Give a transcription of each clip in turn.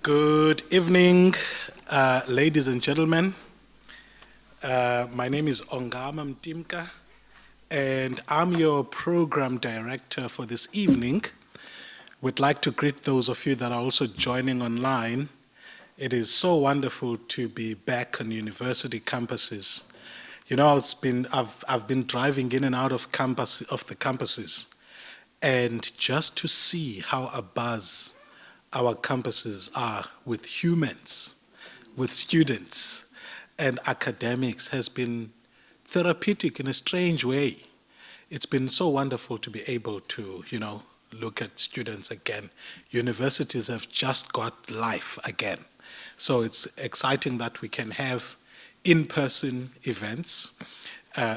Good evening, ladies and gentlemen. My name is Ongama Mtimka, and I'm your program director for this evening. We'd like to greet those of you that are also joining online. It is so wonderful to be back on university campuses. You know, I've been driving in and out of the campuses, and just to see how abuzz our campuses are with humans, with students and academics has been therapeutic in a strange way. It's been so wonderful to be able to, look at students again. Universities have just got life again. So it's exciting that we can have in-person events.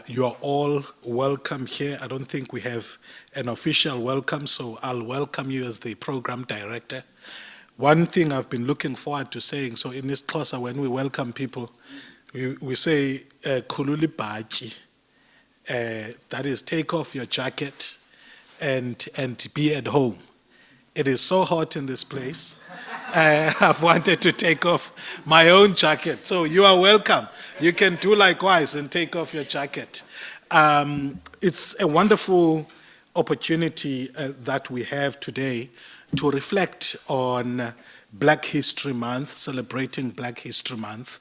You are all welcome here. I don't think we have an official welcome, so I'll welcome you as the program director. One thing I've been looking forward to saying, so in isiXhosa, when we welcome people, we say, khulula ibhatyi. That is, take off your jacket and be at home. It is so hot in this place. I've wanted to take off my own jacket. So you are welcome. You can do likewise and take off your jacket. It's a wonderful opportunity that we have today to reflect on Black History Month, celebrating Black History Month.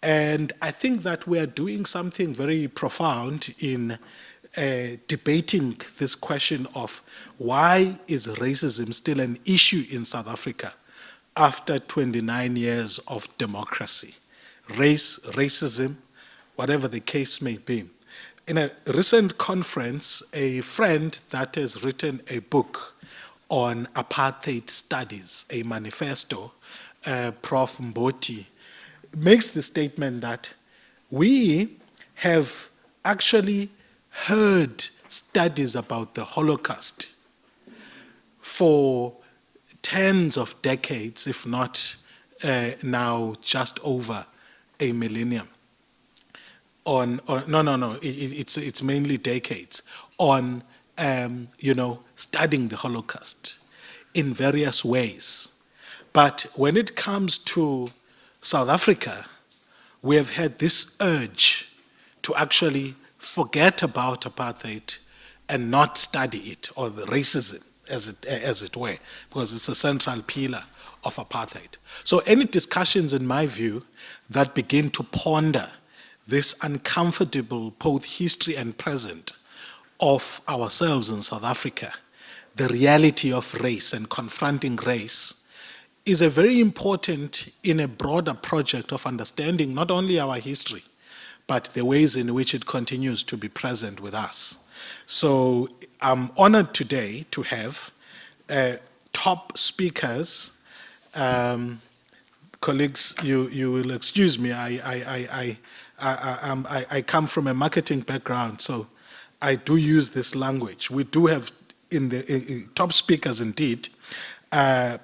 And I think that we are doing something very profound in debating this question of why is racism still an issue in South Africa after 29 years of democracy. Racism, whatever the case may be. In a recent conference, a friend that has written a book on apartheid studies, a manifesto, Prof. Mboti, makes the statement that we have actually heard studies about the Holocaust for tens of decades, if not now just over a millennium. It's mainly decades on studying the Holocaust in various ways. But when it comes to South Africa, we have had this urge to actually forget about apartheid and not study it, or the racism, as it were, because it's a central pillar of apartheid. So any discussions, in my view, that begin to ponder this uncomfortable both history and present of ourselves in South Africa, the reality of race and confronting race, is a very important in a broader project of understanding not only our history, but the ways in which it continues to be present with us. So I'm honored today to have top speakers. Colleagues, you will excuse me, I come from a marketing background, so I do use this language. We do have in the top speakers indeed, a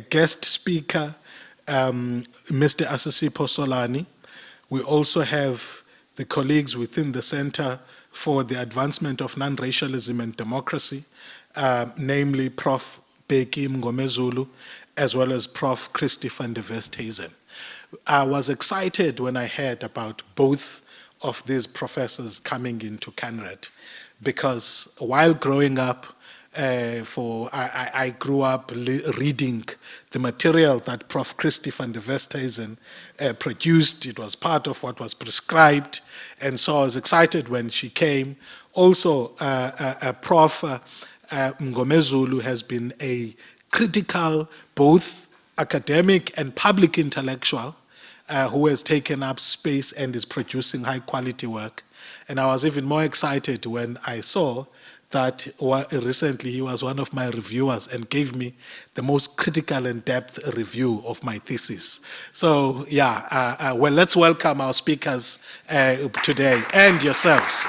guest speaker, Mr. Asisipo Solani. We also have the colleagues within the Center for the Advancement of Non-Racialism and Democracy, namely Prof. Beki Mngomezulu, as well as Prof. Christy van der Westhuizen. I was excited when I heard about both of these professors coming into CANRAD, because while growing up, I grew up reading the material that Prof. Christy van der Westhuizen produced. It was part of what was prescribed, and so I was excited when she came. Also, Prof. Mngomezulu has been a critical, both academic and public intellectual, who has taken up space and is producing high-quality work. And I was even more excited when I saw that recently he was one of my reviewers and gave me the most critical and depth review of my thesis. So yeah, well, let's welcome our speakers today and yourselves.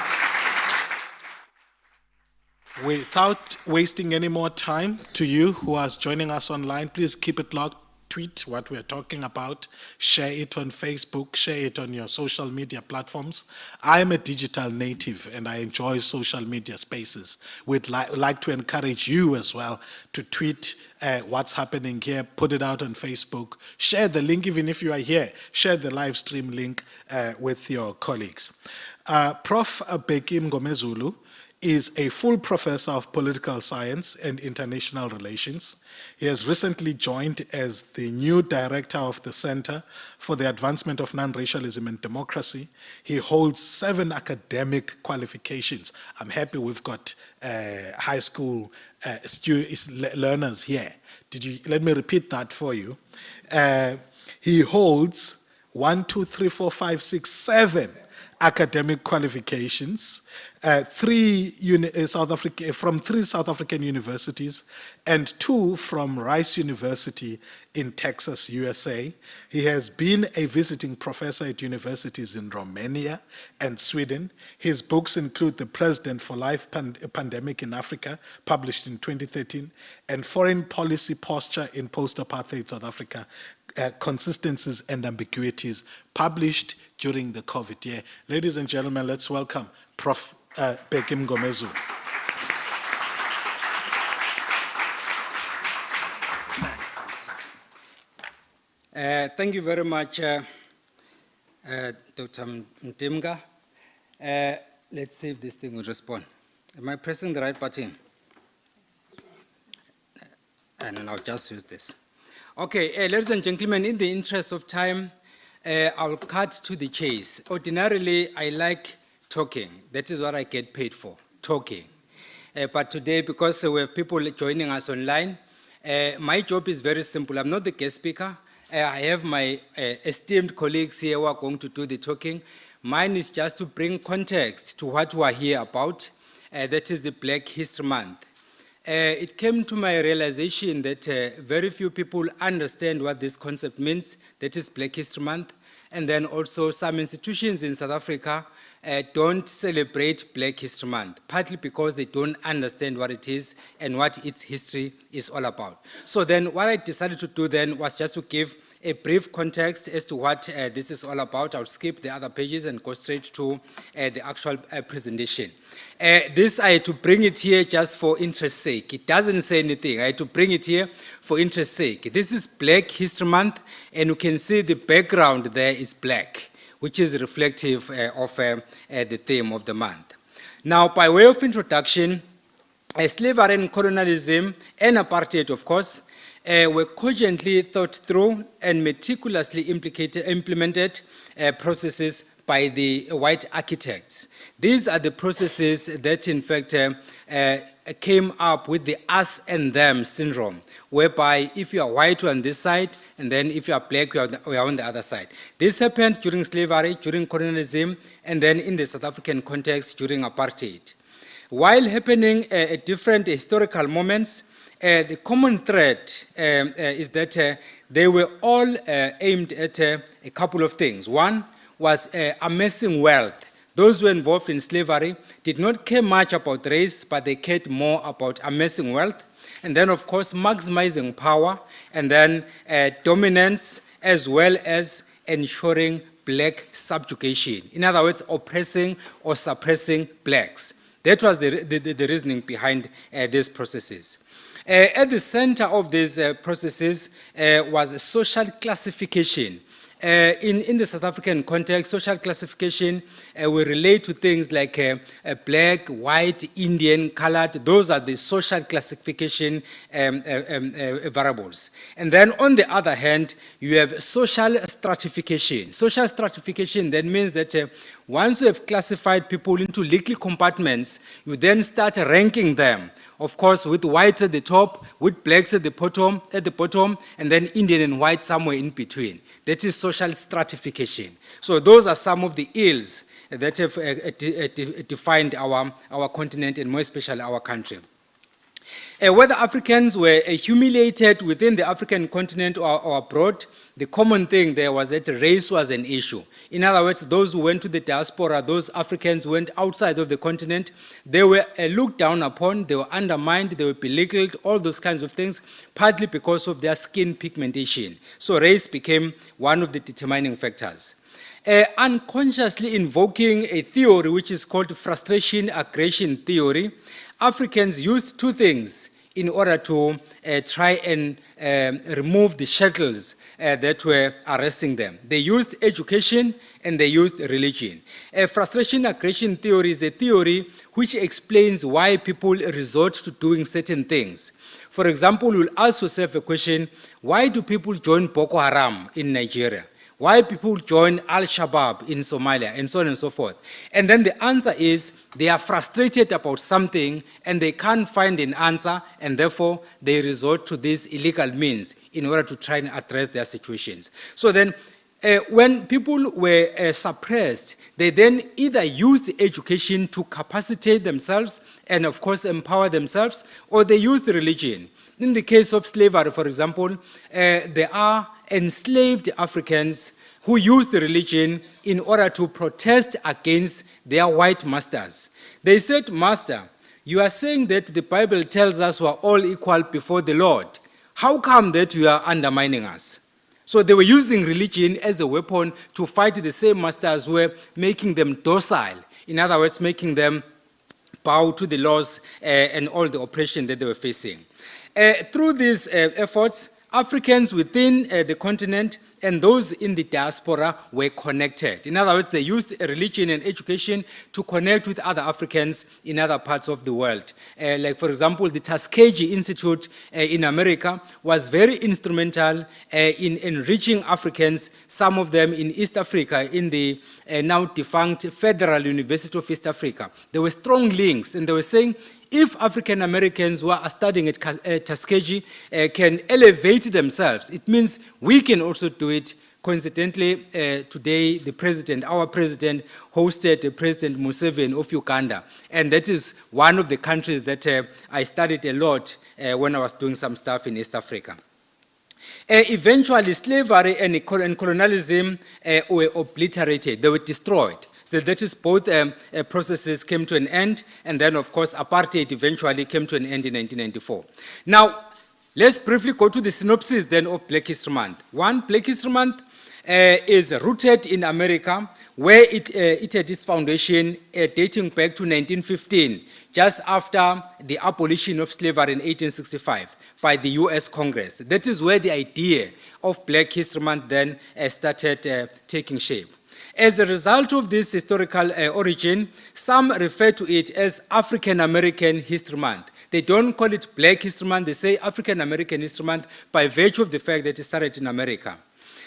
Without wasting any more time, to you who are joining us online, please keep it locked tweet what we're talking about, share it on Facebook, share it on your social media platforms. I'm a digital native and I enjoy social media spaces. We'd like to encourage you as well to tweet what's happening here, put it out on Facebook, share the link, even if you are here, share the live stream link with your colleagues. Prof. Bheki Mngomezulu is a full professor of political science and international relations. He has recently joined as the new director of the Center for the Advancement of Non-Racialism and Democracy. He holds 7 academic qualifications. I'm happy we've got high school learners here. Let me repeat that for you. He holds 1, 2, 3, 4, 5, 6, 7 academic qualifications, from 3 South African universities and 2 from Rice University in Texas, USA. He has been a visiting professor at universities in Romania and Sweden. His books include The President for Life Pandemic in Africa, published in 2013, and Foreign Policy Posture in Post-Apartheid South Africa, Consistencies and Ambiguities, published during the COVID year. Ladies and gentlemen, let's welcome Prof. Bheki Mngomezulu. Thank you very much, Dr. Mtimka. Let's see if this thing will respond. Am I pressing the right button? And then I'll just use this. Okay, ladies and gentlemen, in the interest of time, I'll cut to the chase. Ordinarily, I like talking. That is what I get paid for, talking. But today, because we have people joining us online, my job is very simple. I'm not the guest speaker. I have my esteemed colleagues here who are going to do the talking. Mine is just to bring context to what we are here about. That is the Black History Month. It came to my realization that very few people understand what this concept means, that is Black History Month, and then also some institutions in South Africa don't celebrate Black History Month, partly because they don't understand what it is and what its history is all about. So then what I decided to do then was just to give a brief context as to what this is all about. I'll skip the other pages and go straight to the actual presentation. This I had to bring it here just for interest's sake. It doesn't say anything. I had to bring it here for interest's sake. This is Black History Month, and you can see the background there is black, which is reflective of the theme of the month. Now, by way of introduction, slavery and colonialism and apartheid, of course, were cogently thought through and meticulously implemented processes by the white architects. These are the processes that, in fact, came up with the us and them syndrome, whereby if you are white, you're on this side, and then if you are black, we are on the other side. This happened during slavery, during colonialism, and then in the South African context during apartheid. While happening at different historical moments, the common thread is that they were all aimed at a couple of things. One was amassing wealth. Those who were involved in slavery did not care much about race, but they cared more about amassing wealth. And then, of course, maximizing power, and then dominance, as well as ensuring black subjugation. In other words, oppressing or suppressing blacks. That was the reasoning behind these processes. At the center of these processes was social classification. In the South African context, social classification will relate to things like black, white, Indian, colored. Those are the social classification variables. And then on the other hand, you have social stratification. Social stratification then means that once you have classified people into little compartments, you then start ranking them. Of course, with whites at the top, with blacks at the bottom, and then Indian and white somewhere in between. That is social stratification. So those are some of the ills that have defined our continent, and more especially our country. Whether Africans were humiliated within the African continent or abroad, the common thing there was that race was an issue. In other words, those who went to the diaspora, those Africans who went outside of the continent, they were looked down upon, they were undermined, they were belittled, all those kinds of things, partly because of their skin pigmentation. So race became one of the determining factors. Unconsciously invoking a theory which is called frustration aggression theory, Africans used two things in order to try and remove the shackles that were arresting them. They used education and they used religion. Frustration aggression theory is a theory which explains why people resort to doing certain things. For example, you'll ask yourself a question, why do people join Boko Haram in Nigeria? Why people join Al-Shabaab in Somalia, and so on and so forth. And then the answer is they are frustrated about something and they can't find an answer, and therefore they resort to these illegal means in order to try and address their situations. So then when people were suppressed, they then either used education to capacitate themselves and of course empower themselves, or they used religion. In the case of slavery, for example, there are enslaved Africans who used the religion in order to protest against their white masters. They said, "Master, you are saying that the Bible tells us we are all equal before the Lord. How come that you are undermining us?" So they were using religion as a weapon to fight the same masters who were making them docile. In other words, making them bow to the laws and all the oppression that they were facing. Through these efforts, Africans within the continent and those in the diaspora were connected. In other words, they used religion and education to connect with other Africans in other parts of the world. Like, for example, the Tuskegee Institute in America was very instrumental in enriching Africans, some of them in East Africa, in the now defunct Federal University of East Africa. There were strong links, and they were saying, if African Americans who are studying at Tuskegee can elevate themselves, it means we can also do it. Coincidentally, today our president hosted President Museveni of Uganda, and that is one of the countries that I studied a lot when I was doing some stuff in East Africa. Eventually, slavery and colonialism were obliterated, they were destroyed. So that is both processes came to an end, and then of course apartheid eventually came to an end in 1994. Now, let's briefly go to the synopsis then of Black History Month. One, Black History Month is rooted in America, where it had its foundation dating back to 1915, just after the abolition of slavery in 1865 by the US Congress. That is where the idea of Black History Month then started taking shape. As a result of this historical origin, some refer to it as African American History Month. They don't call it Black History Month, they say African American History Month by virtue of the fact that it started in America.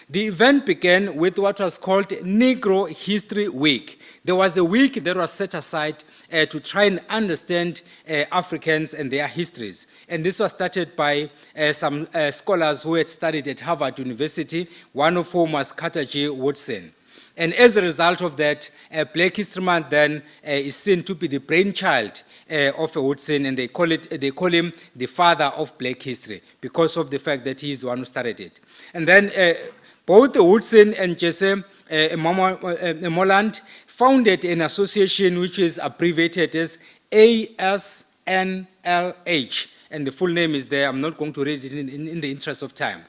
The event began with what was called Negro History Week. There was a week that was set aside to try and understand Africans and their histories. And this was started by some scholars who had studied at Harvard University, one of whom was Carter G. Woodson. And as a result of that, Black History Month then is seen to be the brainchild of Woodson, and they call him the father of Black history because of the fact that he is the one who started it. And then both Woodson and Jesse Moreland founded an association which is abbreviated as ASNLH, and the full name is there. I'm not going to read it in the interest of time.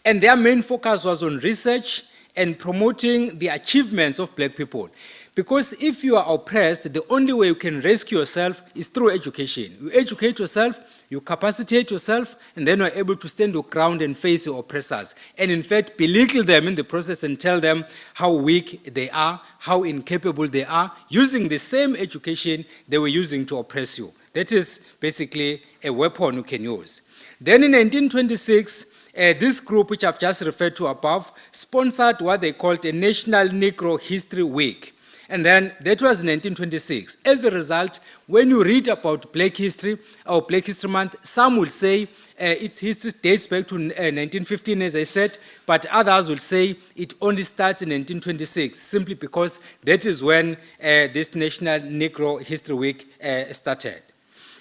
And their main focus was on research and promoting the achievements of Black people. Because if you are oppressed, the only way you can rescue yourself is through education. You educate yourself, you capacitate yourself, and then you are able to stand your ground and face your oppressors. And in fact, belittle them in the process and tell them how weak they are, how incapable they are, using the same education they were using to oppress you. That is basically a weapon you can use. Then in 1926, this group, which I've just referred to above, sponsored what they called a National Negro History Week. And then that was in 1926. As a result, when you read about Black history or Black History Month, some will say its history dates back to 1915, as I said, but others will say it only starts in 1926, simply because that is when this National Negro History Week started.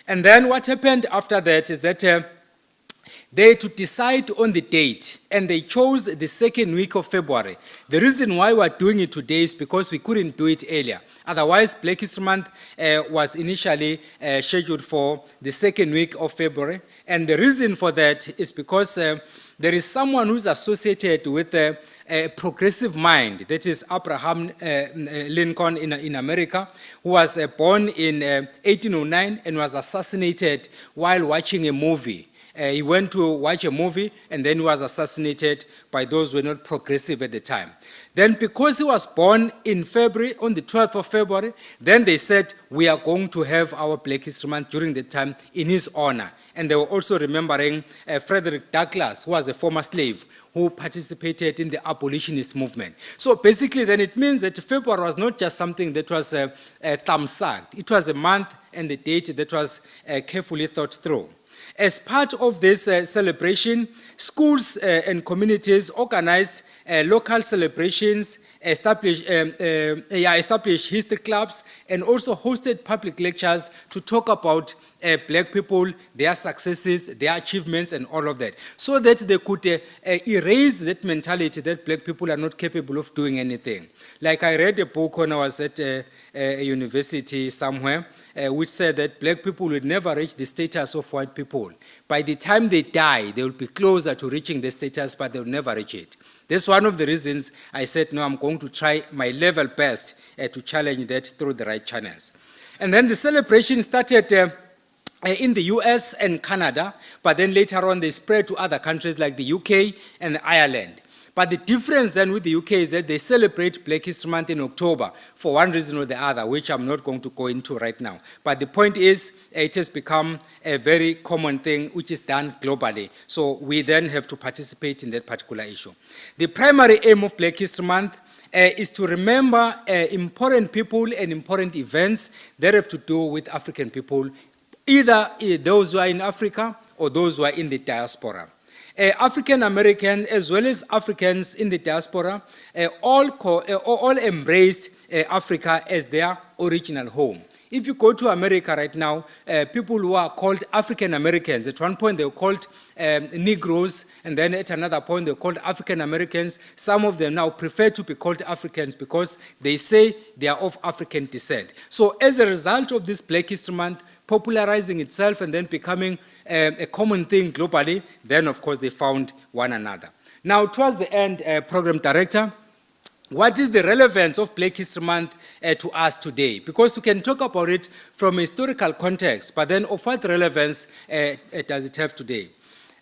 And then what happened after that is that They had to decide on the date, and they chose the second week of February. The reason why we're doing it today is because we couldn't do it earlier. Otherwise, Black History Month was initially scheduled for the second week of February. And the reason for that is because there is someone who's associated with a progressive mind, that is Abraham Lincoln in America, who was born in 1809 and was assassinated while watching a movie. He went to watch a movie and then he was assassinated by those who were not progressive at the time. Then because he was born in February, on the 12th of February, then they said, we are going to have our Black History Month during the time in his honor. And they were also remembering Frederick Douglass, who was a former slave, who participated in the abolitionist movement. So basically then it means that February was not just something that was thumb-sucked. It was a month and the date that was carefully thought through. As part of this celebration, schools and communities organized local celebrations, established history clubs, and also hosted public lectures to talk about Black people, their successes, their achievements, and all of that, so that they could erase that mentality that Black people are not capable of doing anything. Like I read a book when I was at a university somewhere, which said that Black people would never reach the status of white people. By the time they die, they will be closer to reaching the status, but they will never reach it. That's one of the reasons I said, no, I'm going to try my level best to challenge that through the right channels. And then the celebration started in the US and Canada, but then later on they spread to other countries like the UK and Ireland. But the difference then with the UK is that they celebrate Black History Month in October for one reason or the other, which I'm not going to go into right now. But the point is, it has become a very common thing which is done globally. So we then have to participate in that particular issue. The primary aim of Black History Month is to remember important people and important events that have to do with African people, either those who are in Africa or those who are in the diaspora. African Americans as well as Africans in the diaspora all embraced Africa as their original home. If you go to America right now, people who are called African Americans, at one point they were called Negroes, and then at another point they were called African Americans. Some of them now prefer to be called Africans because they say they are of African descent. So as a result of this Black History Month popularizing itself and then becoming a common thing globally, then of course they found one another. Now towards the end, Program Director, what is the relevance of Black History Month to us today? Because we can talk about it from a historical context, but then of what relevance does it have today?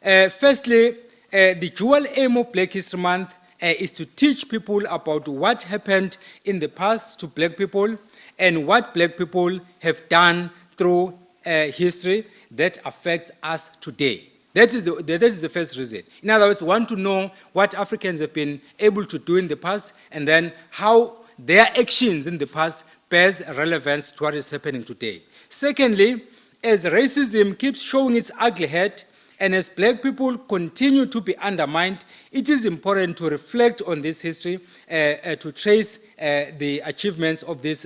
Firstly, the dual aim of Black History Month is to teach people about what happened in the past to Black people and what Black people have done through history that affects us today. That is the first reason. In other words, we want to know what Africans have been able to do in the past and then how their actions in the past bears relevance to what is happening today. Secondly, as racism keeps showing its ugly head and as Black people continue to be undermined, it is important to reflect on this history, to trace the achievements of these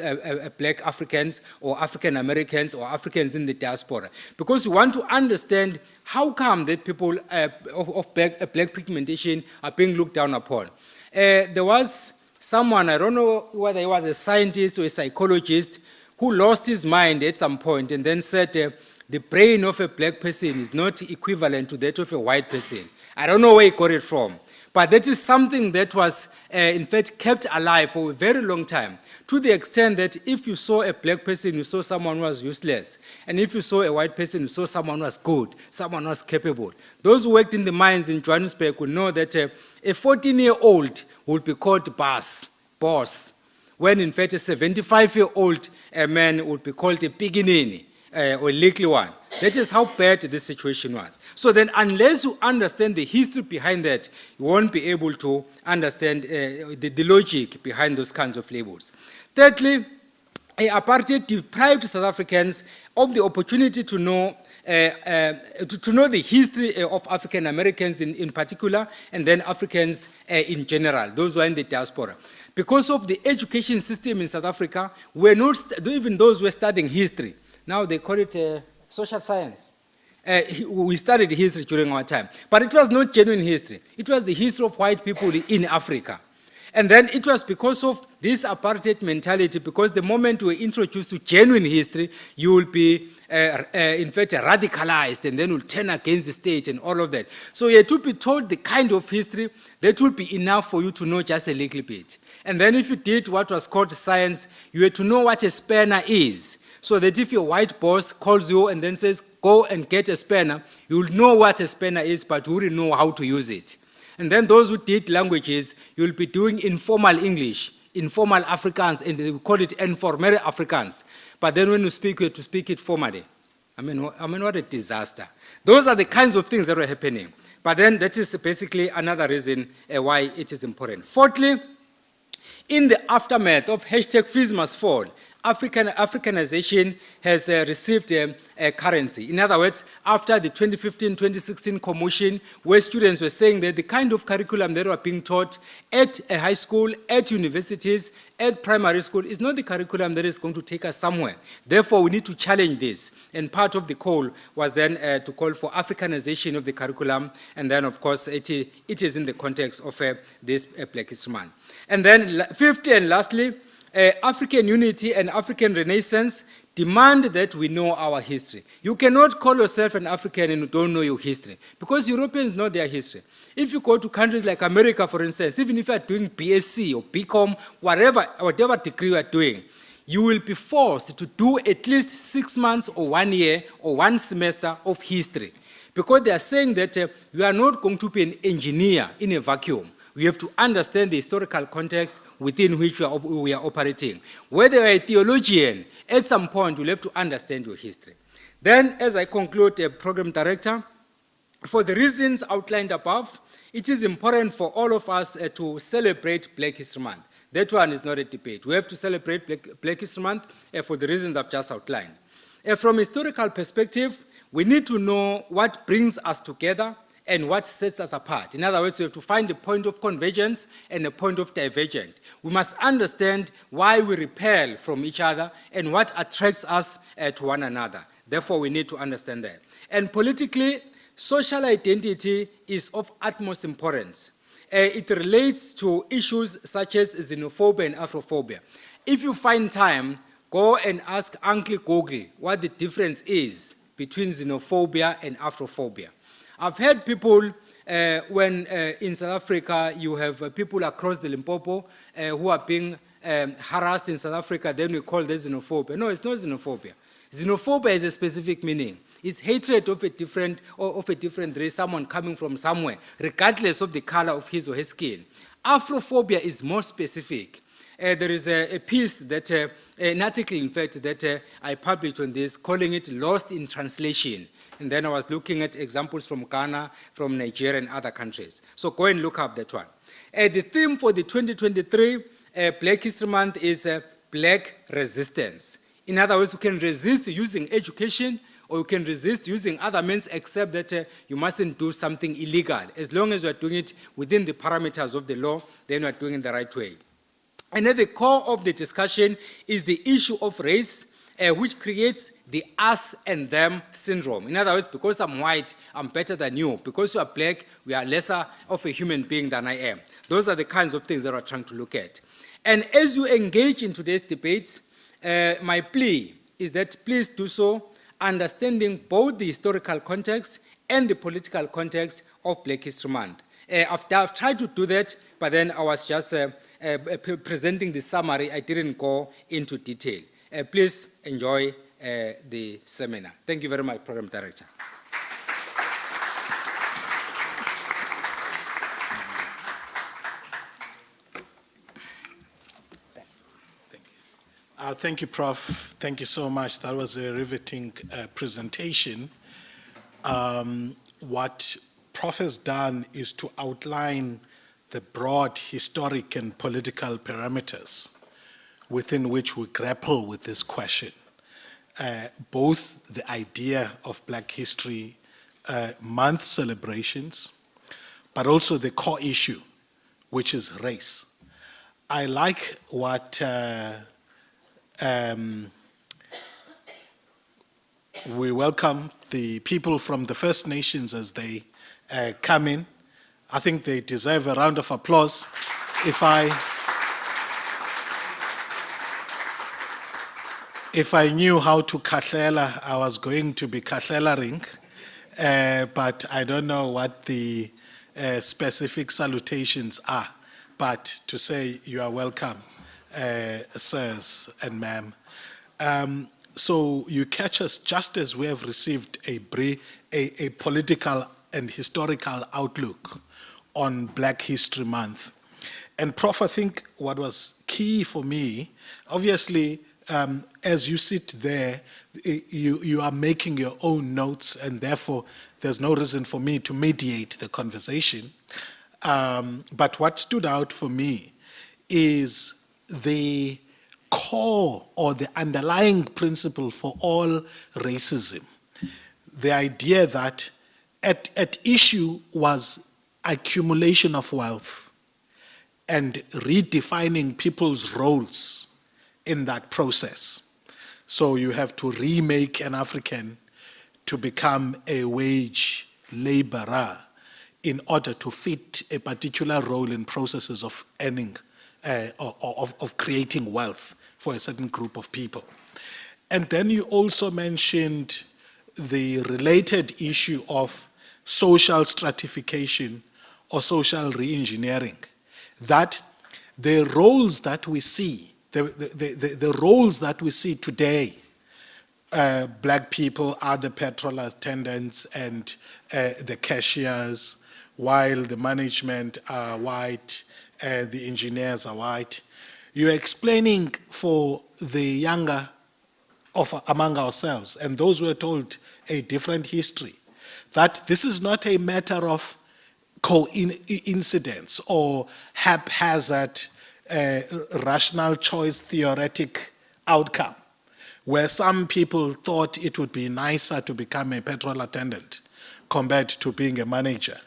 Black Africans or African Americans or Africans in the diaspora. Because we want to understand how come that people of black pigmentation are being looked down upon. There was someone, I don't know whether he was a scientist or a psychologist, who lost his mind at some point and then said, the brain of a Black person is not equivalent to that of a white person. I don't know where he got it from, but that is something that was, in fact, kept alive for a very long time, to the extent that if you saw a Black person, you saw someone who was useless, and if you saw a white person, you saw someone who was good, someone who was capable. Those who worked in the mines in Johannesburg would know that a 14-year-old would be called boss, when in fact a 75-year-old man would be called a piginini. Or a likely one. That is how bad this situation was. So then unless you understand the history behind that, you won't be able to understand the logic behind those kinds of labels. Thirdly, apartheid deprived South Africans of the opportunity to know the history of African Americans in particular, and then Africans in general, those who are in the diaspora. Because of the education system in South Africa, we're not, even those who are studying history, now they call it social science. We studied history during our time. But it was not genuine history. It was the history of white people in Africa. And then it was because of this apartheid mentality, because the moment we were introduced to genuine history, you will be, in fact, radicalized, and then will turn against the state and all of that. So you had to be told the kind of history that will be enough for you to know just a little bit. And then if you did what was called science, you had to know what a spanner is. So that if your white boss calls you and then says, go and get a spanner, you will know what a spanner is, but you wouldn't know how to use it. And then those who did languages, you'll be doing informal English, informal Afrikaans, and they call it informal Afrikaans. But then when you speak, you have to speak it formally. I mean, what a disaster. Those are the kinds of things that were happening. But then that is basically another reason why it is important. Fourthly, in the aftermath of #FeesMustFall, Africanization has received a currency. In other words, after the 2015-2016 commotion, where students were saying that the kind of curriculum that were being taught at a high school, at universities, at primary school is not the curriculum that is going to take us somewhere. Therefore, we need to challenge this. And part of the call was then to call for Africanization of the curriculum. And then, of course, it is in the context of this Black History Month. And then, fifthly and lastly, African unity and African renaissance demand that we know our history. You cannot call yourself an African and you don't know your history, because Europeans know their history. If you go to countries like America, for instance, even if you are doing BSc or BCom, whatever degree you are doing, you will be forced to do at least 6 months or 1 year or 1 semester of history, because they are saying that you are not going to be an engineer in a vacuum. We have to understand the historical context within which we are operating. Whether you are a theologian, at some point you'll have to understand your history. Then, as I conclude, Program Director, for the reasons outlined above, it is important for all of us to celebrate Black History Month. That one is not a debate. We have to celebrate Black History Month for the reasons I've just outlined. From a historical perspective, we need to know what brings us together and what sets us apart. In other words, we have to find a point of convergence and a point of divergence. We must understand why we repel from each other and what attracts us to one another. Therefore, we need to understand that. And politically, social identity is of utmost importance. It relates to issues such as xenophobia and Afrophobia. If you find time, go and ask Uncle Google what the difference is between xenophobia and Afrophobia. I've heard people, when in South Africa you have people across the Limpopo who are being harassed in South Africa, then we call this xenophobia. No, it's not xenophobia. Xenophobia has a specific meaning. It's hatred of a different race, someone coming from somewhere, regardless of the color of his or her skin. Afrophobia is more specific. There is a piece that, an article in fact, that I published on this, calling it Lost in Translation. And then I was looking at examples from Ghana, from Nigeria, and other countries. So go and look up that one. The theme for the 2023 Black History Month is Black Resistance. In other words, you can resist using education, or you can resist using other means, except that you mustn't do something illegal. As long as you are doing it within the parameters of the law, then you are doing it the right way. And at the core of the discussion is the issue of race, which creates the us and them syndrome. In other words, because I'm white, I'm better than you. Because you are black, we are lesser of a human being than I am. Those are the kinds of things that we're trying to look at. And as you engage in today's debates, my plea is that please do so understanding both the historical context and the political context of Black History Month. I've tried to do that, but then I was just presenting the summary. I didn't go into detail. Please enjoy the seminar. Thank you very much, Program Director. Thank you, Prof. Thank you so much. That was a riveting presentation. What Prof has done is to outline the broad historic and political parameters within which we grapple with this question. Both the idea of Black History Month celebrations, but also the core issue, which is race. I like what We welcome the people from the First Nations as they come in. I think they deserve a round of applause. If I knew how to kahlela, I was going to be kahlelaring, but I don't know what the specific salutations are. But to say you are welcome, sirs and ma'am. So you catch us just as we have received a political and historical outlook on Black History Month. And Prof, I think what was key for me, obviously, as you sit there, you are making your own notes, and therefore there's no reason for me to mediate the conversation. But what stood out for me is the core or the underlying principle for all racism. The idea that at issue was accumulation of wealth and redefining people's roles in that process. So you have to remake an African to become a wage laborer in order to fit a particular role in processes of earning, of creating wealth for a certain group of people. And then you also mentioned the related issue of social stratification or social re-engineering, that the roles that we see, the roles that we see today, Black people are the petrol attendants and the cashiers, while the management are white, the engineers are white. You're explaining for the younger among ourselves, and those who are told a different history, that this is not a matter of coincidence or haphazard rational choice theoretic outcome, where some people thought it would be nicer to become a petrol attendant compared to being a manager.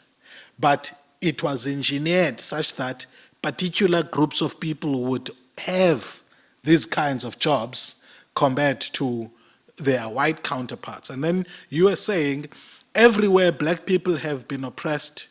But it was engineered such that particular groups of people would have these kinds of jobs compared to their white counterparts. And then you are saying everywhere Black people have been oppressed,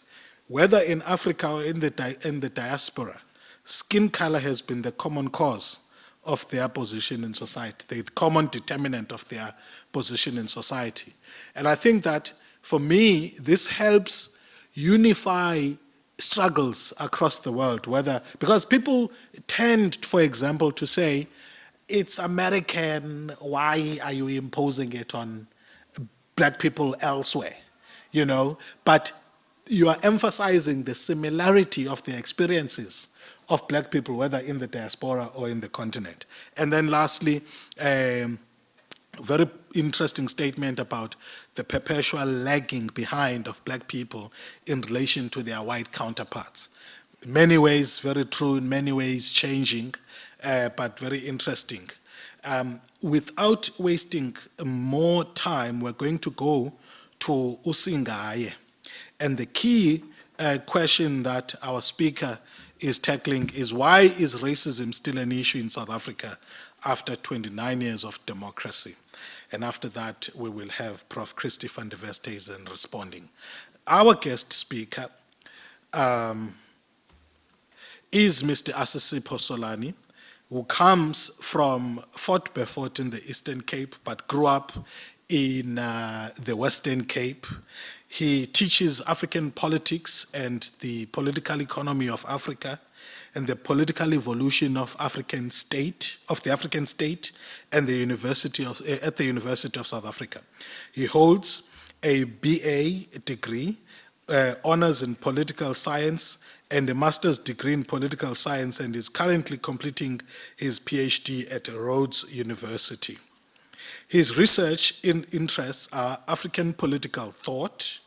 whether in Africa or in the diaspora, skin color has been the common cause of their position in society, the common determinant of their position in society. And I think that, for me, this helps unify struggles across the world, because people tend, for example, to say, it's American, why are you imposing it on Black people elsewhere? You know, but you are emphasizing the similarity of the experiences of Black people, whether in the diaspora or in the continent. And then lastly, very interesting statement about the perpetual lagging behind of Black people in relation to their white counterparts. In many ways, very true, in many ways changing, but very interesting. Without wasting more time, we're going to go to Usingaye. And the key question that our speaker is tackling is, why is racism still an issue in South Africa after 29 years of democracy? And after that, we will have Prof. Christy van der Westhuizen responding. Our guest speaker is Mr. Asisipo Solani, who comes from Fort Beaufort in the Eastern Cape, but grew up in the Western Cape. He teaches African politics and the political economy of Africa and the political evolution of the African state, and the at the University of South Africa. He holds a BA degree, honors in political science, and a master's degree in political science, and is currently completing his PhD at Rhodes University. His research interests are African political thought,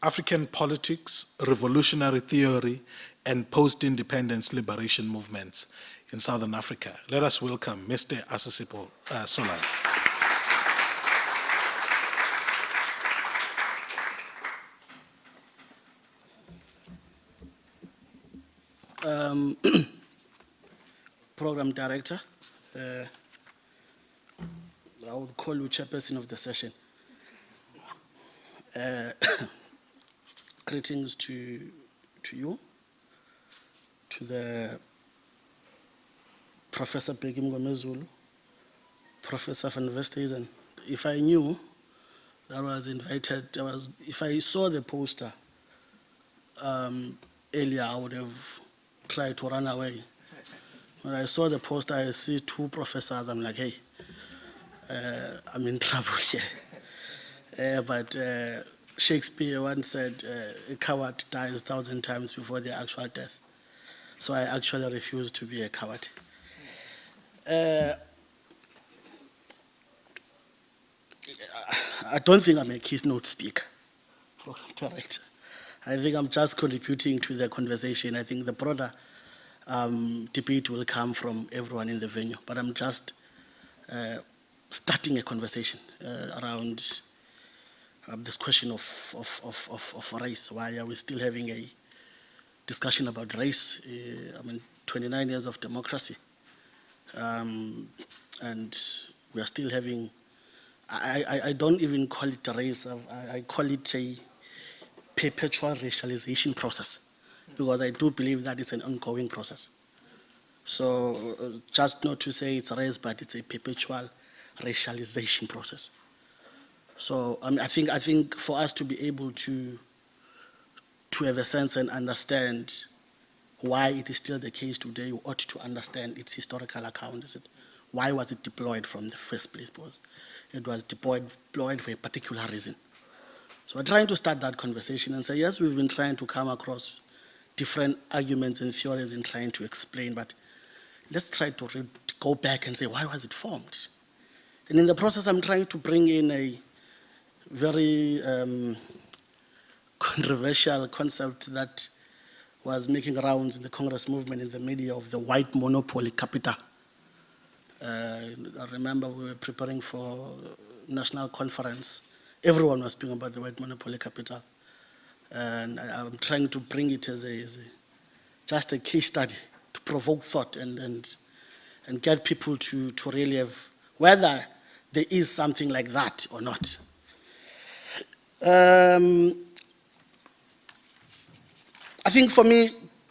African politics, revolutionary theory, and post-independence liberation movements in Southern Africa. Let us welcome Mr. Asisipo Solani. Program Director, I would call you chairperson of the session. Uh, greetings to you, to the Professor Peggy Mngomezulu, Professor van Westhuizen. If I knew that I was invited, if I saw the poster earlier, I would have tried to run away. When I saw the poster, I see two professors, I'm like, hey, I'm in trouble here. But Shakespeare once said, a coward dies 1,000 times before their actual death. So I actually refuse to be a coward. I don't think I'm a keynote speaker, program director. I think I'm just contributing to the conversation. I think the broader debate will come from everyone in the venue, but I'm just starting a conversation around this question of race. Why are we still having a discussion about race? 29 years of democracy, and we are still having, I don't even call it a race, I call it a perpetual racialization process, because I do believe that it's an ongoing process. So just not to say it's a race, but it's a perpetual racialization process. So I think for us to be able to have a sense and understand why it is still the case today, we ought to understand its historical account. Why was it deployed from the first place? Because it was deployed for a particular reason. So we're trying to start that conversation and say, yes, we've been trying to come across different arguments and theories in trying to explain, but let's try to go back and say, why was it formed? And in the process, I'm trying to bring in a very controversial concept that was making rounds in the Congress movement, in the media, of the white monopoly capital. I remember we were preparing for national conference. Everyone was speaking about the white monopoly capital. And I'm trying to bring it as just a case study to provoke thought and get people to really have, whether there is something like that or not. I think for me,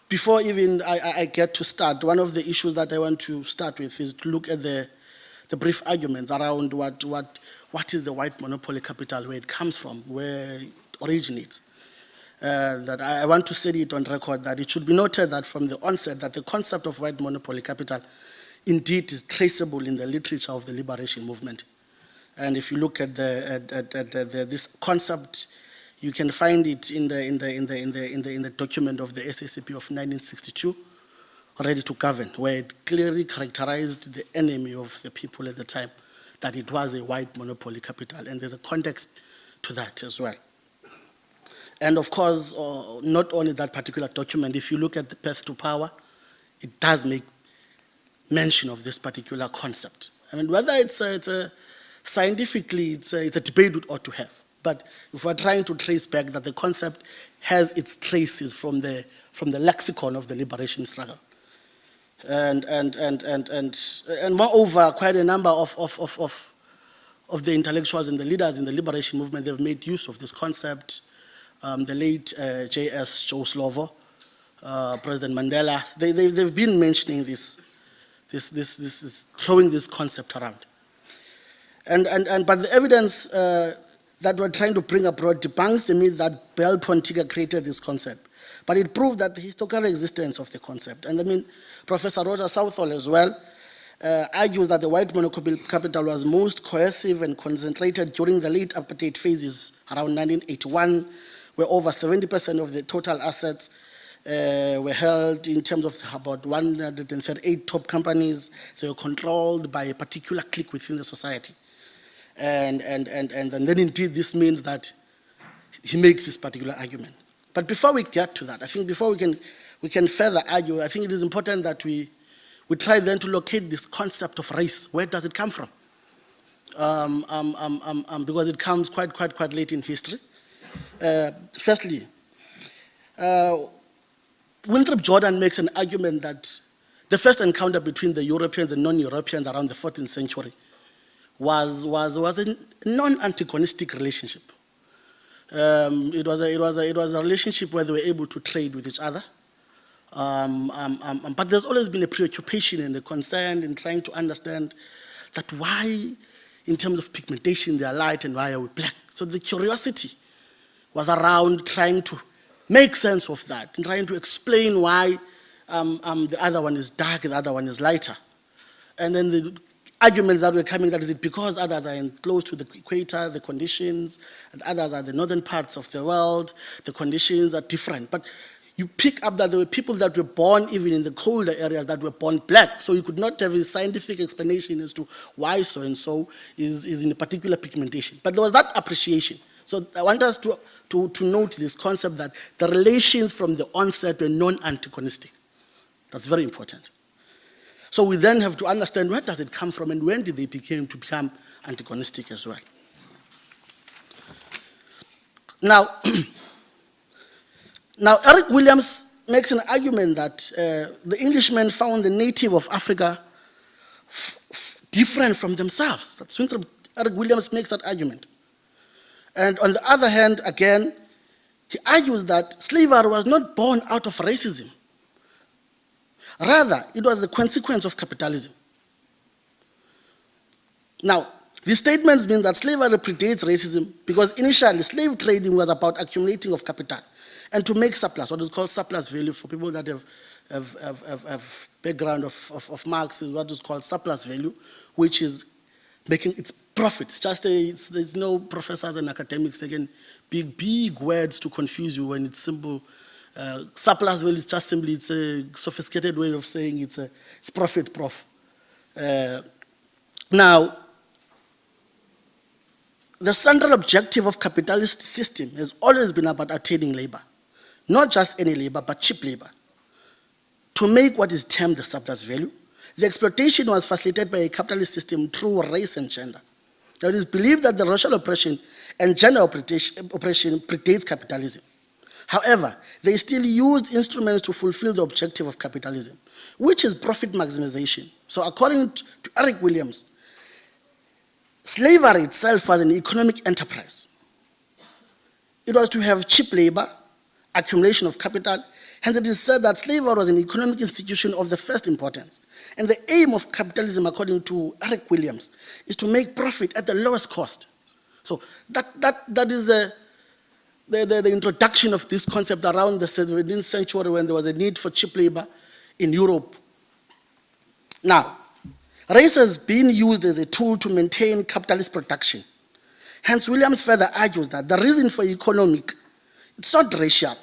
before even I get to start, one of the issues that I want to start with is to look at the brief arguments around what is the white monopoly capital, where it comes from, where it originates. That I want to set it on record that it should be noted that from the onset that the concept of white monopoly capital indeed is traceable in the literature of the liberation movement. And if you look at this concept, you can find it in the document of the SACP of 1962, Ready to Govern, where it clearly characterized the enemy of the people at the time, that it was a white monopoly capital, and there's a context to that as well. And of course, not only that particular document, if you look at the Path to Power, it does make mention of this particular concept. I mean, whether it's scientifically, it's a debate we ought to have. But if we're trying to trace back that the concept has its traces from the lexicon of the liberation struggle. And moreover, quite a number of the intellectuals and the leaders in the liberation movement, they've made use of this concept. The late J.S. Joe Slovo, President Mandela, they've been mentioning this, throwing this concept around. But the evidence that we're trying to bring abroad debunks the myth that Bell Pontica created this concept. But it proved that the historical existence of the concept. And I mean, Professor Roger Southall as well argues that the white monopoly capital was most cohesive and concentrated during the late apartheid phases around 1981, where over 70% of the total assets were held in terms of about 138 top companies. They were controlled by a particular clique within the society. And then indeed this means that he makes this particular argument. But before we get to that, I think before we can further argue, I think it is important that we try then to locate this concept of race. Where does it come from? Because it comes quite late in history. Firstly, Winthrop Jordan makes an argument that the first encounter between the Europeans and non-Europeans around the 14th century was a non-antagonistic relationship. It was a relationship where they were able to trade with each other. But there's always been a preoccupation and a concern in trying to understand that why, in terms of pigmentation, they are light and why are we black. So the curiosity was around trying to make sense of that and trying to explain why the other one is dark and the other one is lighter. And then the arguments that were coming, that is it because others are close to the equator, the conditions, and others are the northern parts of the world, the conditions are different. But you pick up that there were people that were born even in the colder areas that were born black, so you could not have a scientific explanation as to why so-and-so is in a particular pigmentation. But there was that appreciation. So I want us to note this concept that the relations from the onset were non-antagonistic. That's very important. So we then have to understand where does it come from and when did they become antagonistic as well. Now, Eric Williams makes an argument that the Englishmen found the native of Africa different from themselves. That's when Eric Williams makes that argument. And on the other hand, again, he argues that slavery was not born out of racism. Rather, it was a consequence of capitalism. Now, these statements mean that slavery predates racism because initially slave trading was about accumulating of capital and to make surplus, what is called surplus value. For people that have background of Marx, is what is called surplus value, which is making its profits. There's no professors and academics, they can big words to confuse you when it's simple. Surplus value is just simply, it's a sophisticated way of saying it's profit, prof. Now, the central objective of capitalist system has always been about attaining labor. Not just any labor, but cheap labor. To make what is termed the surplus value, the exploitation was facilitated by a capitalist system through race and gender. Now, it is believed that the racial oppression and gender oppression predates capitalism. However, they still used instruments to fulfill the objective of capitalism, which is profit maximization. So according to Eric Williams, slavery itself was an economic enterprise. It was to have cheap labor, accumulation of capital. Hence it is said that slavery was an economic institution of the first importance. And the aim of capitalism, according to Eric Williams, is to make profit at the lowest cost. So that is the introduction of this concept around the 17th century when there was a need for cheap labor in Europe. Now, race has been used as a tool to maintain capitalist production. Hence, Williams further argues that the reason for economic, it's not racial.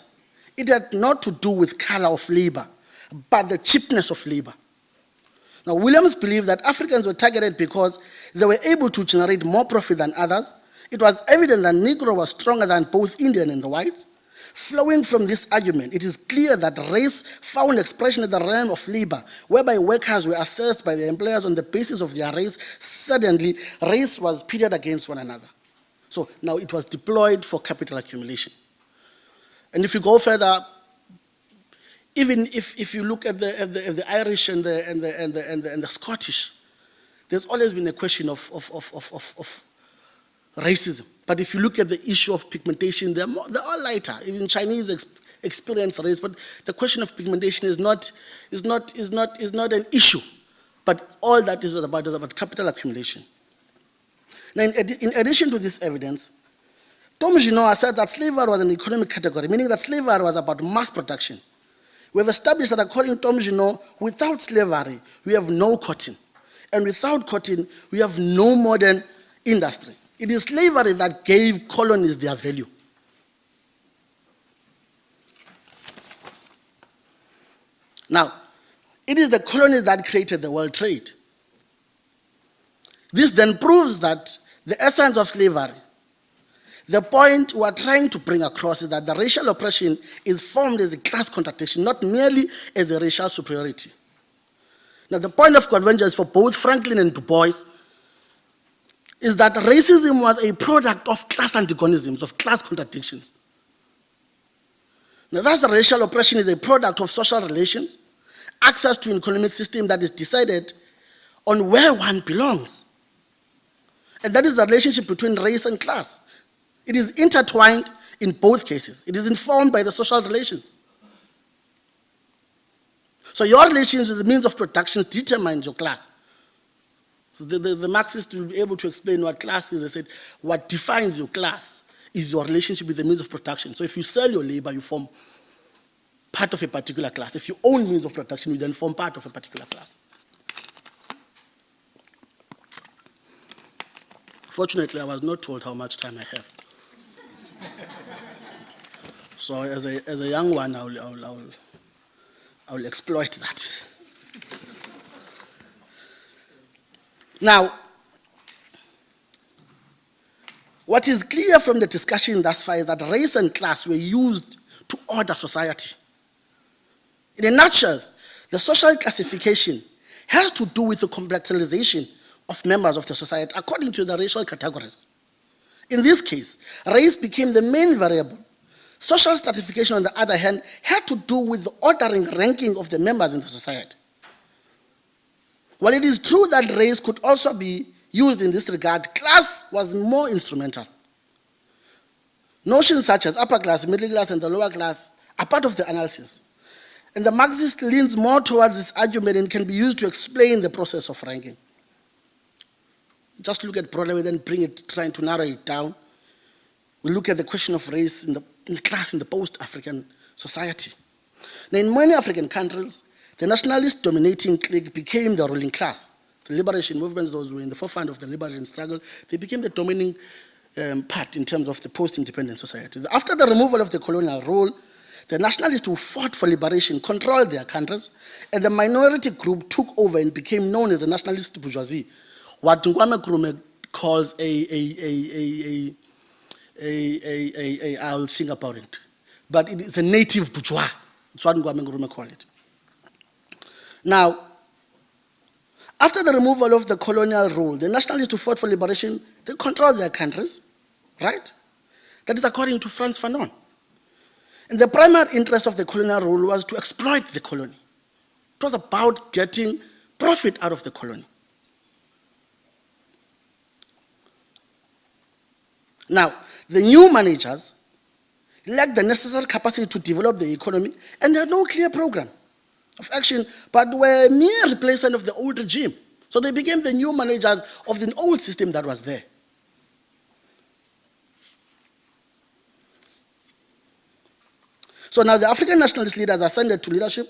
It had not to do with color of labor, but the cheapness of labor. Now, Williams believed that Africans were targeted because they were able to generate more profit than others. It was evident that Negro was stronger than both Indian and the whites. Flowing from this argument, it is clear that race found expression in the realm of labor, whereby workers were assessed by their employers on the basis of their race. Suddenly, race was pitted against one another. So now it was deployed for capital accumulation. And if you go further, even if you look at the Irish and the Scottish, there's always been a question of racism. But if you look at the issue of pigmentation, they're all lighter. Even Chinese experience race, but the question of pigmentation is not an issue. But all that is about capital accumulation. Now, in addition to this evidence, Tom Ginoa said that slavery was an economic category, meaning that slavery was about mass production. We have established that according to Tom Ginoa, without slavery, we have no cotton. And without cotton, we have no modern industry. It is slavery that gave colonies their value. Now, it is the colonies that created the world trade. This then proves that the essence of slavery, the point we are trying to bring across is that the racial oppression is formed as a class contradiction, not merely as a racial superiority. Now, the point of convergence for both Franklin and Du Bois is that racism was a product of class antagonisms, of class contradictions. Now, thus the racial oppression is a product of social relations, access to an economic system that is decided on where one belongs. And that is the relationship between race and class. It is intertwined In both cases, it is informed by the social relations. So your relations with the means of production determines your class. So the Marxists will be able to explain what class is. They said, what defines your class is your relationship with the means of production. So if you sell your labor, you form part of a particular class. If you own means of production, you then form part of a particular class. Fortunately, I was not told how much time I have. So as a young one, I will exploit that. Now, what is clear from the discussion thus far is that race and class were used to order society. In a nutshell, the social classification has to do with the compartmentalization of members of the society according to the racial categories. In this case, race became the main variable. Social stratification, on the other hand, had to do with the ordering ranking of the members in the society. While it is true that race could also be used in this regard, class was more instrumental. Notions such as upper class, middle class, and the lower class are part of the analysis. And the Marxist leans more towards this argument and can be used to explain the process of ranking. Just look at Broadway, then bring it, trying to narrow it down. We look at the question of race in the class in the post-African society. Now, in many African countries, the nationalist dominating clique became the ruling class. The liberation movements, those who were in the forefront of the liberation struggle, they became the dominating part in terms of the post-independent society. After the removal of the colonial rule, the nationalists who fought for liberation controlled their countries, and the minority group took over and became known as the nationalist bourgeoisie, what Ngwame Nkrumah calls I'll think about it, but it is a native bourgeois. That's what Ngwame Nkrumah called it. Now, after the removal of the colonial rule, the nationalists who fought for liberation, they controlled their countries, right? That is according to Frantz Fanon. And the primary interest of the colonial rule was to exploit the colony. It was about getting profit out of the colony. Now, the new managers lacked the necessary capacity to develop the economy, and they had no clear program of action, but were mere replacement of the old regime. So they became the new managers of the old system that was there. So now the African nationalist leaders ascended to leadership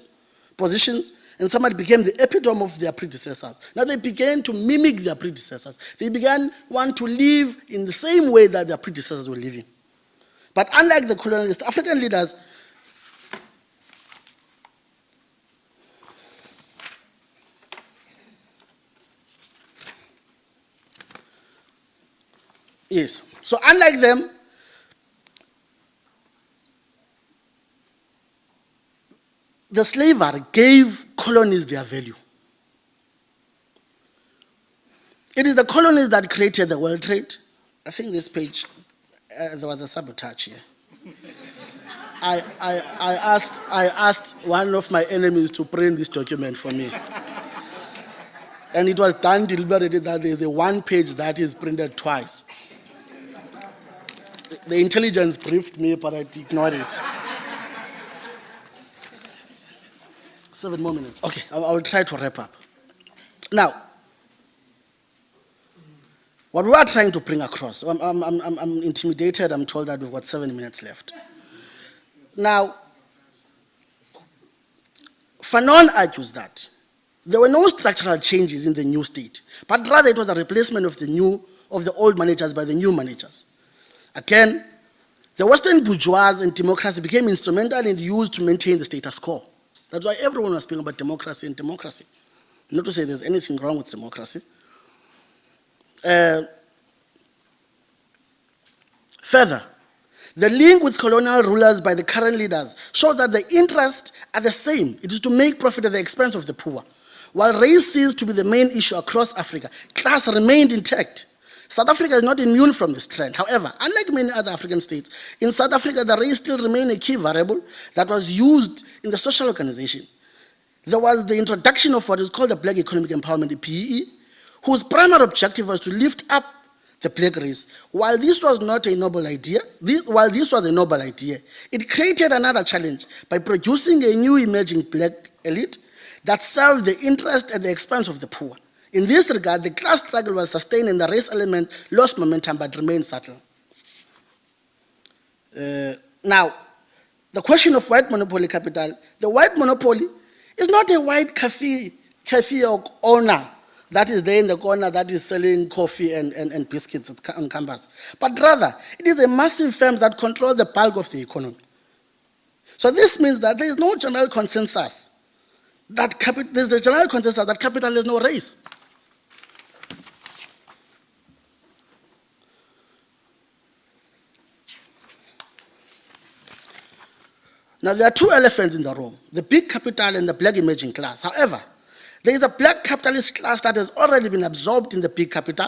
positions, and somebody became the epitome of their predecessors. Now they began to mimic their predecessors. They began want to live in the same way that their predecessors were living. But unlike the colonialist African leaders, yes, so unlike them, the slavery gave colonies their value. It is the colonies that created the world trade. I think this page, there was a sabotage here. I asked one of my enemies to print this document for me. And it was done deliberately that there's a one page that is printed twice. The intelligence briefed me, but I ignored it. 7 more minutes. Okay, I will try to wrap up. Now, what we are trying to bring across, I'm intimidated, I'm told that we've got 7 minutes left. Now, Fanon argues that there were no structural changes in the new state, but rather it was a replacement of the old managers by the new managers. Again, the Western bourgeoisie and democracy became instrumental and used to maintain the status quo. That's why everyone was speaking about democracy and democracy. Not to say there's anything wrong with democracy. Further, the link with colonial rulers by the current leaders shows that the interests are the same. It is to make profit at the expense of the poor. While race ceased to be the main issue across Africa, class remained intact. South Africa is not immune from this trend. However, unlike many other African states, in South Africa, the race still remained a key variable that was used in the social organization. There was the introduction of what is called the Black Economic Empowerment, the PEE, whose primary objective was to lift up the black race. While this was a noble idea, it created another challenge by producing a new emerging black elite that served the interest at the expense of the poor. In this regard, the class struggle was sustained and the race element lost momentum but remained subtle. Now, the question of white monopoly capital, the white monopoly is not a white cafe owner that is there in the corner that is selling coffee and biscuits on campus. But rather, it is a massive firm that controls the bulk of the economy. So this means that there is no general consensus that capital has no race. Now, there are two elephants in the room, the big capital and the black emerging class. However, there is a black capitalist class that has already been absorbed in the big capital,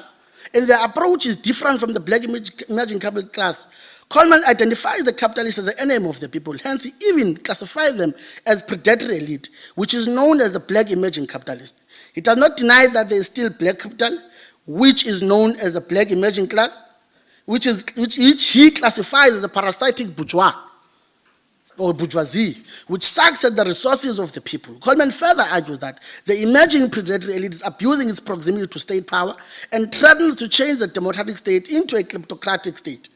and their approach is different from the black emerging capital class. Coleman identifies the capitalists as the enemy of the people, hence he even classifies them as predatory elite, which is known as the black emerging capitalist. He does not deny that there is still black capital, which is known as the black emerging class, which he classifies as a parasitic bourgeois, or bourgeoisie, which sucks at the resources of the people. Coleman further argues that the emerging predatory elite is abusing its proximity to state power and threatens to change the democratic state into a kleptocratic state.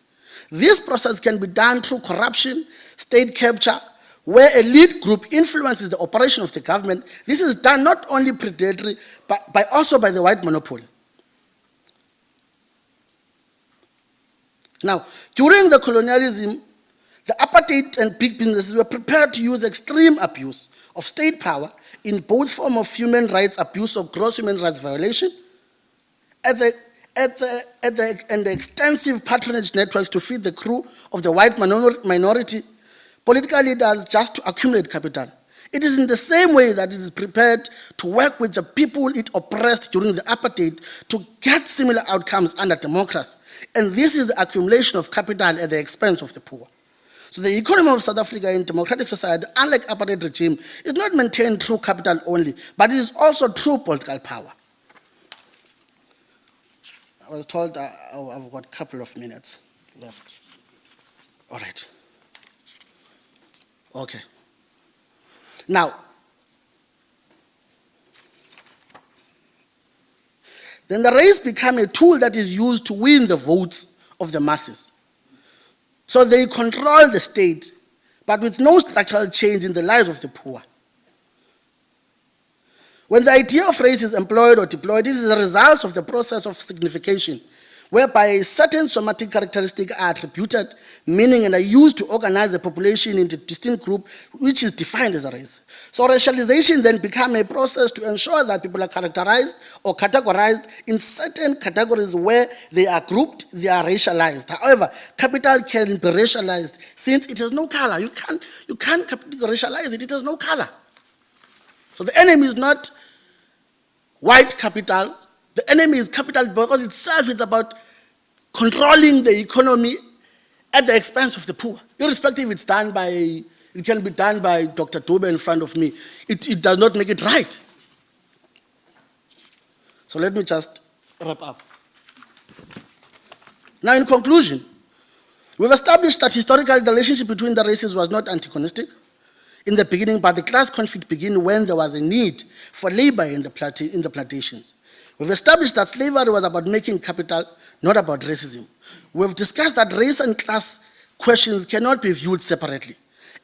This process can be done through corruption, state capture, where a elite group influences the operation of the government. This is done not only predatory, but also by the white monopoly. Now, during the colonialism, the apartheid and big businesses were prepared to use extreme abuse of state power in both form of human rights abuse or gross human rights violation, and the extensive patronage networks to feed the crew of the white minority, political leaders just to accumulate capital. It is in the same way that it is prepared to work with the people it oppressed during the apartheid to get similar outcomes under democracy. And this is the accumulation of capital at the expense of the poor. So the economy of South Africa in democratic society, unlike apartheid regime, is not maintained through capital only, but it is also through political power. I was told I've got a couple of minutes left. All right. Okay. Now, then the race became a tool that is used to win the votes of the masses. So they control the state, but with no structural change in the lives of the poor. When the idea of race is employed or deployed, this is a result of the process of signification, whereby certain somatic characteristics are attributed, meaning, and are used to organize the population into a distinct group, which is defined as a race. So racialization then becomes a process to ensure that people are characterized or categorized in certain categories where they are grouped, they are racialized. However, capital can be racialized since it has no color. You can't racialize it, it has no color. So the enemy is not white capital, the enemy is capital because itself is about controlling the economy at the expense of the poor. Irrespective it can be done by Dr. Dube in front of me. It does not make it right. So let me just wrap up. Now in conclusion, we've established that historically the relationship between the races was not antagonistic in the beginning, but the class conflict began when there was a need for labor in the plantations. We've established that slavery was about making capital, not about racism. We've discussed that race and class questions cannot be viewed separately,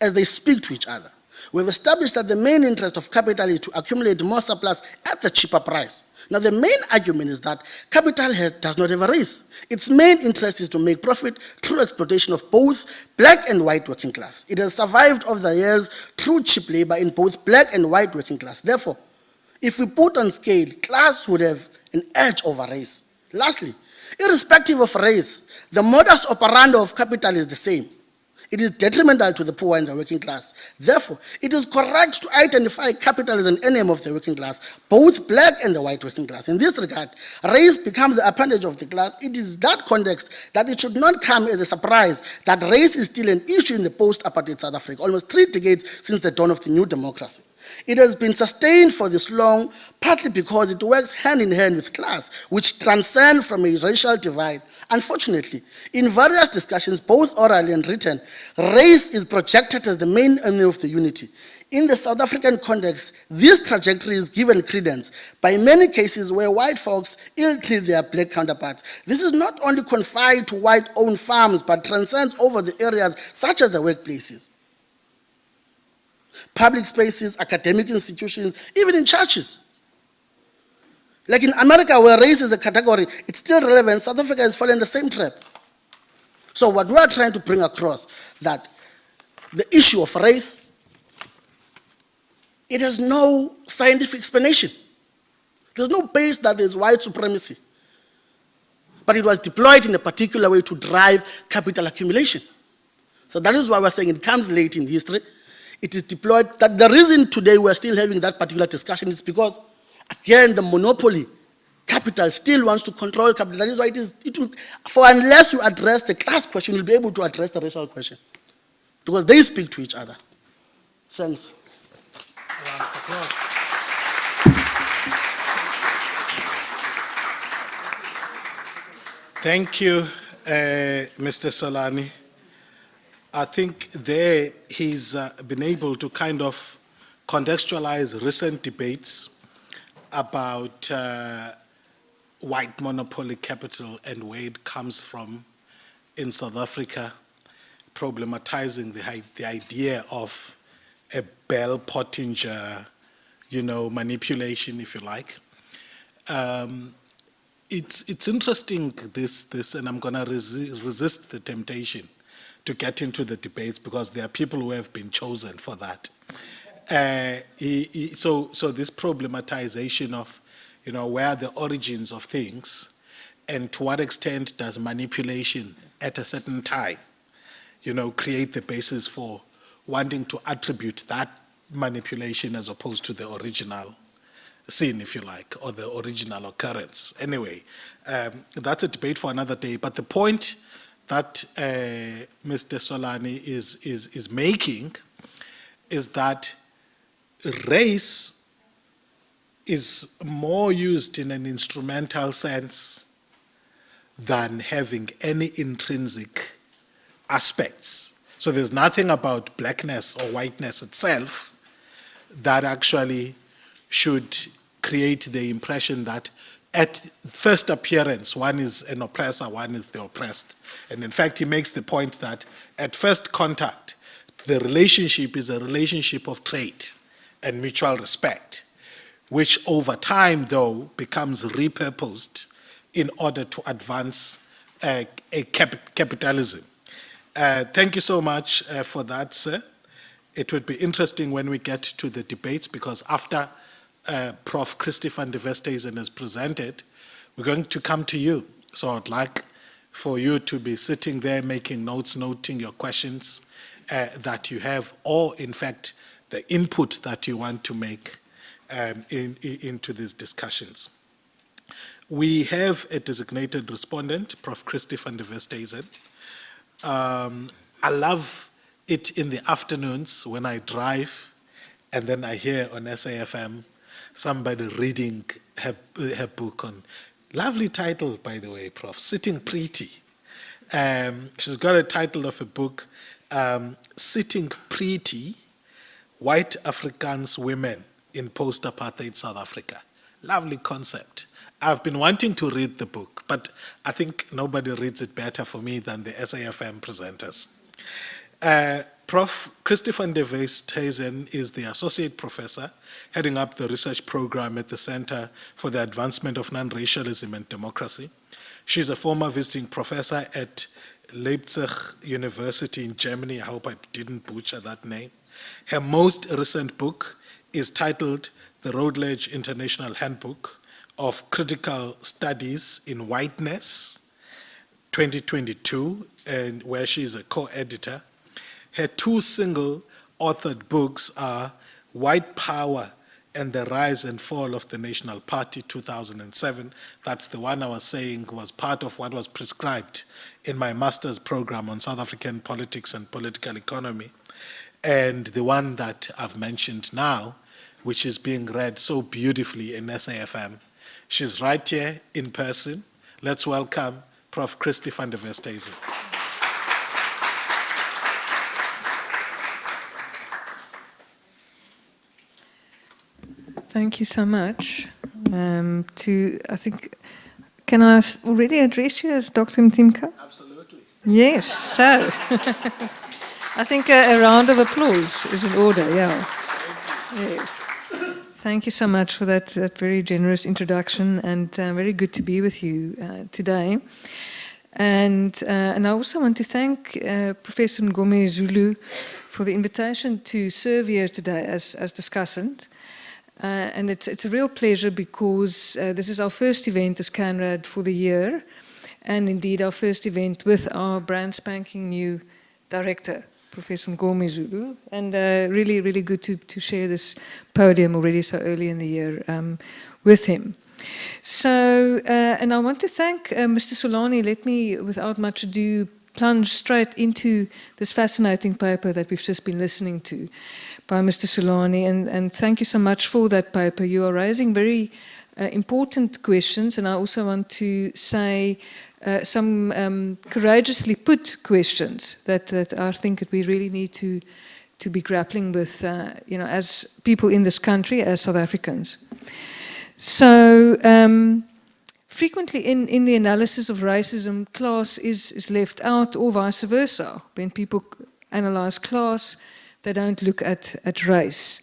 as they speak to each other. We've established that the main interest of capital is to accumulate more surplus at the cheaper price. Now the main argument is that capital does not have a race. Its main interest is to make profit through exploitation of both black and white working class. It has survived over the years through cheap labor in both black and white working class. Therefore, if we put on scale, class would have an edge over race. Lastly, irrespective of race, the modus operandi of capital is the same. It is detrimental to the poor and the working class. Therefore, it is correct to identify capital as an enemy of the working class, both black and the white working class. In this regard, race becomes the appendage of the class. It is that context that it should not come as a surprise that race is still an issue in the post-apartheid South Africa, almost 3 decades since the dawn of the new democracy. It has been sustained for this long, partly because it works hand in hand with class, which transcend from a racial divide. Unfortunately, in various discussions, both oral and written, race is projected as the main enemy of the unity. In the South African context, this trajectory is given credence by many cases where white folks ill-treat their black counterparts. This is not only confined to white-owned farms, but transcends over the areas such as the workplaces, public spaces, academic institutions, even in churches. Like in America, where race is a category, it's still relevant. South Africa has fallen in the same trap. So what we are trying to bring across, that the issue of race, it has no scientific explanation. There's no base that there's white supremacy. But it was deployed in a particular way to drive capital accumulation. So that is why we're saying it comes late in history. It is deployed. That the reason today we're still having that particular discussion is because, again, the monopoly capital still wants to control capital. That is why unless you address the class question, you'll be able to address the racial question. Because they speak to each other. Thanks. Round of applause. Thank you, Mr. Solani. I think there he's been able to kind of contextualize recent debates about white monopoly capital and where it comes from in South Africa, problematizing the idea of a Bell-Pottinger, manipulation, if you like. It's interesting, this, and I'm going to resist the temptation to get into the debates because there are people who have been chosen for that. So this problematization of, where are the origins of things, and to what extent does manipulation at a certain time, create the basis for wanting to attribute that manipulation as opposed to the original sin, if you like, or the original occurrence. Anyway, that's a debate for another day. But the point that Mr. Solani is making is that race is more used in an instrumental sense than having any intrinsic aspects. So there's nothing about blackness or whiteness itself that actually should create the impression that at first appearance, one is an oppressor, one is the oppressed. And in fact, he makes the point that at first contact, the relationship is a relationship of trade and mutual respect, which over time, though, becomes repurposed in order to advance a capitalism. Thank you so much for that, sir. It would be interesting when we get to the debates, because after Prof. Christy van der Westhuizen has presented, we're going to come to you. So I'd like for you to be sitting there making notes, noting your questions that you have, or in fact, the input that you want to make into these discussions. We have a designated respondent, Prof. Christy van der Westhuizen. I love it in the afternoons when I drive and then I hear on SAFM somebody reading her book on, lovely title, by the way, Prof, Sitting Pretty. She's got a title of a book, Sitting Pretty, White Afrikaans Women in Post-Apartheid South Africa. Lovely concept. I've been wanting to read the book, but I think nobody reads it better for me than the SAFM presenters. Prof. Christy van der Westhuizen is the Associate Professor heading up the research program at the Center for the Advancement of Non-Racialism and Democracy. She's a former visiting professor at Leipzig University in Germany. I hope I didn't butcher that name. Her most recent book is titled The Routledge International Handbook of Critical Studies in Whiteness, 2022, and where she is a co-editor. Her two single-authored books are White Power and the Rise and Fall of the National Party, 2007. That's the one I was saying was part of what was prescribed in my master's program on South African politics and political economy. And the one that I've mentioned now, which is being read so beautifully in SAFM. She's right here in person. Let's welcome Prof. Christy van der Westhuizen. Thank you so much. I think, can I already address you as Dr. Mtimka? Absolutely. Yes, so I think a round of applause is in order, yeah. Yes. Thank you so much for that very generous introduction, and very good to be with you today. And I also want to thank Professor Ngome Zulu for the invitation to serve here today as discussant. And it's a real pleasure because this is our first event as CANRAD for the year, and indeed our first event with our brand spanking new director, Professor Ngome Zulu, and really, really good to share this podium already so early in the year with him. So, and I want to thank Mr. Solani. Let me, without much ado, plunge straight into this fascinating paper that we've just been listening to by Mr. Solani, and thank you so much for that paper. You are raising very important questions, and I also want to say some courageously put questions that I think that we really need to be grappling with, as people in this country, as South Africans. So, frequently in the analysis of racism, class is left out, or vice versa. When people analyze class, they don't look at race.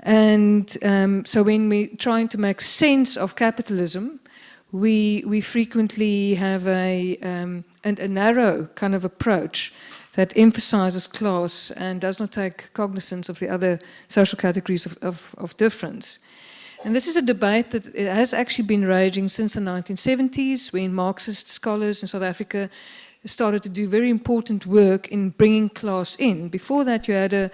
And so when we're trying to make sense of capitalism, we frequently have a narrow kind of approach that emphasizes class and does not take cognizance of the other social categories of difference. And this is a debate that has actually been raging since the 1970s, when Marxist scholars in South Africa started to do very important work in bringing class in. Before that, you had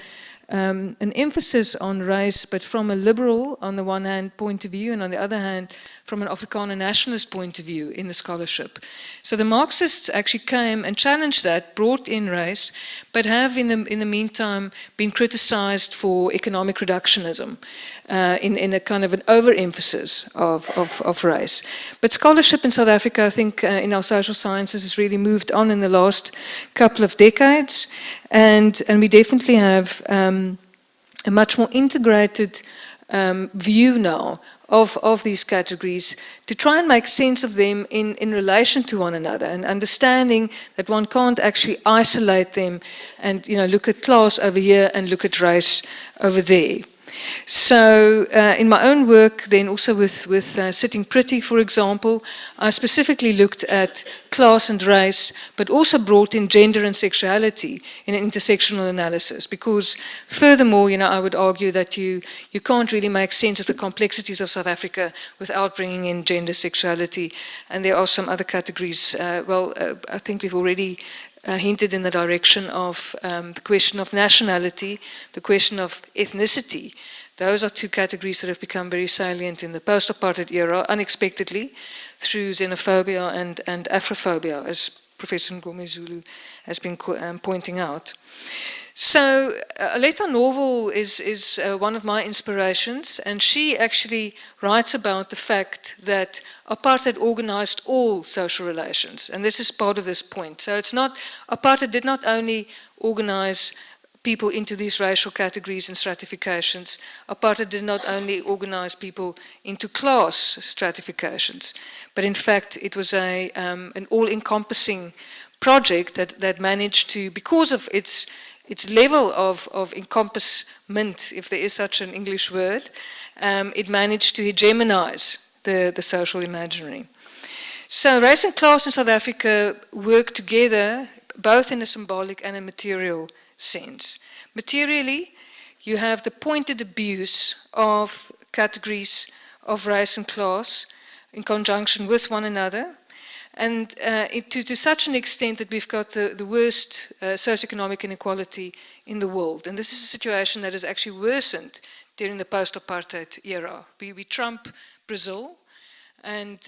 an emphasis on race, but from a liberal, on the one hand, point of view, and on the other hand, from an Afrikaner nationalist point of view in the scholarship. So the Marxists actually came and challenged that, brought in race, but have in the meantime been criticized for economic reductionism in a kind of an overemphasis of race. But scholarship in South Africa, I think, in our social sciences has really moved on in the last couple of decades, and we definitely have a much more integrated view now of these categories to try and make sense of them in relation to one another, and understanding that one can't actually isolate them and look at class over here and look at race over there. So in my own work then, also with Sitting Pretty, for example, I specifically looked at class and race, but also brought in gender and sexuality in an intersectional analysis, because furthermore, I would argue that you can't really make sense of the complexities of South Africa without bringing in gender, sexuality, and there are some other categories. I think we've already hinted in the direction of the question of nationality, the question of ethnicity. Those are two categories that have become very salient in the post-apartheid era, unexpectedly, through xenophobia and Afrophobia, as Professor Ngome Zulu has been pointing out. So Aletta Norval is one of my inspirations, and she actually writes about the fact that apartheid organized all social relations, and this is part of this point. So apartheid did not only organize people into these racial categories and stratifications. Apartheid did not only organize people into class stratifications, but in fact it was an all-encompassing project that managed to, because of its level of encompassment, if there is such an English word, it managed to hegemonize the social imaginary. So race and class in South Africa work together both in a symbolic and a material sense. Materially, you have the pointed abuse of categories of race and class in conjunction with one another, and to such an extent that we've got the worst socioeconomic inequality in the world. And this is a situation that has actually worsened during the post-apartheid era. We trump Brazil, and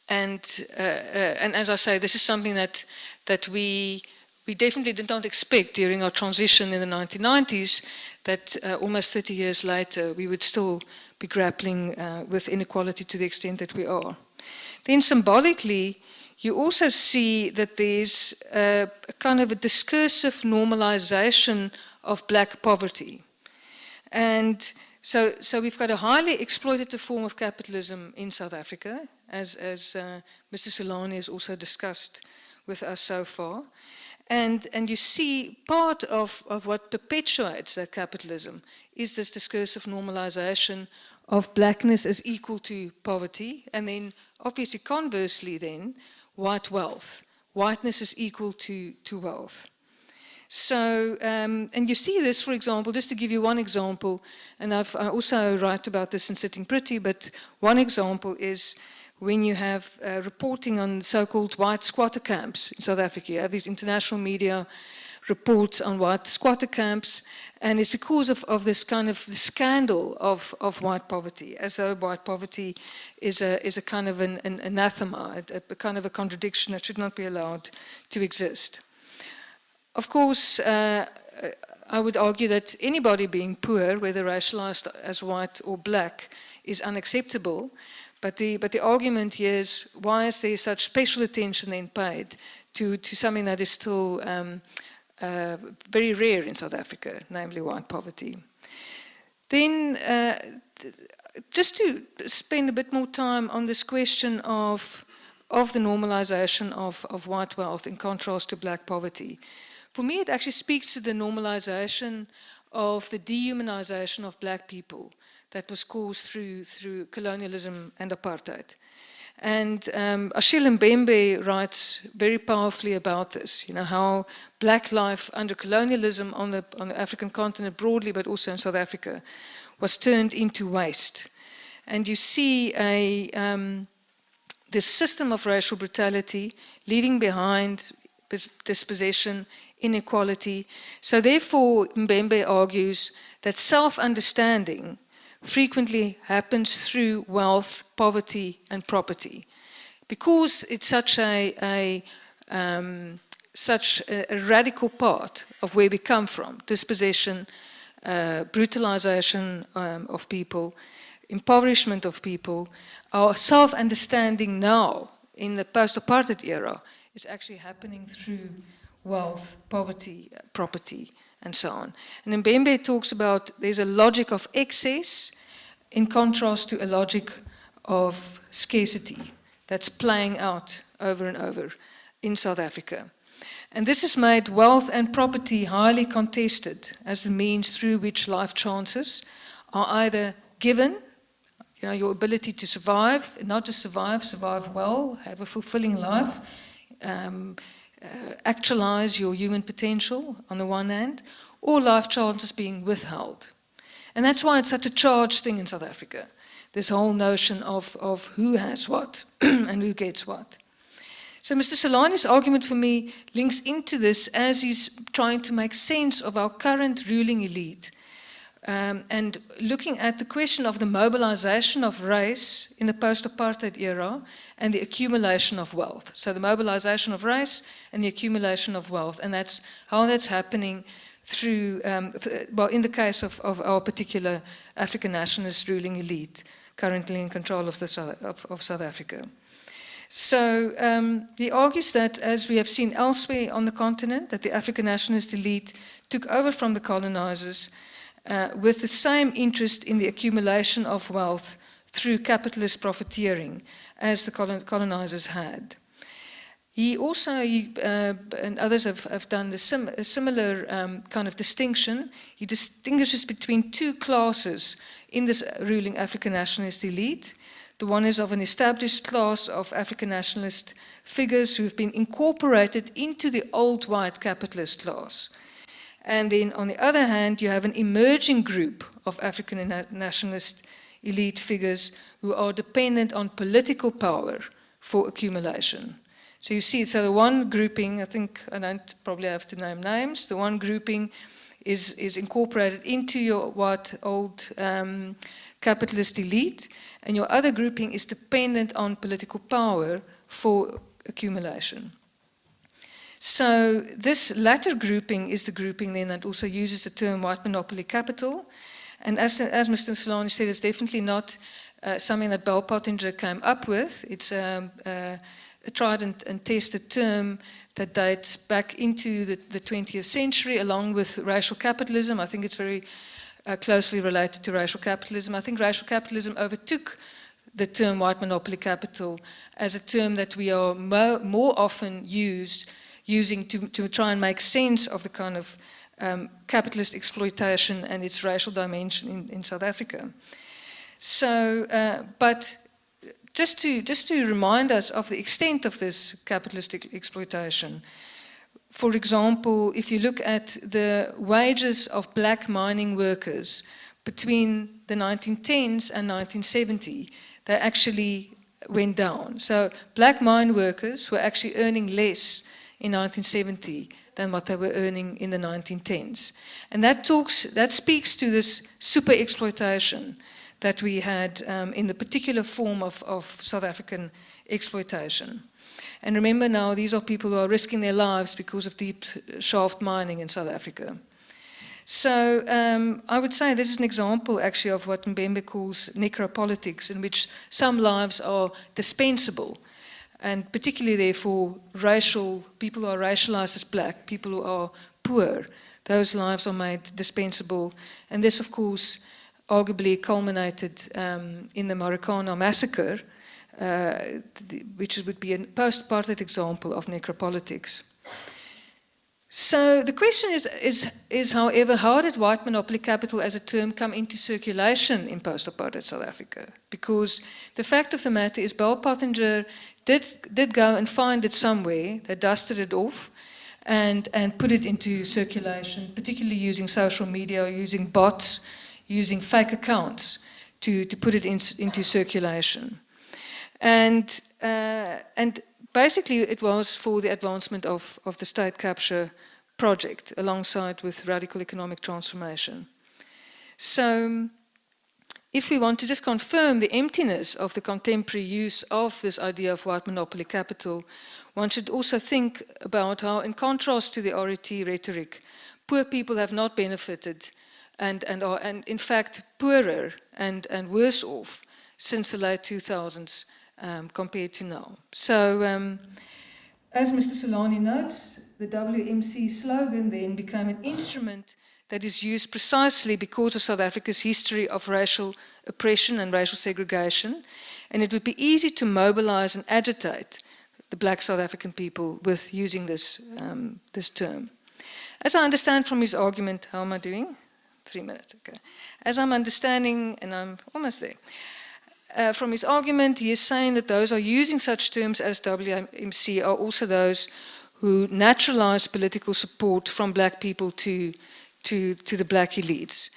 as I say, this is something that we definitely did not expect during our transition in the 1990s, that almost 30 years later we would still be grappling with inequality to the extent that we are. Then symbolically, you also see that there's a kind of a discursive normalization of black poverty. And so we've got a highly exploitative form of capitalism in South Africa, as Mr. Solani has also discussed with us so far. And you see part of what perpetuates that capitalism is this discursive normalization of blackness as equal to poverty, and then obviously conversely then, white wealth. Whiteness is equal to wealth. So, and you see this, for example, just to give you one example, and I also write about this in Sitting Pretty, but one example is when you have reporting on so-called white squatter camps in South Africa. You have these international media reports on white squatter camps, and it's because of this kind of scandal of white poverty, as though white poverty is a kind of an anathema, a kind of a contradiction that should not be allowed to exist. Of course, I would argue that anybody being poor, whether racialized as white or black, is unacceptable. But the argument here is, why is there such special attention then paid to something that is still very rare in South Africa, namely white poverty? Then, just to spend a bit more time on this question of the normalization of white wealth in contrast to black poverty. For me, it actually speaks to the normalization of the dehumanization of black people that was caused through colonialism and apartheid. And Achille Mbembe writes very powerfully about this, you know, how black life under colonialism on the African continent broadly, but also in South Africa, was turned into waste. And you see this system of racial brutality leaving behind dispossession, inequality. So therefore, Mbembe argues that self-understanding frequently happens through wealth, poverty, and property. Because it's such a radical part of where we come from, dispossession, brutalization of people, impoverishment of people, our self-understanding now in the post-apartheid era is actually happening through wealth, poverty, property, and so on. And Mbembe talks about there's a logic of excess in contrast to a logic of scarcity that's playing out over and over in South Africa. And this has made wealth and property highly contested as the means through which life chances are either given, you know, your ability to survive, not just survive well, have a fulfilling life, actualize your human potential on the one hand, or life chances being withheld. And that's why it's such a charged thing in South Africa, this whole notion of who has what and who gets what. So Mr. Solani's argument for me links into this as he's trying to make sense of our current ruling elite and looking at the question of the mobilization of race in the post-apartheid era and the accumulation of wealth. So the mobilization of race and the accumulation of wealth, and that's how that's happening through, well, in the case of our particular African nationalist ruling elite, currently in control of South Africa. So he argues that, as we have seen elsewhere on the continent, that the African nationalist elite took over from the colonizers with the same interest in the accumulation of wealth through capitalist profiteering as the colonizers had. He also, and others have done a similar kind of distinction. He distinguishes between two classes in this ruling African nationalist elite. The one is of an established class of African nationalist figures who have been incorporated into the old white capitalist class. And then on the other hand, you have an emerging group of African nationalist elite figures who are dependent on political power for accumulation. So you see, so the one grouping, I think I don't probably have to name names, the one grouping is incorporated into your white old capitalist elite, and your other grouping is dependent on political power for accumulation. So this latter grouping is the grouping then that also uses the term white monopoly capital. And as Mr. Solani said, it's definitely not something that Bell Pottinger came up with. It's a tried and tested term that dates back into the 20th century, along with racial capitalism. I think it's very closely related to racial capitalism. I think racial capitalism overtook the term white monopoly capital as a term that we are more often using to try and make sense of the kind of capitalist exploitation and its racial dimension in South Africa. So, but just to remind us of the extent of this capitalist exploitation, for example, if you look at the wages of black mining workers between the 1910s and 1970, they actually went down. So black mine workers were actually earning less in 1970 than what they were earning in the 1910s. And that speaks to this super exploitation that we had in the particular form of South African exploitation. And remember now, these are people who are risking their lives because of deep shaft mining in South Africa. So I would say this is an example actually of what Mbembe calls necropolitics, in which some lives are dispensable, and particularly therefore people who are racialized as black, people who are poor, those lives are made dispensable. And this, of course, arguably culminated in the Marikana massacre, which would be a post-apartheid example of necropolitics. So the question is, however, how did white monopoly capital as a term come into circulation in post-apartheid South Africa? Because the fact of the matter is Bell Pottinger did go and find it somewhere. They dusted it off and put it into circulation, particularly using social media, using bots, using fake accounts to put it into circulation. And basically it was for the advancement of the state capture project alongside with radical economic transformation. So if we want to just confirm the emptiness of the contemporary use of this idea of white monopoly capital, one should also think about how, in contrast to the RET rhetoric, poor people have not benefited and are in fact poorer and worse off since the late 2000s compared to now. So as Mr. Solani notes, the WMC slogan then became an instrument that is used precisely because of South Africa's history of racial oppression and racial segregation, and it would be easy to mobilize and agitate the black South African people with using this term. As I understand from his argument, how am I doing? 3 minutes, okay. As I'm understanding, and I'm almost there, from his argument, he is saying that those who are using such terms as WMC are also those who naturalize political support from black people to the black elites.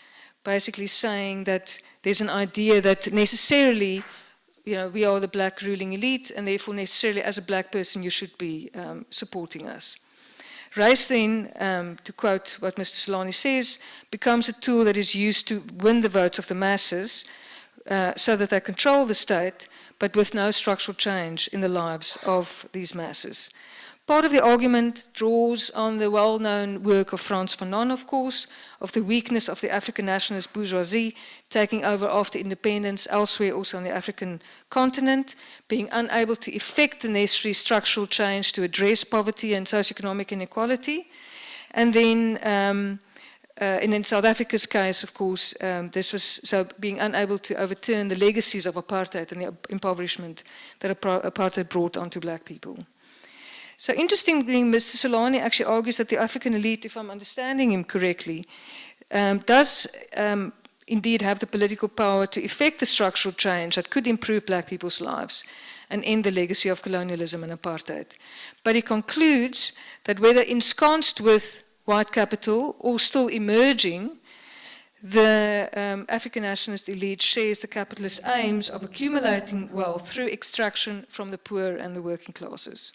Basically saying that there's an idea that necessarily, we are the black ruling elite, and therefore necessarily as a black person you should be supporting us. Race then, to quote what Mr. Solani says, becomes a tool that is used to win the votes of the masses so that they control the state, but with no structural change in the lives of these masses. Part of the argument draws on the well-known work of Frans Fanon, of course, of the weakness of the African nationalist bourgeoisie taking over after independence elsewhere also on the African continent, being unable to effect the necessary structural change to address poverty and socioeconomic inequality. And then, and in South Africa's case, of course, this was so being unable to overturn the legacies of apartheid and the impoverishment that apartheid brought onto black people. So interestingly, Mr. Solani actually argues that the African elite, if I'm understanding him correctly, does indeed have the political power to effect the structural change that could improve black people's lives and end the legacy of colonialism and apartheid. But he concludes that whether ensconced with white capital or still emerging, the African nationalist elite shares the capitalist aims of accumulating wealth through extraction from the poor and the working classes.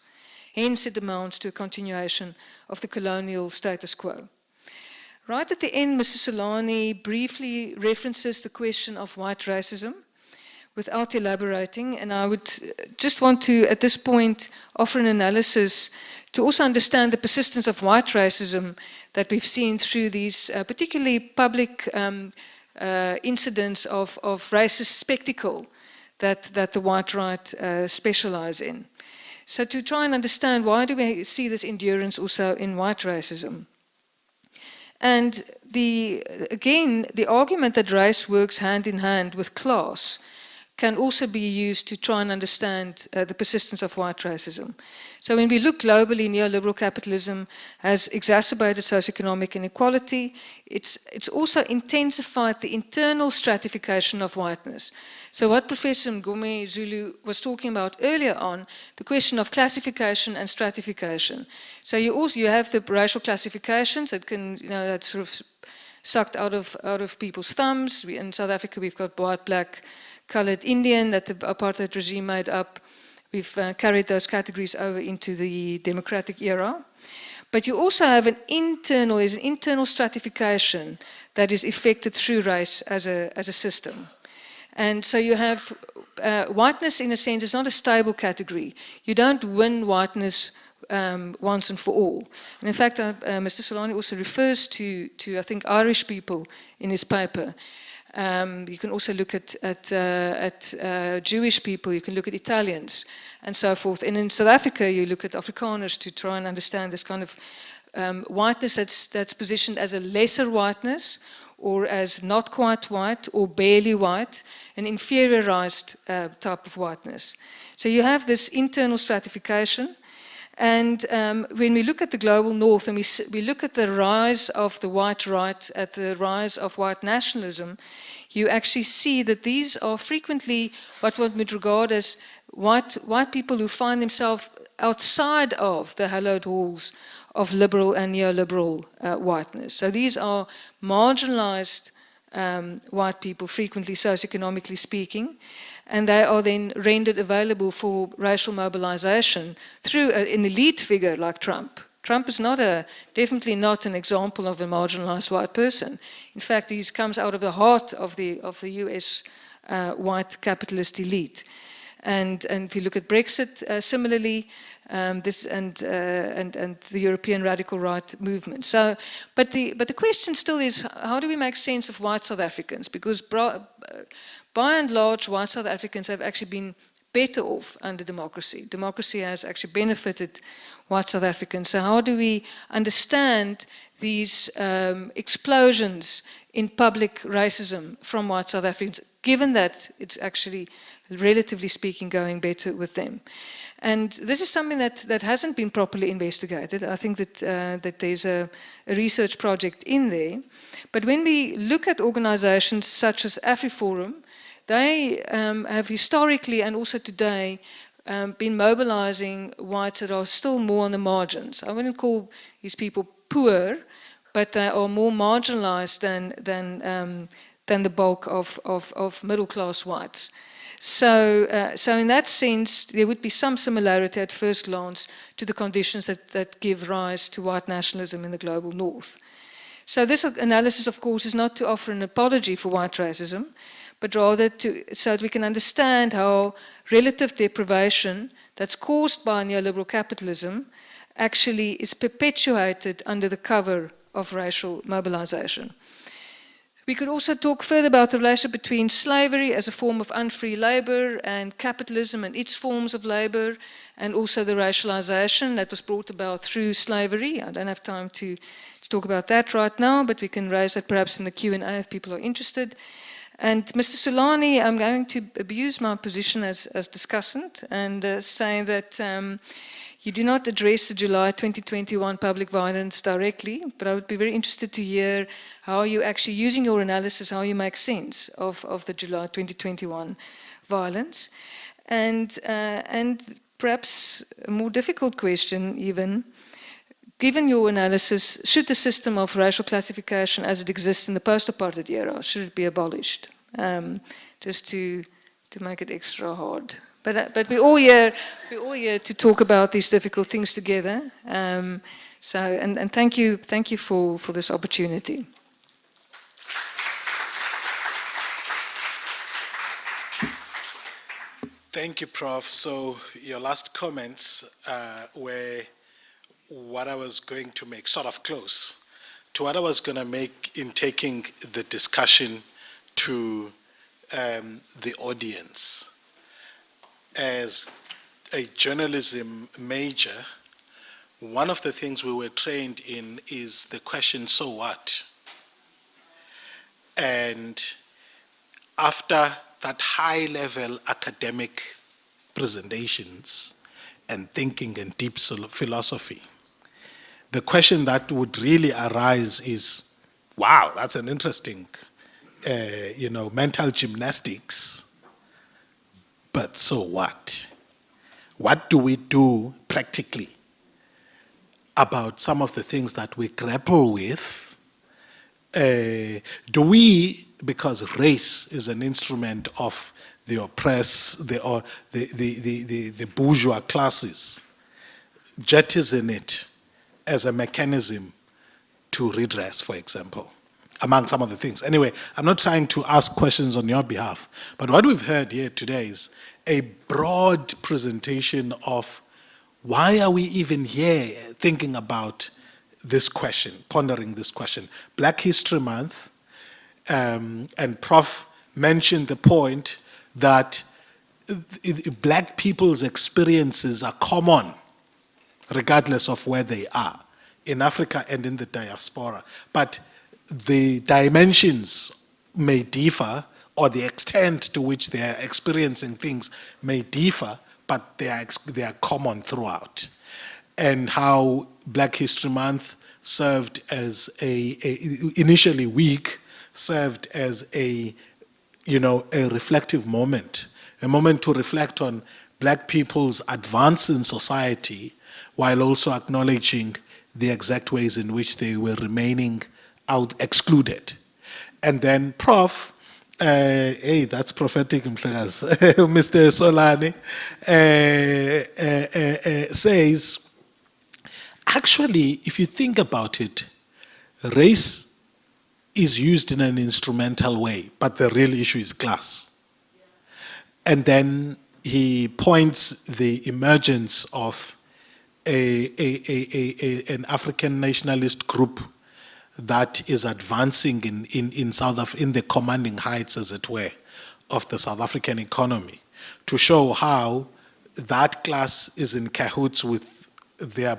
Hence, it amounts to a continuation of the colonial status quo. Right at the end, Mr. Solani briefly references the question of white racism without elaborating, and I would just want to, at this point, offer an analysis to also understand the persistence of white racism that we've seen through these particularly public incidents of racist spectacle that the white right specialize in. So to try and understand, why do we see this endurance also in white racism? And again, the argument that race works hand in hand with class can also be used to try and understand the persistence of white racism. So when we look globally, neoliberal capitalism has exacerbated socioeconomic inequality. It's also intensified the internal stratification of whiteness. So what Professor Mgome Zulu was talking about earlier on, the question of classification and stratification. So you have the racial classifications that can, that's sort of sucked out of people's thumbs. In South Africa, we've got white, black, colored, Indian that the apartheid regime made up. We've carried those categories over into the democratic era. But you also have an internal stratification that is effected through race as a system. And so you have whiteness, in a sense, is not a stable category. You don't win whiteness once and for all. And in fact, Mr. Solani also refers to, I think, Irish people in his paper. You can also look at Jewish people, you can look at Italians, and so forth. And in South Africa, you look at Afrikaners to try and understand this kind of whiteness that's positioned as a lesser whiteness, or as not quite white, or barely white, an inferiorized type of whiteness. So you have this internal stratification. And when we look at the global north and we look at the rise of the white right, at the rise of white nationalism, you actually see that these are frequently what one would regard as white people who find themselves outside of the hallowed halls of liberal and neoliberal whiteness. So these are marginalized white people, frequently socioeconomically speaking, and they are then rendered available for racial mobilization through an elite figure like Trump. Trump is definitely not an example of a marginalized white person. In fact, he comes out of the heart of the US white capitalist elite. And if you look at Brexit, similarly, and the European radical right movement. So, but the question still is, how do we make sense of white South Africans? Because by and large, white South Africans have actually been better off under democracy. Democracy has actually benefited white South Africans. So how do we understand these explosions in public racism from white South Africans, given that it's actually, relatively speaking, going better with them? And this is something that hasn't been properly investigated. I think that there's a research project in there. But when we look at organizations such as AfriForum, they have historically and also today been mobilizing whites that are still more on the margins. I wouldn't call these people poor, but they are more marginalized than the bulk of middle-class whites. So in that sense, there would be some similarity at first glance to the conditions that give rise to white nationalism in the global north. So this analysis, of course, is not to offer an apology for white racism, but rather so that we can understand how relative deprivation that's caused by neoliberal capitalism actually is perpetuated under the cover of racial mobilization. We could also talk further about the relationship between slavery as a form of unfree labor and capitalism and its forms of labor, and also the racialization that was brought about through slavery. I don't have time to talk about that right now, but we can raise that perhaps in the Q&A if people are interested. And Mr. Solani, I'm going to abuse my position as discussant and say that you do not address the July 2021 public violence directly, but I would be very interested to hear how you actually, using your analysis, how you make sense of the July 2021 violence. And perhaps a more difficult question even, given your analysis, should the system of racial classification as it exists in the post-apartheid era, should it be abolished? Just to make it extra hard. But we're all here to talk about these difficult things together. And thank you for this opportunity. Thank you, Prof. So your last comments were what I was going to make, sort of close to what I was going to make in taking the discussion to the audience. As a journalism major, one of the things we were trained in is the question, so what? And after that high-level academic presentations and thinking and deep philosophy, the question that would really arise is, wow, that's an interesting, mental gymnastics, but so what? What do we do practically about some of the things that we grapple with? Do we, because race is an instrument of the oppressed, the bourgeois classes, jettison it as a mechanism to redress, for example, among some of the things. Anyway, I'm not trying to ask questions on your behalf, but what we've heard here today is a broad presentation of why are we even here thinking about this question, pondering this question. Black History Month, and Prof mentioned the point that black people's experiences are common, regardless of where they are, in Africa and in the diaspora. But the dimensions may differ, or the extent to which they are experiencing things may differ, but they are common throughout. And how Black History Month served as initially weak, served as a reflective moment, a moment to reflect on black people's advance in society, while also acknowledging the exact ways in which they were remaining excluded. And then Prof, hey, that's prophetic, Mr. Solani, says, actually, if you think about it, race is used in an instrumental way, but the real issue is class. And then he points the emergence of an African nationalist group that is advancing in the commanding heights, as it were, of the South African economy, to show how that class is in cahoots with their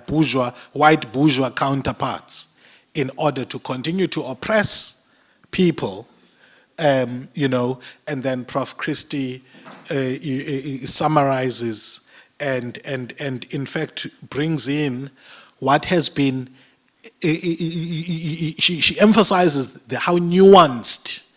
white bourgeois counterparts in order to continue to oppress people, and then Prof. Christie summarizes and in fact brings in what has been, she emphasizes how nuanced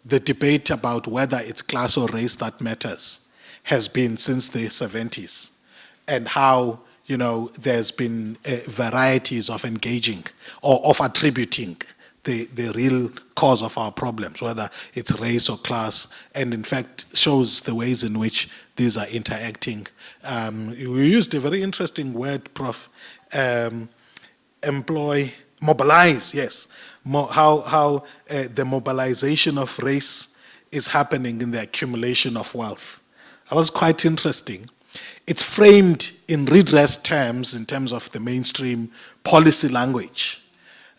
the debate about whether it's class or race that matters has been since the 70s, and how there's been varieties of engaging or of attributing the real cause of our problems, whether it's race or class, and in fact shows the ways in which these are interacting. We used a very interesting word, Prof, mobilize, yes. How the mobilization of race is happening in the accumulation of wealth. That was quite interesting. It's framed in redress terms, in terms of the mainstream policy language.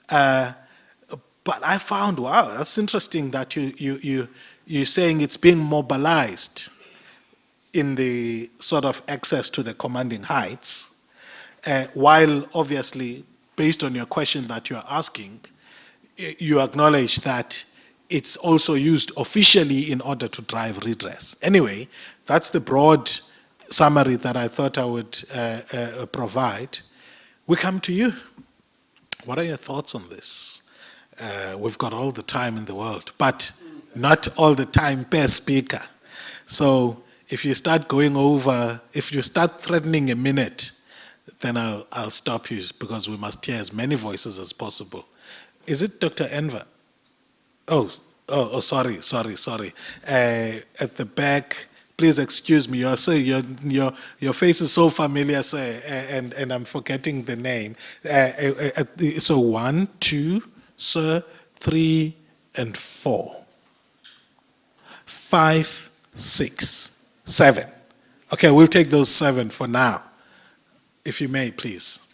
But I found, wow, that's interesting that you're saying it's being mobilized in the sort of access to the commanding heights, while obviously, based on your question that you're asking, you acknowledge that it's also used officially in order to drive redress. Anyway, that's the broad summary that I thought I would provide. We come to you. What are your thoughts on this? We've got all the time in the world, but not all the time per speaker. So if you start going over, if you start threatening a minute, then I'll stop you because we must hear as many voices as possible. Is it Dr. Enver? Sorry. At the back, please excuse me. Sir, your face is so familiar, sir, and I'm forgetting the name. So 1, 2, sir, 3, and 4. 5, 6, 7. Okay, we'll take those 7 for now. If you may, please.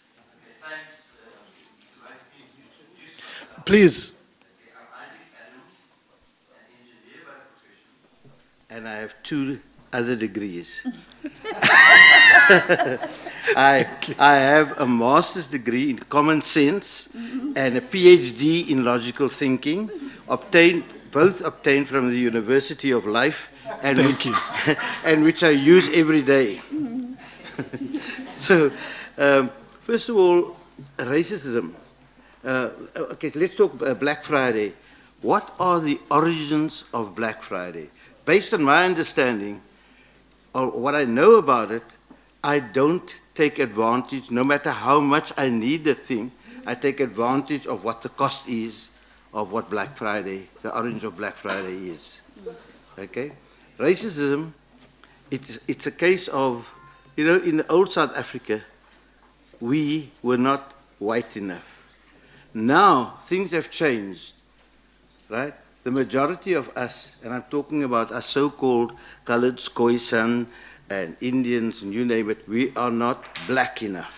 Thanks. Please. I'm Isaac Adams, an engineer by profession, and I have 2 other degrees. I have a master's degree in common sense and a PhD in logical thinking, both obtained from the University of Life, and and which I use every day. So, first of all, racism. Okay, so let's talk Black Friday. What are the origins of Black Friday? Based on my understanding, or what I know about it, I don't take advantage, no matter how much I need the thing, I take advantage of what the cost is of what Black Friday, the origin of Black Friday is. Okay? Racism, it's a case of, in old South Africa, we were not white enough. Now, things have changed, right? The majority of us, and I'm talking about us so-called coloureds, Khoisan, and Indians, and you name it, we are not black enough.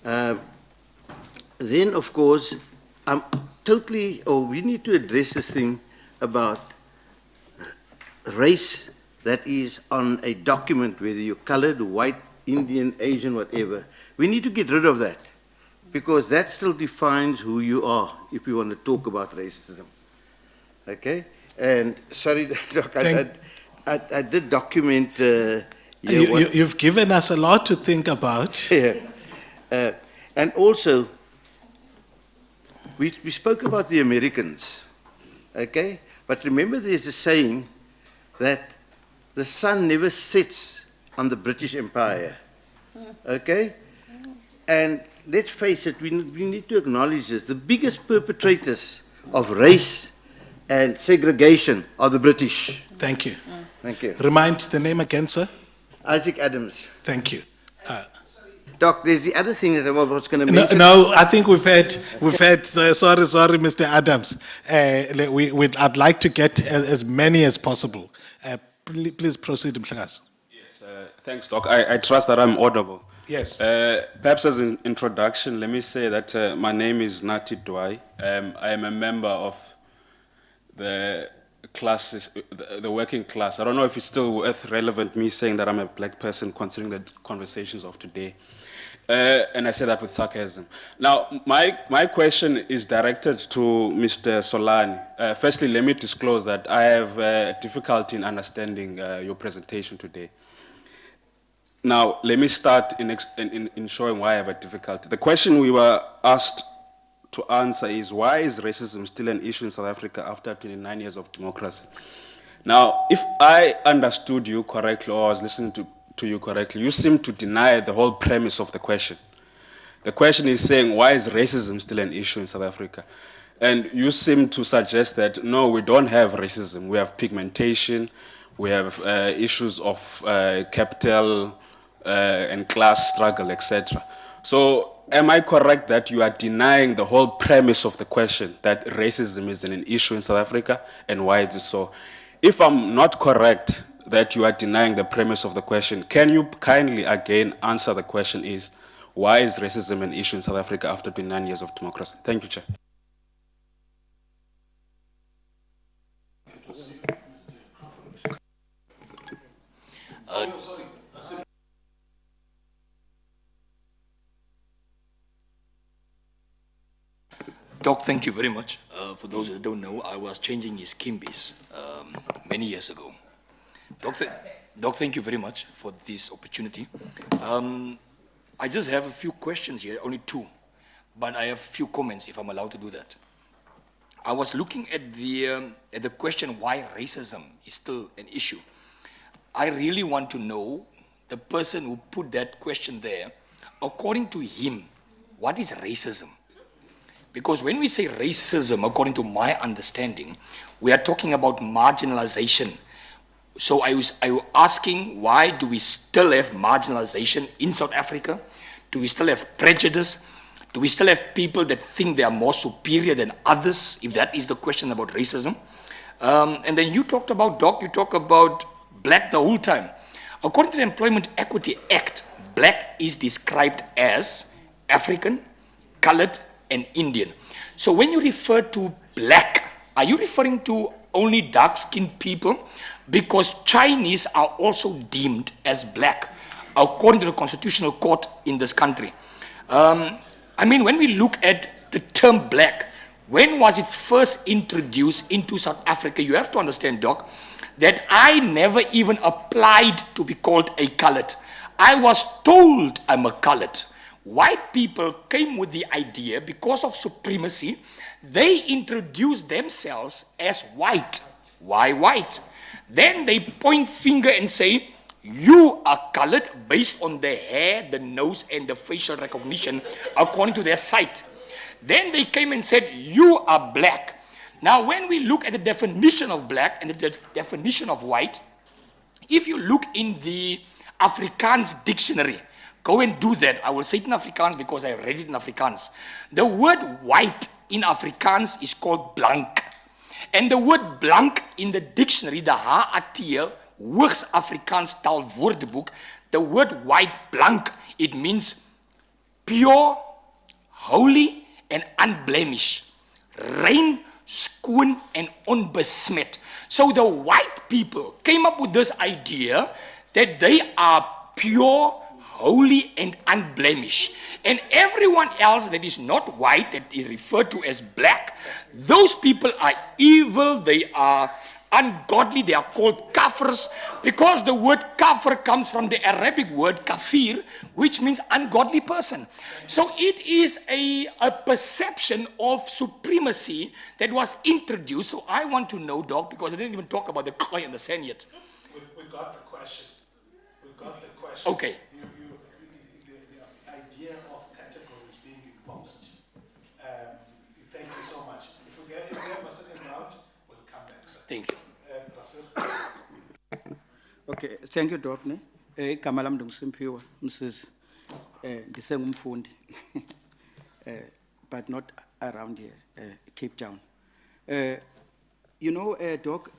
Then, of course, we need to address this thing about race that is on a document, whether you're colored, white, Indian, Asian, whatever. We need to get rid of that, because that still defines who you are, if we want to talk about racism. Okay? And sorry, Doc, I did document... You've given us a lot to think about. Yeah. And also, we spoke about the Americans, okay? But remember, there's a saying that the sun never sets on the British Empire, okay? And let's face it, we need to acknowledge this. The biggest perpetrators of race and segregation are the British. Thank you. Thank you. Remind the name again, sir. Isaac Adams. Thank you. Doc, there's the other thing that I was going to mention. No, I think we've had. Sorry, Mr. Adams. I'd like to get as many as possible. Please proceed, Mshagas. Yes, thanks, Doc. I trust that I'm audible. Yes. Perhaps as an introduction, let me say that my name is Nati Dwai. I am a member of the classes, the working class. I don't know if it's still relevant me saying that I'm a black person considering the conversations of today. And I say that with sarcasm. Now, my question is directed to Mr. Solani. Firstly, let me disclose that I have difficulty in understanding your presentation today. Now, let me start in showing why I have a difficulty. The question we were asked to answer is, why is racism still an issue in South Africa after 29 years of democracy? Now, if I understood you correctly, or I was listening to you correctly, you seem to deny the whole premise of the question. The question is saying, why is racism still an issue in South Africa? And you seem to suggest that, no, we don't have racism. We have pigmentation, we have issues of capital and class struggle, etc. So am I correct that you are denying the whole premise of the question, that racism is an issue in South Africa, and why is it so? If I'm not correct that you are denying the premise of the question, can you kindly again answer the question is, why is racism an issue in South Africa after 29 years of democracy? Thank you, Chair. Doc, thank you very much. For those who don't know, I was changing his Kimbis many years ago. Doc, thank you very much for this opportunity. I just have a few questions here, only 2, but I have a few comments if I'm allowed to do that. I was looking at the question why racism is still an issue. I really want to know the person who put that question there, according to him, what is racism? Because when we say racism, according to my understanding, we are talking about marginalization. So I was asking, why do we still have marginalization in South Africa? Do we still have prejudice? Do we still have people that think they are more superior than others, if that is the question about racism? And then you talked about, Doc, you talk about black the whole time. According to the Employment Equity Act, black is described as African, colored, and Indian. So when you refer to black, are you referring to only dark-skinned people? Because Chinese are also deemed as black, according to the Constitutional Court in this country. I mean, when we look at the term black, when was it first introduced into South Africa? You have to understand, Doc, that I never even applied to be called a colored. I was told I'm a colored. White people came with the idea, because of supremacy, they introduced themselves as white. Why white? Then they point finger and say, you are colored based on the hair, the nose, and the facial recognition, according to their sight. Then they came and said, you are black. Now, when we look at the definition of black and the definition of white, if you look in the Afrikaans dictionary, go and do that. I will say it in Afrikaans because I read it in Afrikaans. The word white in Afrikaans is called blank. And the word blank in the dictionary, the HAT, Hoogs Afrikaans Taal Woordeboek, the word white, blank, it means pure, holy, and unblemished. Rein, skoon, and onbesmet. So the white people came up with this idea that they are pure, holy, and unblemished. And everyone else that is not white, that is referred to as black, those people are evil, they are ungodly, they are called kafirs, because the word kafir comes from the Arabic word kafir, which means ungodly person. So it is a perception of supremacy that was introduced. So I want to know, Doc, because I didn't even talk about the Khoi and the Sen yet. We got the question. We got the question. Okay. The idea of categories being imposed. Thank you so much. If we have a second round, we'll come back, sir. Thank you. Russell. Okay, thank you, Doc. Igama lami ndinguSimphiwe Mrs. Ndisengumfundi, but not around here, Cape Town. You know, Doc,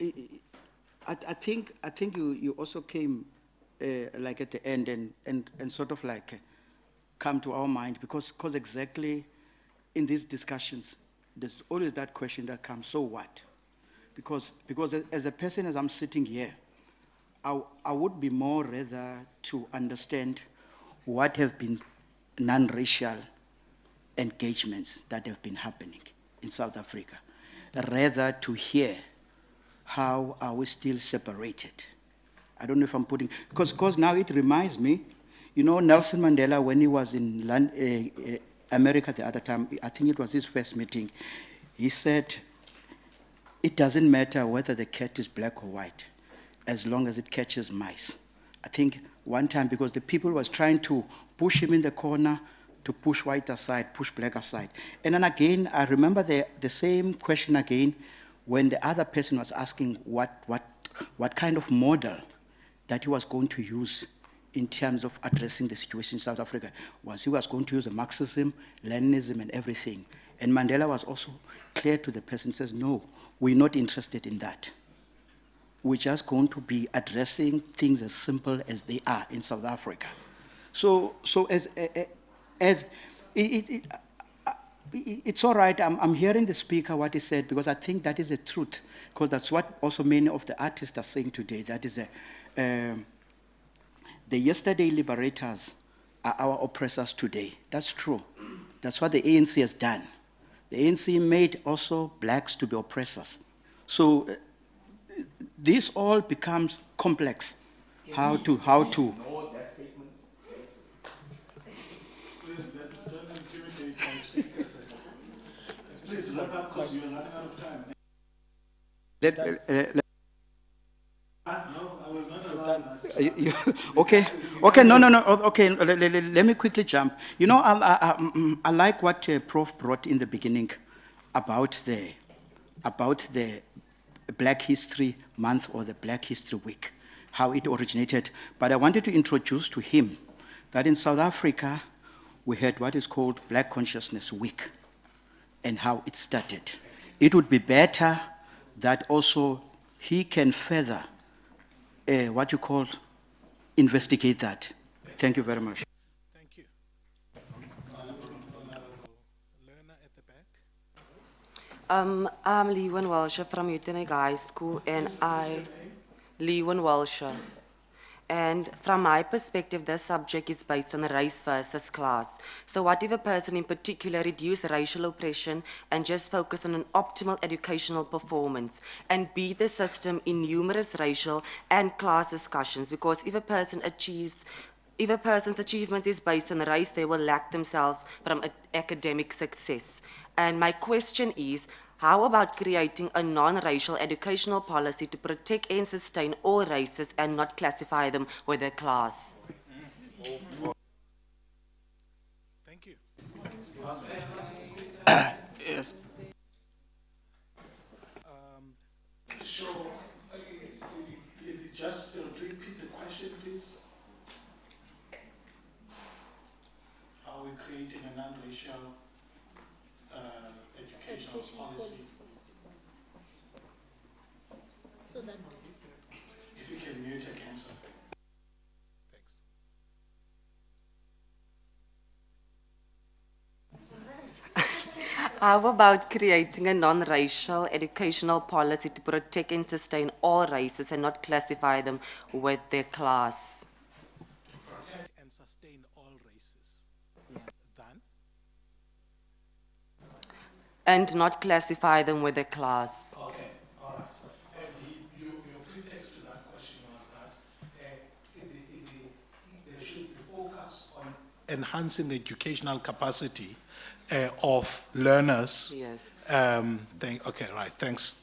I think you also came like at the end and sort of like come to our mind because exactly in these discussions, there's always that question that comes, so what? Because as a person, as I'm sitting here, I would be more rather to understand what have been non-racial engagements that have been happening in South Africa, rather to hear how are we still separated. I don't know if I'm putting, because now it reminds me, you know, Nelson Mandela, when he was in America the other time, I think it was his first meeting, he said, it doesn't matter whether the cat is black or white, as long as it catches mice. I think one time, because the people was trying to push him in the corner, to push white aside, push black aside. And then again, I remember the same question again, when the other person was asking what kind of model that he was going to use in terms of addressing the situation in South Africa. He was going to use Marxism, Leninism, and everything. And Mandela was also clear to the person, says, no, we're not interested in that. We're just going to be addressing things as simple as they are in South Africa. So it's all right. I'm hearing the speaker, what he said, because I think that is the truth, because that's what also many of the artists are saying today. That is the yesterday liberators are our oppressors today. That's true. That's what the ANC has done. The ANC made also blacks to be oppressors. So this all becomes complex. How to Please don't intimidate my speakers. Please wrap up because we are running out of time. let, No, I will not allow that. Okay, okay, no, okay, let me quickly jump. You know, I like what Prof brought in the beginning about the Black History Month or the Black History Week, how it originated. But I wanted to introduce to him that in South Africa, we had what is called Black Consciousness Week and how it started. It would be better that also he can further what you call investigate that. Thank you very much. Thank you. Learner at the back. I'm Leeuwen Walsher from Utenig High School, and Leeuwen Walsher. And from my perspective, this subject is based on race versus class. So what if a person in particular reduce racial oppression and just focus on an optimal educational performance and beat the system in numerous racial and class discussions? Because if a person's achievement is based on race, they will lack themselves from academic success. And my question is, how about creating a non-racial educational policy to protect and sustain all races and not classify them with a class? Thank you. Yes. So, just repeat the question, please. How are we creating a non-racial educational policy? So that If you can mute again, sir. Thanks. How about creating a non-racial educational policy to protect and sustain all races and not classify them with their class? To protect and sustain all races. Then, And not classify them with a class. okay, all right. And your pretext to that question was that there should be focus on enhancing the educational capacity of learners. Yes. Okay, right. Thanks.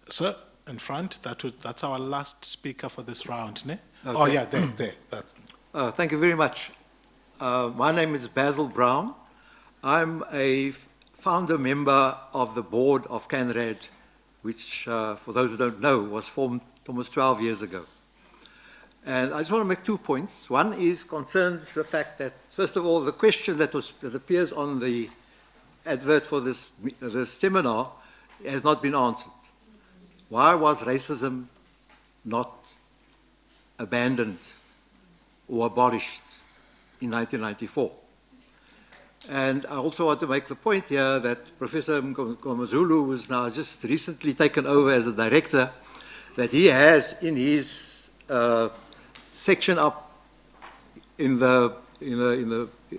Sir, in front. That's our last speaker for this round, ne? Okay. Oh yeah, there. That's. Thank you very much. My name is Basil Brown. I'm a founder member of the board of CANRAD, which, for those who don't know, was formed almost 12 years ago. And I just want to make 2 points. One is concerns the fact that, first of all, the question that appears on the advert for this seminar has not been answered. Why was racism not abandoned or abolished in 1994? And I also want to make the point here that Professor Mkomazulu, who is now just recently taken over as a director, that he has in his section up in the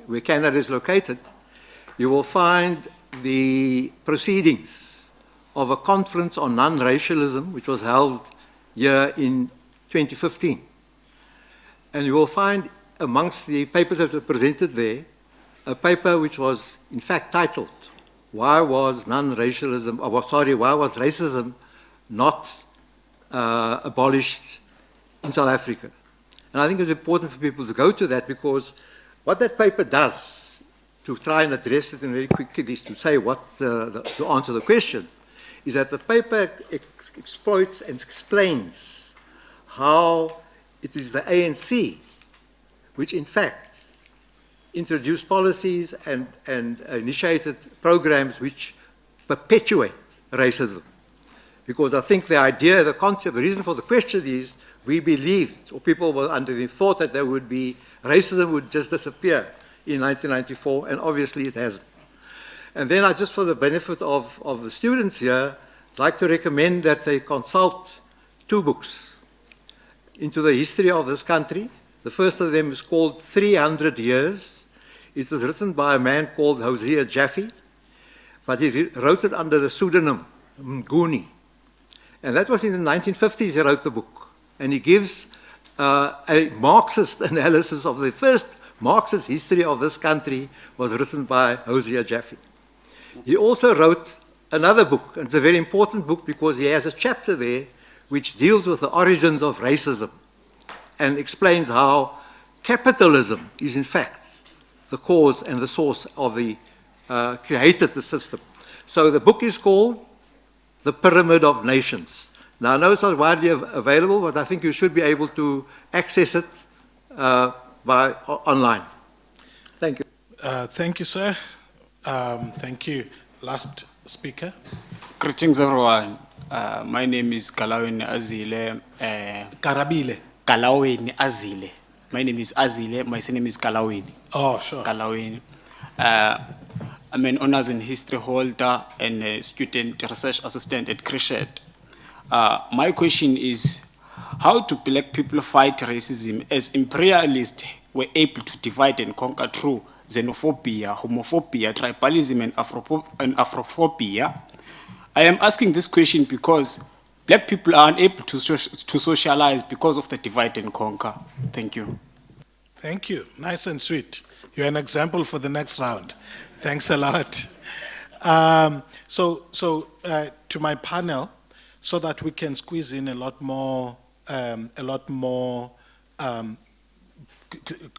where Canada is located, you will find the proceedings of a conference on non-racialism, which was held here in 2015. And you will find amongst the papers that were presented there, a paper which was in fact titled, why was racism not abolished in South Africa? And I think it's important for people to go to that, because what that paper does, to try and address it in very quickly, is to say to answer the question, is that the paper exploits and explains how it is the ANC which in fact introduced policies and initiated programs which perpetuate racism. Because I think the idea, the concept, the reason for the question is we believed, or people were under the thought that racism would just disappear in 1994, and obviously it hasn't. And then I just, for the benefit of the students here, like to recommend that they consult 2 books into the history of this country. The first of them is called 300 Years. It was written by a man called Hosea Jaffe, but he wrote it under the pseudonym Mnguni. And that was in the 1950s he wrote the book. And he gives a Marxist analysis of the first Marxist history of this country was written by Hosea Jaffe. He also wrote another book, and it's a very important book because he has a chapter there which deals with the origins of racism and explains how capitalism is in fact the cause and the source of the, created the system. So the book is called The Pyramid of Nations. Now I know it's not widely available, but I think you should be able to access it online. Thank you. Thank you, sir. Thank you. Last speaker. Greetings, everyone. My name is Kalawini Azile. Karabile. Kalawini Azile. My name is Azile. My surname is Kalawini. Oh, sure. Kalawini. I'm an honors in history holder and a student research assistant at Krishet. My question is, how do black people fight racism as imperialists were able to divide and conquer through xenophobia, homophobia, tribalism, and Afrophobia? I am asking this question because black people are unable to socialize because of the divide and conquer. Thank you. Thank you. Nice and sweet. You're an example for the next round. Thanks a lot. To my panel, so that we can squeeze in a lot more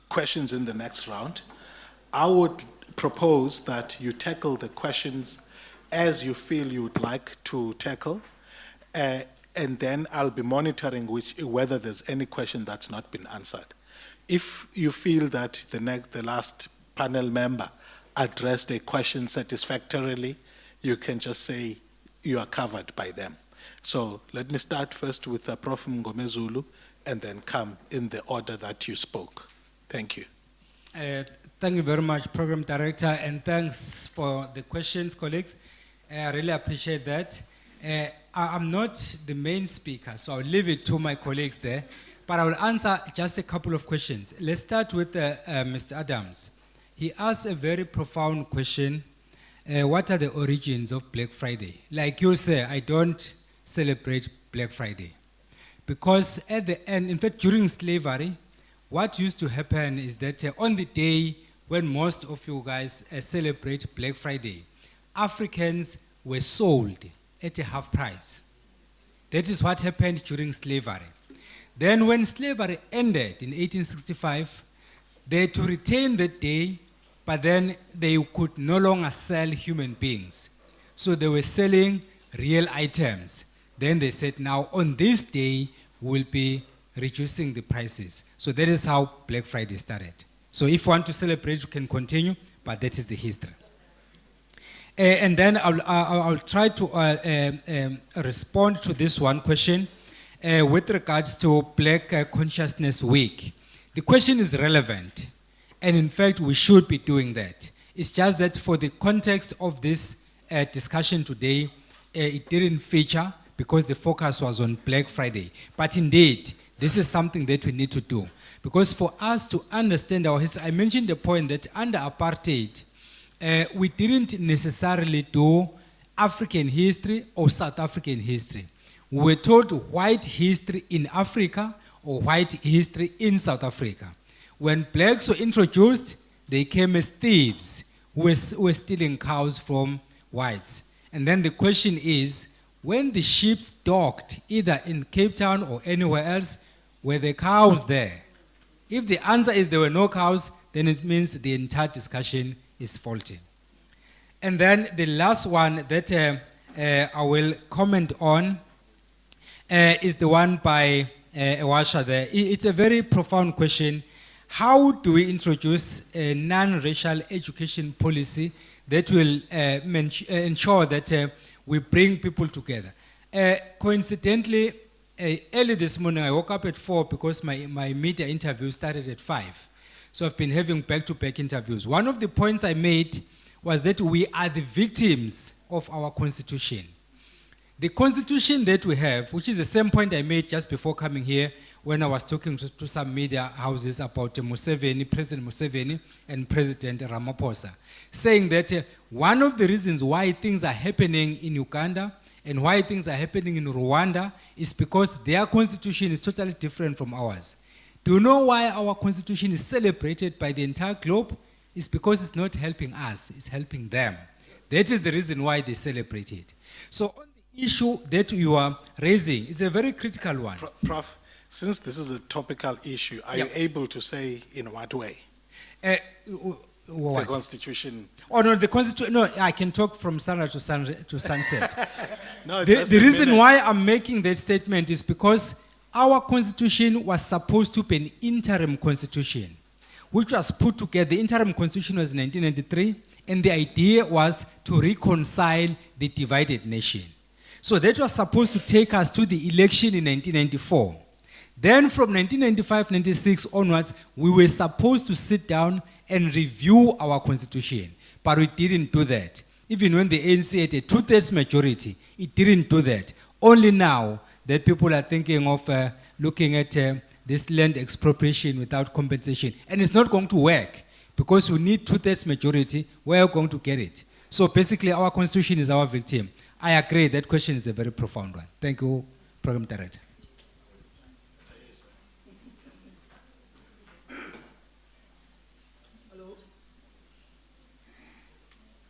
questions in the next round, I would propose that you tackle the questions as you feel you would like to tackle, and then I'll be monitoring whether there's any question that's not been answered. If you feel that the last panel member addressed a question satisfactorily, you can just say you are covered by them. So let me start first with Prof. Ngomezulu and then come in the order that you spoke. Thank you. Thank you very much, Program Director, and thanks for the questions, colleagues. I really appreciate that. I'm not the main speaker, so I'll leave it to my colleagues there, but I will answer just a couple of questions. Let's start with Mr. Adams. He asked a very profound question. What are the origins of Black Friday? Like you say, I don't celebrate Black Friday. Because at the end, in fact, during slavery, what used to happen is that on the day when most of you guys celebrate Black Friday, Africans were sold at a half price. That is what happened during slavery. Then when slavery ended in 1865, they had to retain that day, but then they could no longer sell human beings. So they were selling real items. Then they said, now on this day, we'll be reducing the prices. So that is how Black Friday started. So if you want to celebrate, you can continue, but that is the history. And then I'll try to respond to this one question with regards to Black Consciousness Week. The question is relevant, and in fact, we should be doing that. It's just that for the context of this discussion today, it didn't feature because the focus was on Black Friday. But indeed, this is something that we need to do. Because for us to understand our history, I mentioned the point that under apartheid, we didn't necessarily do African history or South African history. We were taught white history in Africa or white history in South Africa. When blacks were introduced, they came as thieves who were stealing cows from whites. And then the question is, when the ships docked, either in Cape Town or anywhere else, were the cows there? If the answer is there were no cows, then it means the entire discussion is faulty. And then the last one that I will comment on is the one by Ewasha there. It's a very profound question. How do we introduce a non-racial education policy that will ensure that we bring people together? Coincidentally, early this morning I woke up at 4 because my media interview started at 5. So I've been having back-to-back interviews. One of the points I made was that we are the victims of our constitution. The constitution that we have, which is the same point I made just before coming here when I was talking to some media houses about Museveni, President Museveni and President Ramaphosa, saying that one of the reasons why things are happening in Uganda and why things are happening in Rwanda is because their constitution is totally different from ours. Do you know why our constitution is celebrated by the entire globe? It's because it's not helping us, it's helping them. That is the reason why they celebrate it. So on issue that you are raising is a very critical one. Prof, since this is a topical issue, are you able to say in what way? The What? Constitution. Oh no, the Constitution. No, I can talk from sunrise to sunset. No, The just the a reason minute. why I'm making that statement is because our constitution was supposed to be an interim constitution, which was put together. The interim constitution was in 1993, and the idea was to reconcile the divided nation. So that was supposed to take us to the election in 1994. Then from 1995-96 onwards, we were supposed to sit down and review our constitution, but we didn't do that. Even when the ANC had a 2/3 majority, it didn't do that. Only now that people are thinking of looking at this land expropriation without compensation. And it's not going to work because we need 2/3 majority. Where are we going to get it? So basically our constitution is our victim. I agree, that question is a very profound one. Thank you, Program Director.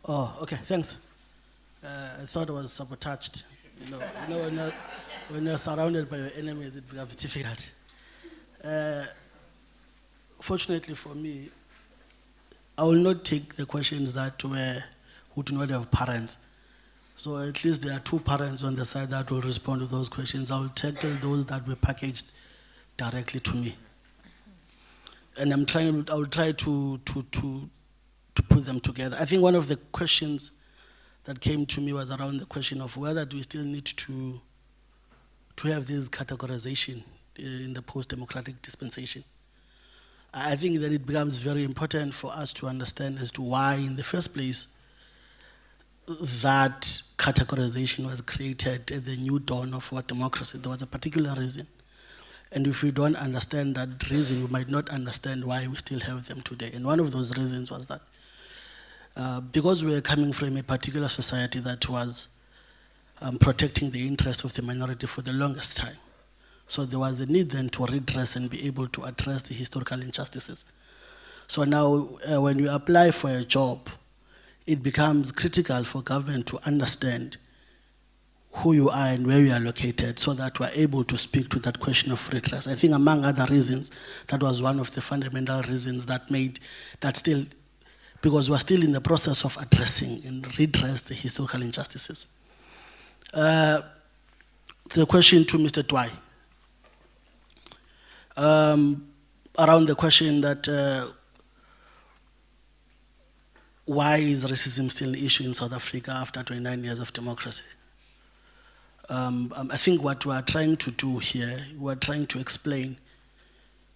Oh, okay, thanks. I thought I was sabotaged. When you're surrounded by your enemies, it becomes difficult. Fortunately for me, I will not take the questions who do not have parents. So at least there are two parents on the side that will respond to those questions. I will tackle those that were packaged directly to me. And I will try to put them together. I think one of the questions that came to me was around the question of whether do we still need to have this categorization in the post-democratic dispensation. I think that it becomes very important for us to understand as to why, in the first place, that categorization was created at the new dawn of our democracy. There was a particular reason. And if we don't understand that reason, we might not understand why we still have them today. And one of those reasons was that because we are coming from a particular society that was protecting the interests of the minority for the longest time. So there was a need then to redress and be able to address the historical injustices. So now when you apply for a job, it becomes critical for government to understand who you are and where you are located so that we're able to speak to that question of redress. I think among other reasons, that was one of the fundamental reasons that made that still, because we're still in the process of addressing and redress the historical injustices. The question to Mr. Twai, around the question that why is racism still an issue in South Africa after 29 years of democracy? I think what we are trying to do here, we are trying to explain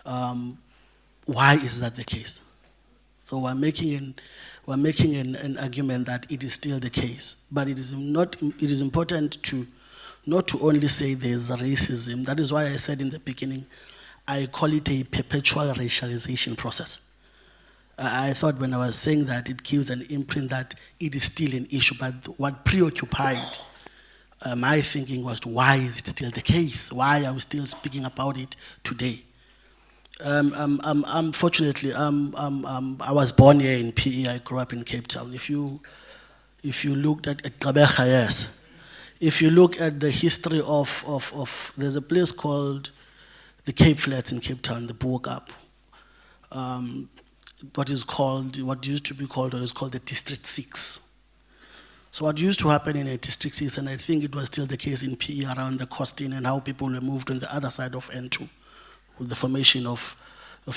why is that the case. So we're making an argument that it is still the case, but it is important to not to only say there's racism. That is why I said in the beginning, I call it a perpetual racialization process. I thought when I was saying that, it gives an imprint that it is still an issue, but what preoccupied my thinking was, why is it still the case? Why are we still speaking about it today? Unfortunately, I was born here in PE. I grew up in Cape Town. If you looked at Gqeberha, yes. If you look at the history of there's a place called the Cape Flats in Cape Town, the Boerkaap. What used to be called, or is called the District 6. So what used to happen in a District 6, and I think it was still the case in PE around the costing and how people were moved on the other side of N2 with the formation of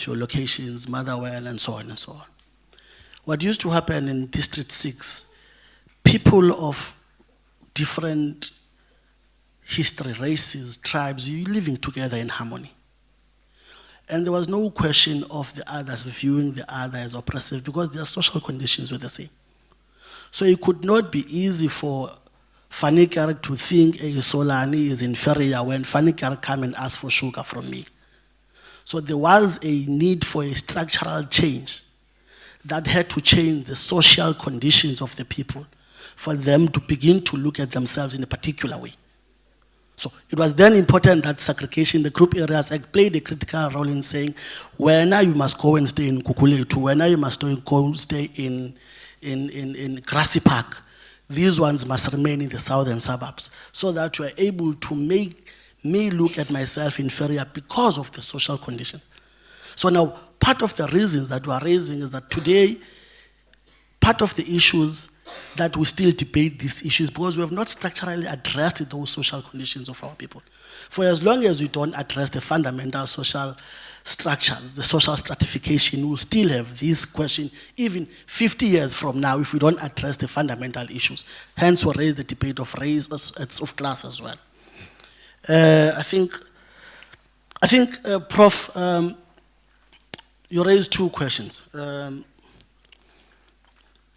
your locations, Motherwell, and so on and so on. What used to happen in District 6, people of different history, races, tribes, you living together in harmony. And there was no question of the others viewing the other as oppressive because their social conditions were the same. So it could not be easy for Fanikar to think a Solani is inferior when Fanikar come and ask for sugar from me. So there was a need for a structural change that had to change the social conditions of the people for them to begin to look at themselves in a particular way. So it was then important that segregation, the Group Areas Act, played a critical role in saying, where now you must go and stay in Kukuletu, where now you must go and stay in Grassy Park. these ones must remain in the southern suburbs, so that we are able to make me look at myself inferior because of the social conditions. So now, part of the reasons that we are raising is that today, part of the issues that we still debate these issues because we have not structurally addressed those social conditions of our people. For as long as we don't address the fundamental social structures, the social stratification, we'll still have this question even 50 years from now if we don't address the fundamental issues. Hence, we'll raise the debate of race as of class as well. I think, Prof, you raised two questions.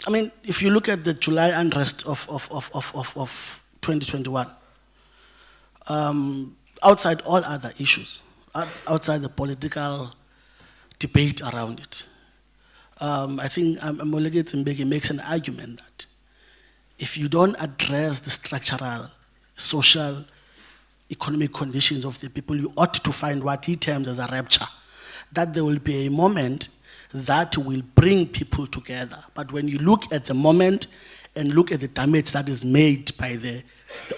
I mean, if you look at the July unrest of 2021, outside all other issues, outside the political debate around it, I think Molege Mbeki makes an argument that if you don't address the structural, social, economic conditions of the people, you ought to find what he terms as a rapture, that there will be a moment that will bring people together. But when you look at the moment and look at the damage that is made by the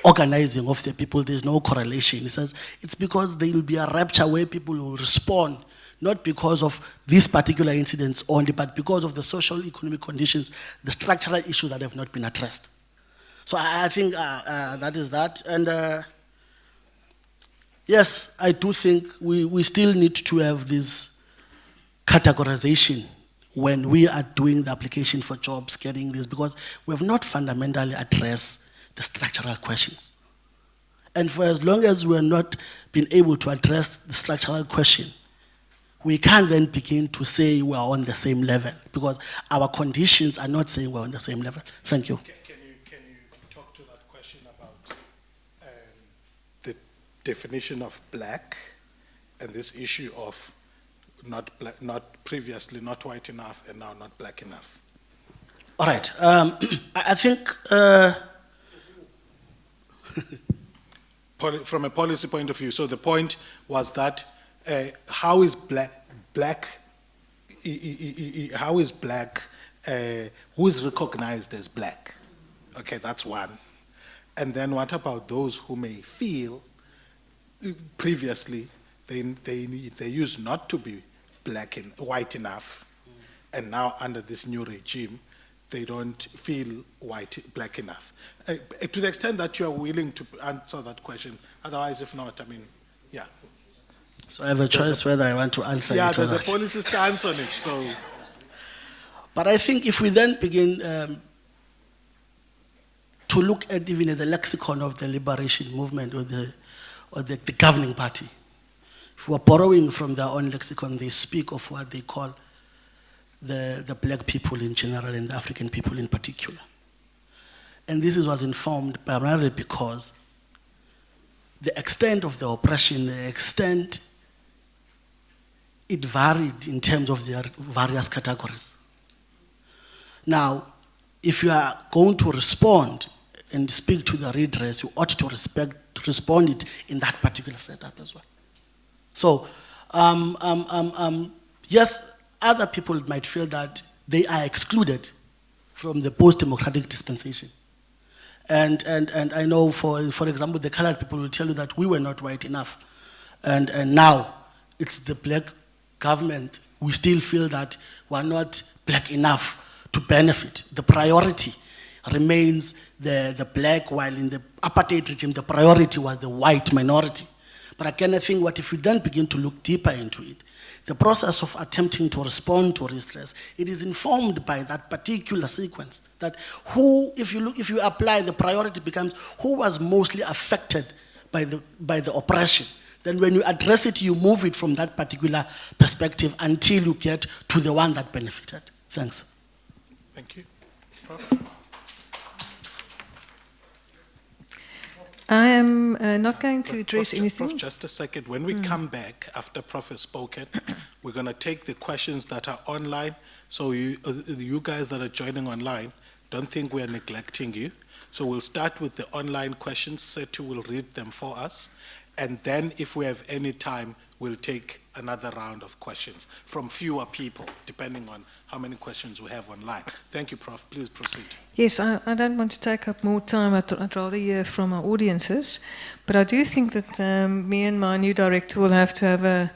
organizing of the people, there's no correlation. He says it's because there will be a rapture where people will respond, not because of these particular incidents only, but because of the social economic conditions, the structural issues that have not been addressed. So I think that is that. And yes, I do think we still need to have this categorization when we are doing the application for jobs, getting this, because we have not fundamentally addressed the structural questions. And for as long as we have not been able to address the structural question, we can't then begin to say we are on the same level, because our conditions are not saying we're on the same level. Thank you. Can you talk to that question about the definition of black and this issue of not previously not white enough and now not black enough? All right. I think from a policy point of view, so the point was that how is black who is recognized as black? Okay, that's one. And then what about those who may feel previously they used not to be white enough, and now under this new regime, they don't feel black enough. To the extent that you are willing to answer that question, otherwise, if not, I mean, yeah. So I have a choice whether I want to answer it or not. Yeah, there's a policy stance on it, so. But I think if we then begin to look at even at the lexicon of the liberation movement or the governing party, if we're borrowing from their own lexicon, they speak of what they call the black people in general and the African people in particular. And this was informed primarily because the extent of the oppression, the extent it varied in terms of their various categories. Now, if you are going to respond and speak to the redress, you ought to respond it in that particular setup as well. So, yes, other people might feel that they are excluded from the post-democratic dispensation. And I know, for example, the colored people will tell you that we were not white enough. And now it's the black government. We still feel that we're not black enough to benefit. The priority remains the black, while in the apartheid regime, the priority was the white minority. But again, I think what if we then begin to look deeper into it, the process of attempting to respond to distress, it is informed by that particular sequence. That who, if you apply, the priority becomes who was mostly affected by the oppression. Then when you address it, you move it from that particular perspective until you get to the one that benefited. Thanks. Thank you. Prof? I am not going to address anything. Prof, just a second. When we come back after Prof has spoken, we're going to take the questions that are online. So you guys that are joining online, don't think we are neglecting you. So we'll start with the online questions. Setu will read them for us. And then, if we have any time, we'll take another round of questions from fewer people, depending on how many questions we have online. Thank you, Prof. Please proceed. Yes, I don't want to take up more time. I'd rather hear from our audiences. But I do think that me and my new director will have to have a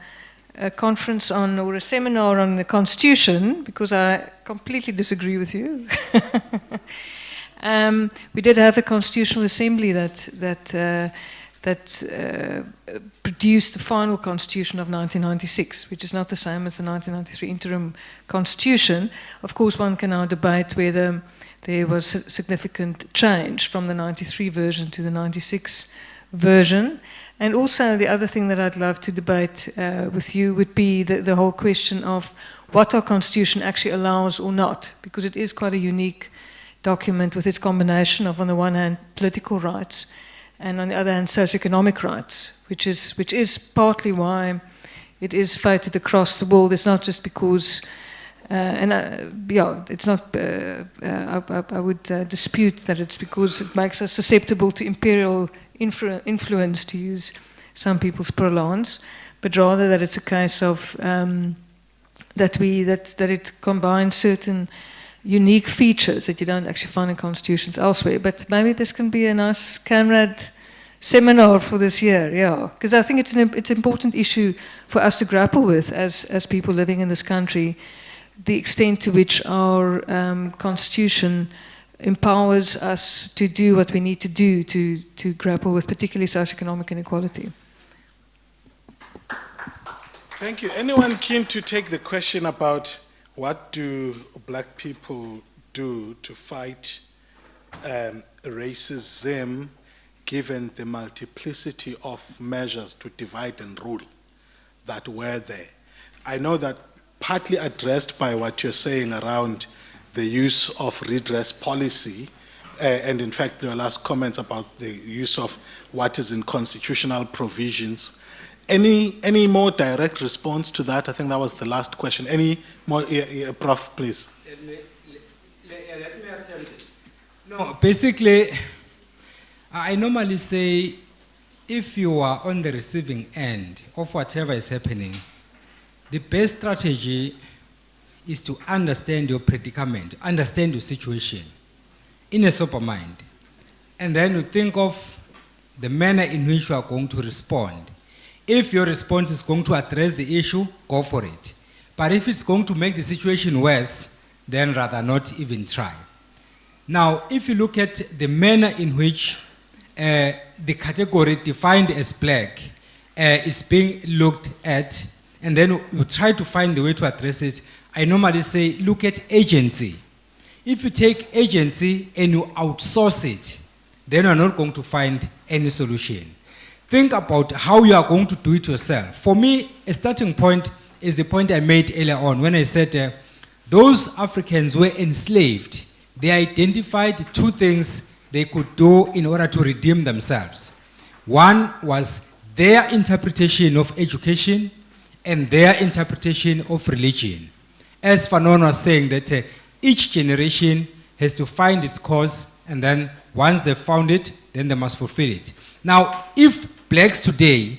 conference on, or a seminar on the Constitution, because I completely disagree with you. We did have the Constitutional Assembly that produced the final Constitution of 1996, which is not the same as the 1993 interim Constitution. Of course, one can now debate whether there was significant change from the 93 version to the 96 version. And also the other thing that I'd love to debate with you would be the whole question of what our Constitution actually allows or not, because it is quite a unique document with its combination of, on the one hand, political rights, and on the other hand, socioeconomic rights, which is partly why it is fated across the world. It's not just because, it's not. I would dispute that it's because it makes us susceptible to imperial influence, to use some people's parlance, but rather that it's a case of that it combines certain unique features that you don't actually find in constitutions elsewhere. But maybe this can be a nice comrade seminar for this year, yeah. Because I think it's an important issue for us to grapple with as people living in this country, the extent to which our constitution empowers us to do what we need to do to grapple with particularly socioeconomic inequality. Thank you. Anyone keen to take the question about what do black people do to fight racism, given the multiplicity of measures to divide and rule that were there? I know that partly addressed by what you're saying around the use of redress policy, and in fact your last comments about the use of what is in constitutional provisions. Any more direct response to that? I think that was the last question. Any more, Prof, please. Let me attempt it. No, basically, I normally say, if you are on the receiving end of whatever is happening, the best strategy is to understand your predicament, understand your situation in a sober mind, and then you think of the manner in which you are going to respond. If your response is going to address the issue, go for it. But if it's going to make the situation worse, then rather not even try. Now, if you look at the manner in which the category defined as black is being looked at, and then you try to find the way to address it, I normally say, look at agency. If you take agency and you outsource it, then you're not going to find any solution. Think about how you are going to do it yourself. For me, a starting point is the point I made earlier on when I said those Africans were enslaved. They identified two things they could do in order to redeem themselves. One was their interpretation of education and their interpretation of religion. As Fanon was saying, that each generation has to find its cause, and then once they've found it, then they must fulfill it. Now, if blacks today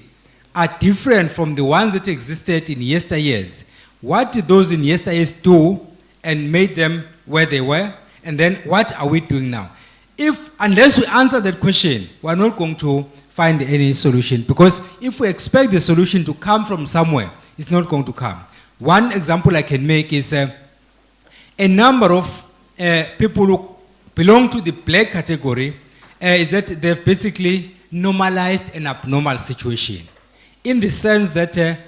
are different from the ones that existed in yesteryears, what did those in yesteryears do and made them where they were? And then what are we doing now? Unless we answer that question, we're not going to find any solution, because if we expect the solution to come from somewhere, it's not going to come. One example I can make is a number of people who belong to the black category is that they've basically normalized an abnormal situation, in the sense that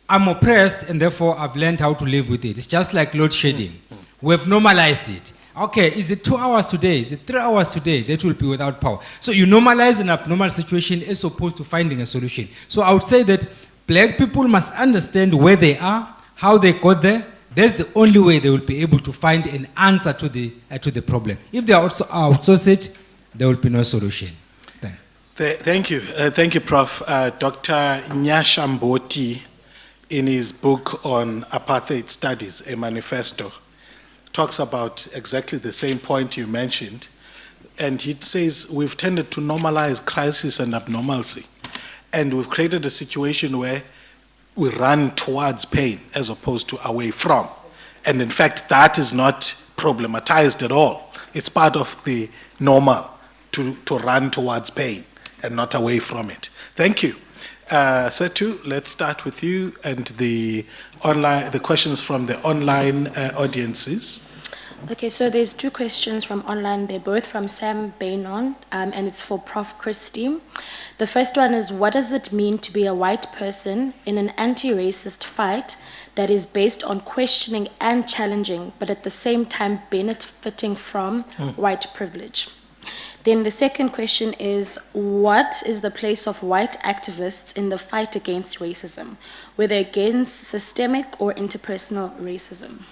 I'm oppressed and therefore I've learned how to live with it. It's just like load shedding. We've normalized it. Okay, is it 2 hours today? Is it 3 hours today? That will be without power. So you normalize an abnormal situation as opposed to finding a solution. So I would say that black people must understand where they are, how they got there. That's the only way they will be able to find an answer to the problem. If they also outsource it, there will be no solution. Thank you. Thank you, Prof. Dr. Nyashamboti, in his book on apartheid studies, A Manifesto, talks about exactly the same point you mentioned. And he says we've tended to normalize crisis and abnormalcy. And we've created a situation where we run towards pain as opposed to away from. And in fact, that is not problematized at all. It's part of the normal to run towards pain and not away from it. Thank you. Setu, let's start with you and the questions from the online audiences. Okay, so there's two questions from online. They're both from Sam Bainon, and it's for Prof. Christie. The first one is, what does it mean to be a white person in an anti-racist fight that is based on questioning and challenging, but at the same time benefiting from white privilege? Then the second question is, what is the place of white activists in the fight against racism, whether against systemic or interpersonal racism?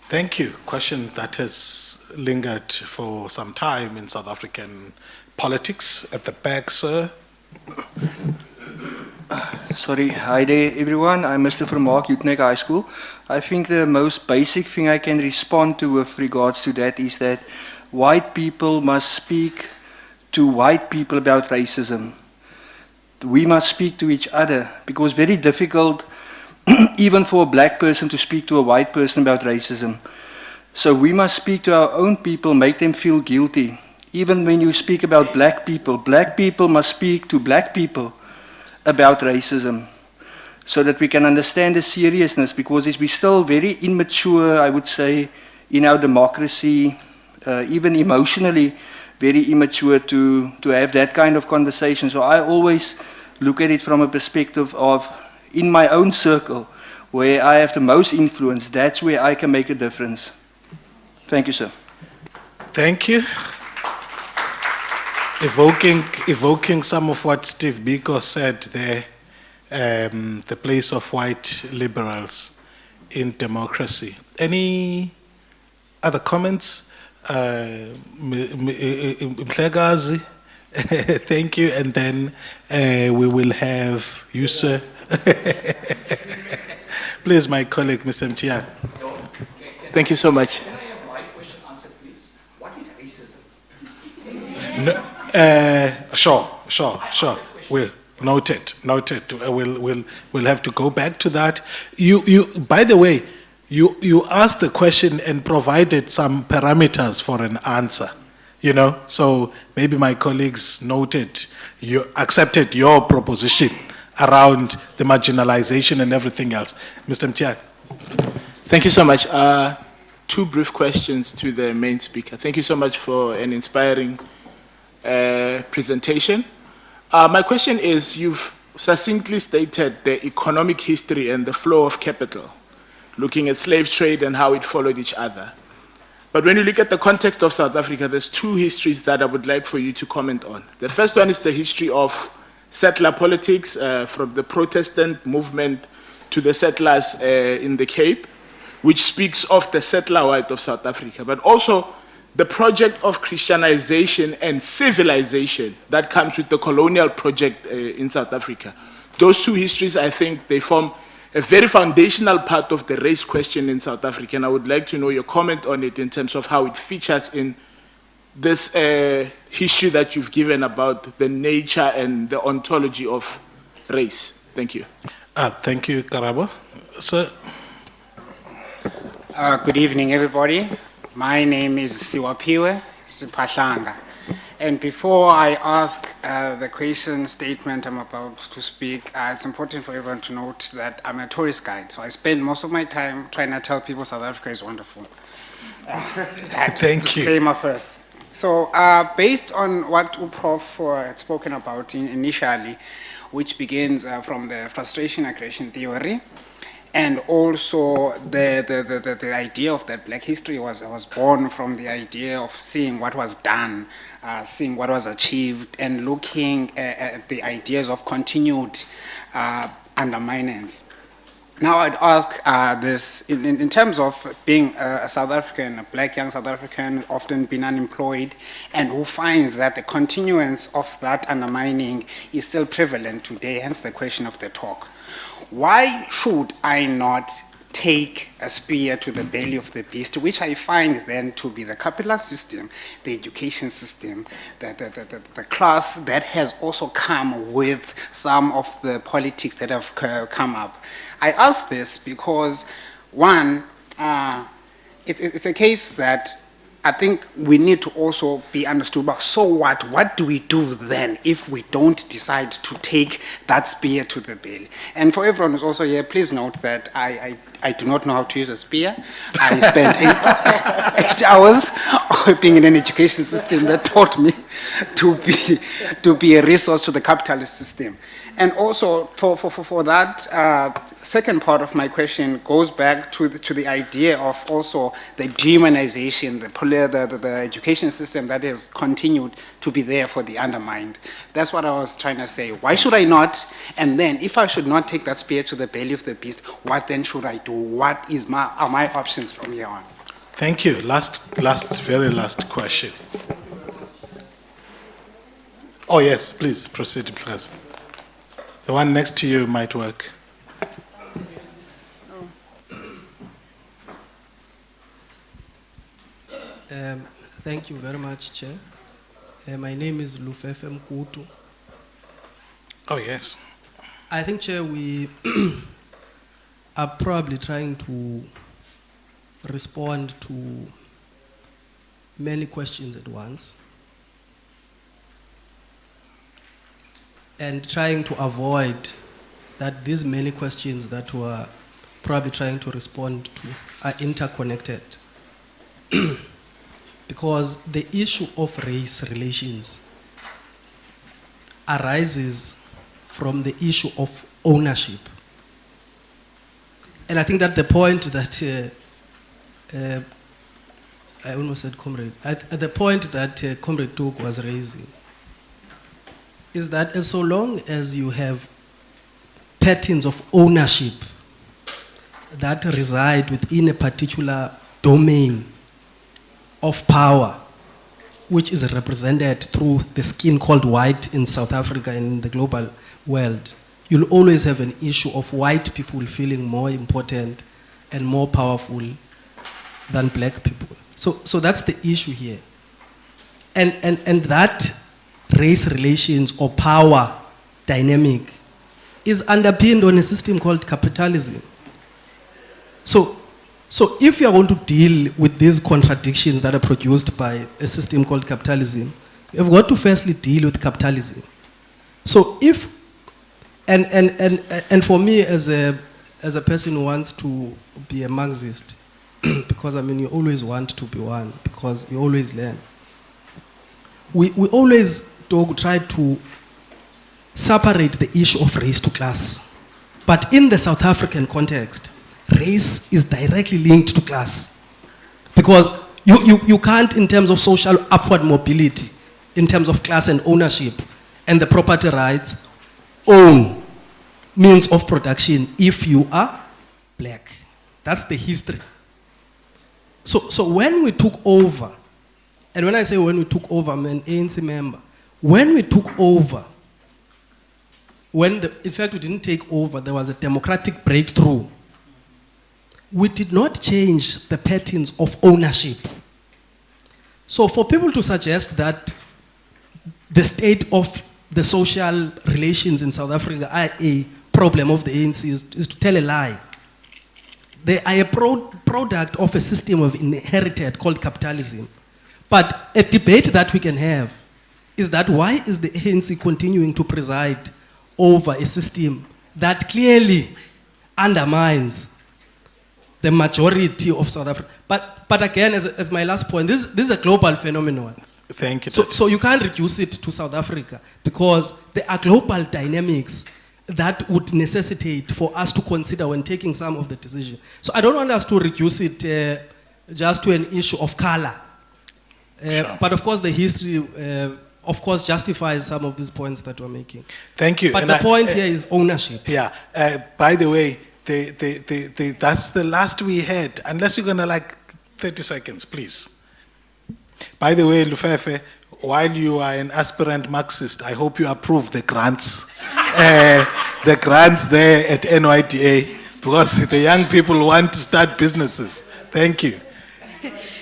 Thank you. Question that has lingered for some time in South African politics. At the back, sir. Sorry, hi there everyone. I'm Mr. Vermaak, Utenek High School. I think the most basic thing I can respond to with regards to that is that white people must speak to white people about racism. We must speak to each other, because it's very difficult even for a black person to speak to a white person about racism. So we must speak to our own people, make them feel guilty. Even when you speak about black people must speak to black people about racism, so that we can understand the seriousness, because we're still very immature, I would say, in our democracy, even emotionally very immature to have that kind of conversation. So I always look at it from a perspective of, in my own circle, where I have the most influence, that's where I can make a difference. Thank you, sir. Thank you. Evoking some of what Steve Biko said there, the place of white liberals in democracy. Any other comments? Mhlegazi, thank you, and then we will have you, sir. Please, my colleague, Mr. Mtian. Thank you so much. Can I have my question answered, please? What is racism? No, sure. We'll noted. We'll have to go back to that. You. By the way, you asked the question and provided some parameters for an answer. You know, so maybe my colleagues accepted your proposition around the marginalization and everything else. Mr. Mtian. Thank you so much. Two brief questions to the main speaker. Thank you so much for an inspiring presentation. My question is, you've succinctly stated the economic history and the flow of capital, looking at slave trade and how it followed each other. But when you look at the context of South Africa, there's two histories that I would like for you to comment on. The first one is the history of settler politics, from the Protestant movement to the settlers in the Cape, which speaks of the settler white of South Africa, but also the project of Christianization and civilization that comes with the colonial project in South Africa. Those two histories, I think, they form a very foundational part of the race question in South Africa, and I would like to know your comment on it in terms of how it features in this history that you've given about the nature and the ontology of race. Thank you. Thank you, Karabo. Sir. Good evening, everybody. My name is Siwapiwe Sipahlanga. And before I ask the question statement I'm about to speak, it's important for everyone to note that I'm a tourist guide. So I spend most of my time trying to tell people South Africa is wonderful. Thank you. Disclaimer first. So based on what Prof had spoken about initially, which begins from the frustration aggression theory, and also the idea of that black history was born from the idea of seeing what was done, seeing what was achieved, and looking at the ideas of continued underminings. Now I'd ask this, in terms of being a South African, a black young South African, often been unemployed, and who finds that the continuance of that undermining is still prevalent today, hence the question of the talk. Why should I not take a spear to the belly of the beast, which I find then to be the capitalist system, the education system, the class that has also come with some of the politics that have come up. I ask this because, one, it's a case that I think we need to also be understood about, so what? What do we do then if we don't decide to take that spear to the belly? And for everyone who's also here, please note that I do not know how to use a spear. I spent 8 hours being in an education system that taught me to be a resource to the capitalist system. And also, for that second part of my question goes back to the idea of also the dehumanization, the education system that has continued to be there for the undermined. That's what I was trying to say. Why should I not? And then, if I should not take that spear to the belly of the beast, what then should I do? What are my options from here on? Thank you. Very last question. Oh yes, please proceed, class. The one next to you might work. Thank you very much, Chair. My name is Lufefe Mkutu. Oh, yes. I think, Chair, we are probably trying to respond to many questions at once and trying to avoid that these many questions that we're probably trying to respond to are interconnected. Because the issue of race relations arises from the issue of ownership. And I think that the point that, I almost said comrade, at the point that Comrade Took was raising, is that as so long as you have patterns of ownership that reside within a particular domain of power, which is represented through the skin called white in South Africa and in the global world, you'll always have an issue of white people feeling more important and more powerful than black people. So that's the issue here. And that race relations or power dynamic is underpinned on a system called capitalism. So if you are going to deal with these contradictions that are produced by a system called capitalism, you've got to firstly deal with capitalism. So if, and for me as a person who wants to be a Marxist, because I mean you always want to be one, because you always learn. We always try to separate the issue of race to class. But in the South African context, race is directly linked to class. Because you can't, in terms of social upward mobility, in terms of class and ownership, and the property rights, own means of production if you are black. That's the history. So when we took over, and when I say when we took over, I'm an ANC member. When we took over, in fact we didn't take over, there was a democratic breakthrough. We did not change the patterns of ownership. So for people to suggest that the state of the social relations in South Africa are a problem of the ANC is to tell a lie. They are a product of a system of inherited called capitalism. But a debate that we can have is that why is the ANC continuing to preside over a system that clearly undermines the majority of South Africa? But again, as my last point, this is a global phenomenon. Thank you. So you can't reduce it to South Africa because there are global dynamics that would necessitate for us to consider when taking some of the decisions. So I don't want us to reduce it just to an issue of color. Sure. But of course the history, of course, justifies some of these points that we're making. Thank you. But And the point here is ownership. Yeah. By the way, that's the last we had. Unless you're going to 30 seconds, please. By the way, Lufefe, while you are an aspirant Marxist, I hope you approve the grants. The grants there at NYDA, because the young people want to start businesses. Thank you.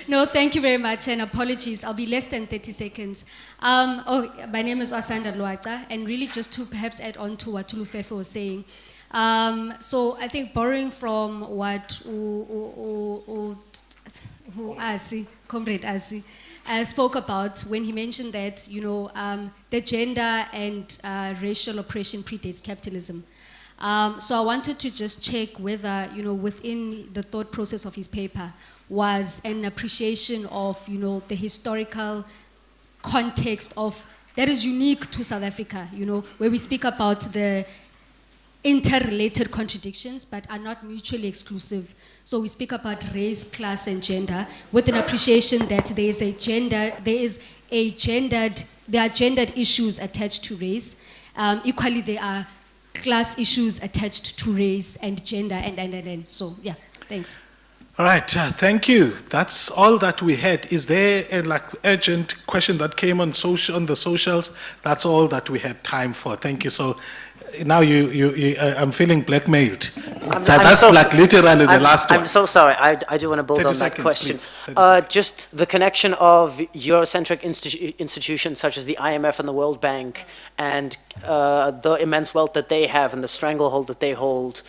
No, thank you very much, and apologies. I'll be less than 30 seconds. My name is Asanda Luata, and really just to perhaps add on to what Tulufefe was saying. So I think borrowing from what Comrade Asi spoke about when he mentioned that, the gender and racial oppression predates capitalism. So I wanted to just check whether, within the thought process of his paper was an appreciation of, the historical context of that is unique to South Africa, where we speak about the interrelated contradictions but are not mutually exclusive. So we speak about race, class, and gender with an appreciation that there are gendered issues attached to race. Equally, there are class issues attached to race and gender, and so yeah, thanks. All right, thank you. That's all that we had. Is there a urgent question that came on the socials? That's all that we had time for. Thank you. So now I'm feeling blackmailed. That's literally the last one. I'm so sorry. I do want to build on that question. Just the connection of Eurocentric institutions such as the IMF and the World Bank and the immense wealth that they have and the stranglehold that they hold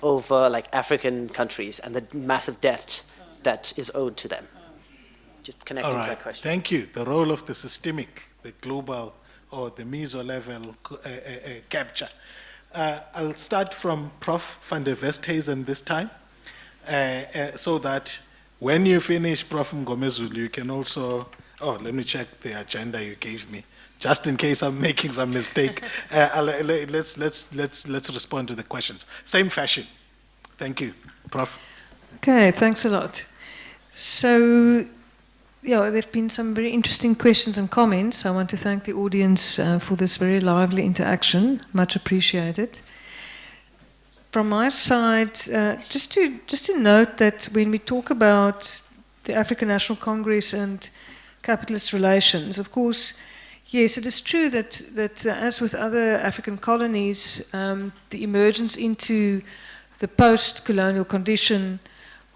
over African countries and the massive debt that is owed to them. Just connecting to that question. Thank you. The role of the systemic, the global, or the meso-level capture. I'll start from Prof. van der Westhuizen this time, so that when you finish, Prof. Mgomezulu, you can also, let me check the agenda you gave me, just in case I'm making some mistake. Let's respond to the questions. Same fashion. Thank you, Prof. Okay, thanks a lot. So, there have been some very interesting questions and comments. I want to thank the audience for this very lively interaction. Much appreciated. From my side, just to note that when we talk about the African National Congress and capitalist relations, of course, yes, it is true that as with other African colonies, the emergence into the post-colonial condition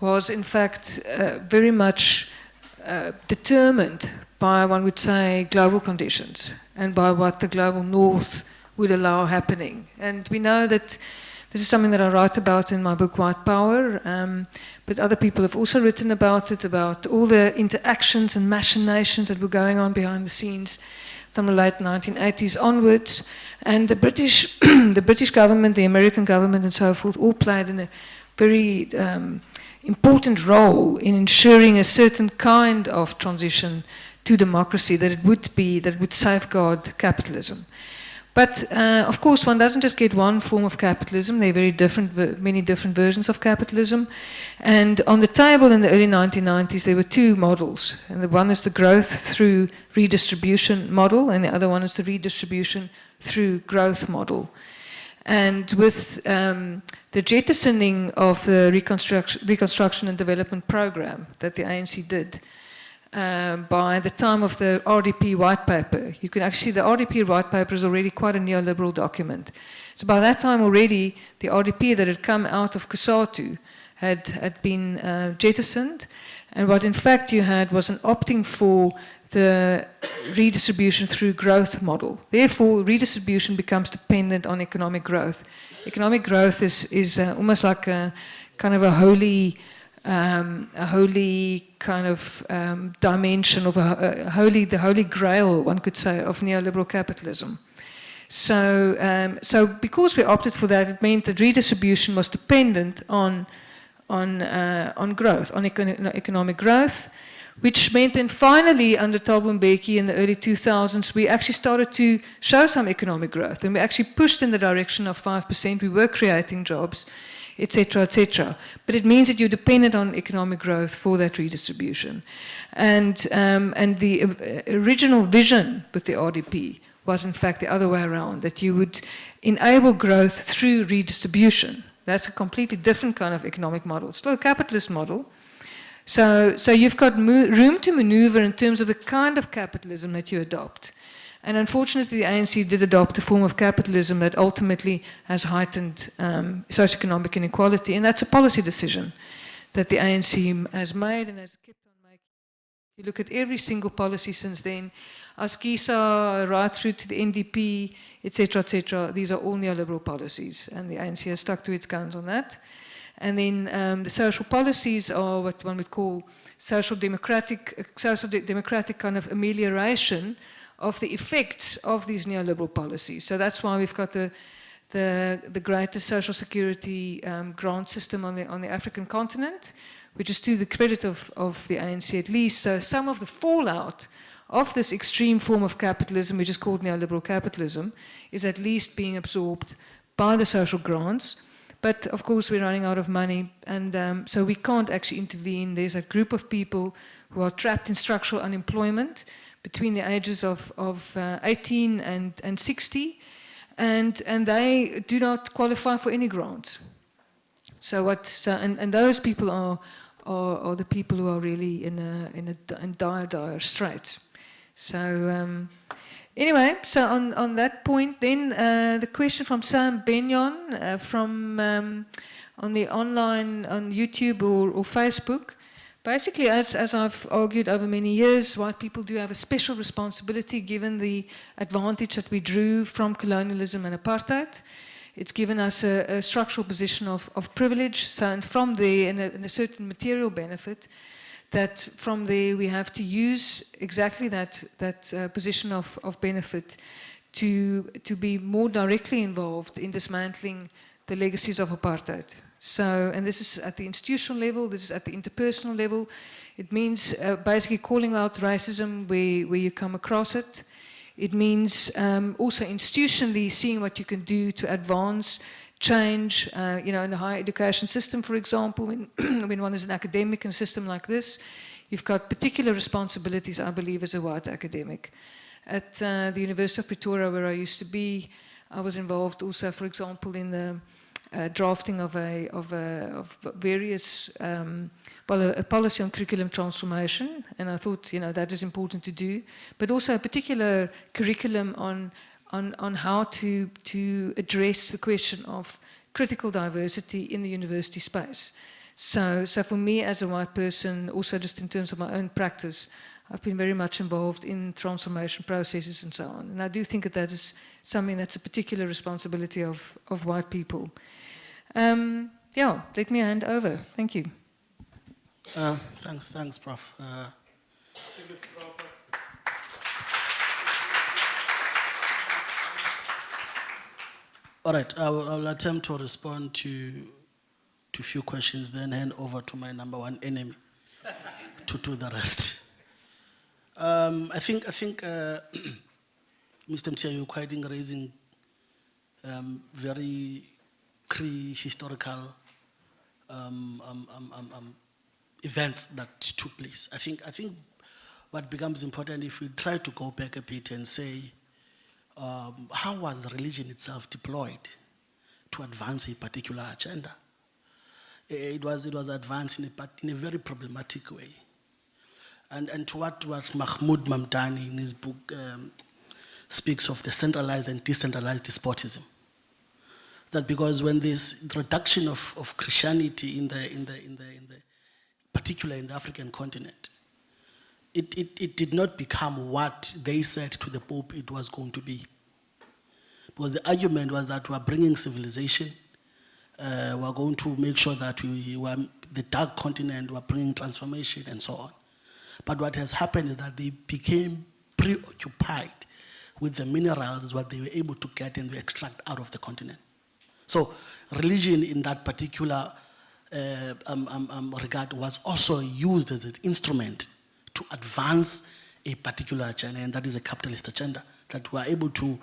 was in fact very much determined by, one would say, global conditions and by what the global north would allow happening. And we know that this is something that I write about in my book White Power, but other people have also written about it, about all the interactions and machinations that were going on behind the scenes from the late 1980s onwards. And the British, the British government, the American government and so forth all played in a very important role in ensuring a certain kind of transition to democracy, that it would safeguard capitalism. But of course, one doesn't just get one form of capitalism. There are many different versions of capitalism. And on the table in the early 1990s, there were two models. And the one is the growth through redistribution model, and the other one is the redistribution through growth model. And with the jettisoning of the Reconstruction and Development Program that the ANC did, by the time of the RDP white paper, you can actually see the RDP white paper is already quite a neoliberal document. So by that time already, the RDP that had come out of COSATU had been jettisoned, and what in fact you had was an opting for the redistribution through growth model. Therefore, redistribution becomes dependent on economic growth. Economic growth is almost like a kind of a holy kind of dimension of the holy grail, one could say, of neoliberal capitalism. So because we opted for that, it meant that redistribution was dependent on growth, on economic growth, which meant then finally under Thabo Mbeki in the early 2000s, we actually started to show some economic growth, and we actually pushed in the direction of 5%. We were creating jobs, etc., etc. But it means that you're dependent on economic growth for that redistribution. And the original vision with the RDP was in fact the other way around, that you would enable growth through redistribution. That's a completely different kind of economic model. Still a capitalist model. So you've got room to maneuver in terms of the kind of capitalism that you adopt. And unfortunately, the ANC did adopt a form of capitalism that ultimately has heightened socioeconomic inequality, and that's a policy decision that the ANC has made and has kept on making. If you look at every single policy since then, ASKISA, right through to the NDP, etc., these are all neoliberal policies, and the ANC has stuck to its guns on that. And then the social policies are what one would call social democratic kind of amelioration of the effects of these neoliberal policies. So that's why we've got the greatest social security grant system on the African continent, which is to the credit of the ANC at least. So some of the fallout of this extreme form of capitalism, which is called neoliberal capitalism, is at least being absorbed by the social grants. But of course, we're running out of money, and so we can't actually intervene. There's a group of people who are trapped in structural unemployment between the ages of 18 and 60, and they do not qualify for any grants. And those people are the people who are really in dire straits. So anyway, so on that point, then the question from Sam Benyon from on the online, on YouTube or Facebook. Basically, as I've argued over many years, white people do have a special responsibility given the advantage that we drew from colonialism and apartheid. It's given us a structural position of privilege, so, and from there, and a certain material benefit, that from there we have to use exactly that position of benefit to be more directly involved in dismantling the legacies of apartheid. So, and this is at the institutional level, this is at the interpersonal level. It means basically calling out racism where you come across it. It means also institutionally seeing what you can do to advance change, in the higher education system, for example, when one is an academic in a system like this, you've got particular responsibilities, I believe, as a white academic. At the University of Pretoria, where I used to be, I was involved also, for example, in the drafting of various, a policy on curriculum transformation, and I thought, that is important to do, but also a particular curriculum on how to address the question of critical diversity in the university space. So for me as a white person, also just in terms of my own practice, I've been very much involved in transformation processes and so on. And I do think that is something that's a particular responsibility of white people. Let me hand over. Thank you. Thanks, Prof. All right, I will attempt to respond to a few questions, then hand over to my number one enemy to do the rest. I think Mr. Mtia, you're quite raising very pre-historical events that took place. I think what becomes important, if we try to go back a bit and say, how was religion itself deployed to advance a particular agenda? It was advanced in a very problematic way. And to what Mahmoud Mamdani in his book speaks of the centralized and decentralized despotism. That because when this introduction of Christianity particularly in the African continent, it did not become what they said to the Pope it was going to be. Because the argument was that we are bringing civilization, we are going to make sure that we were the dark continent, we are bringing transformation and so on. But what has happened is that they became preoccupied with the minerals, what they were able to get and to extract out of the continent. So religion in that particular regard was also used as an instrument to advance a particular agenda, and that is a capitalist agenda that we are able to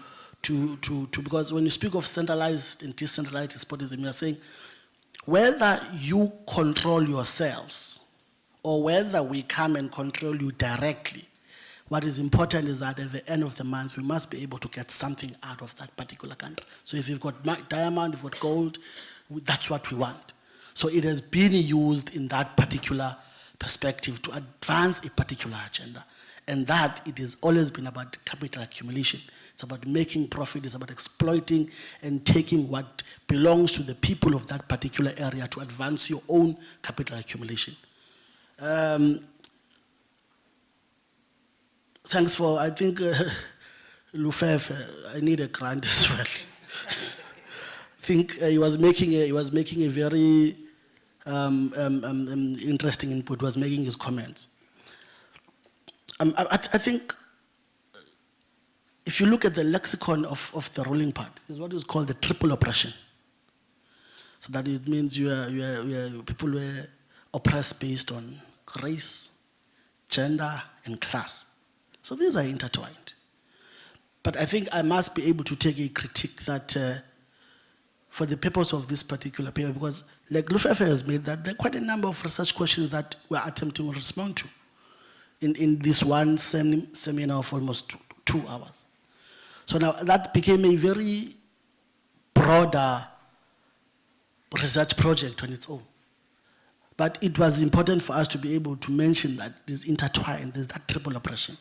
because when you speak of centralized and decentralized despotism, you are saying whether you control yourselves or whether we come and control you directly, what is important is that at the end of the month, we must be able to get something out of that particular country. So if you've got diamond, you've got gold, that's what we want. So it has been used in that particular perspective to advance a particular agenda. And that it has always been about capital accumulation. It's about making profit, it's about exploiting and taking what belongs to the people of that particular area to advance your own capital accumulation. Thanks for, I think, Lufefe, I need a grant as well. I think he was making a very interesting input, was making his comments. I think if you look at the lexicon of the ruling party, there's what is called the triple oppression. So that it means people were oppressed based on race, gender, and class. So these are intertwined. But I think I must be able to take a critique that for the purpose of this particular paper, because like Lufefe has made that, there are quite a number of research questions that we're attempting to respond to in this one seminar of almost 2 hours. So now that became a very broader research project on its own. But it was important for us to be able to mention that this intertwined, there's that triple oppression.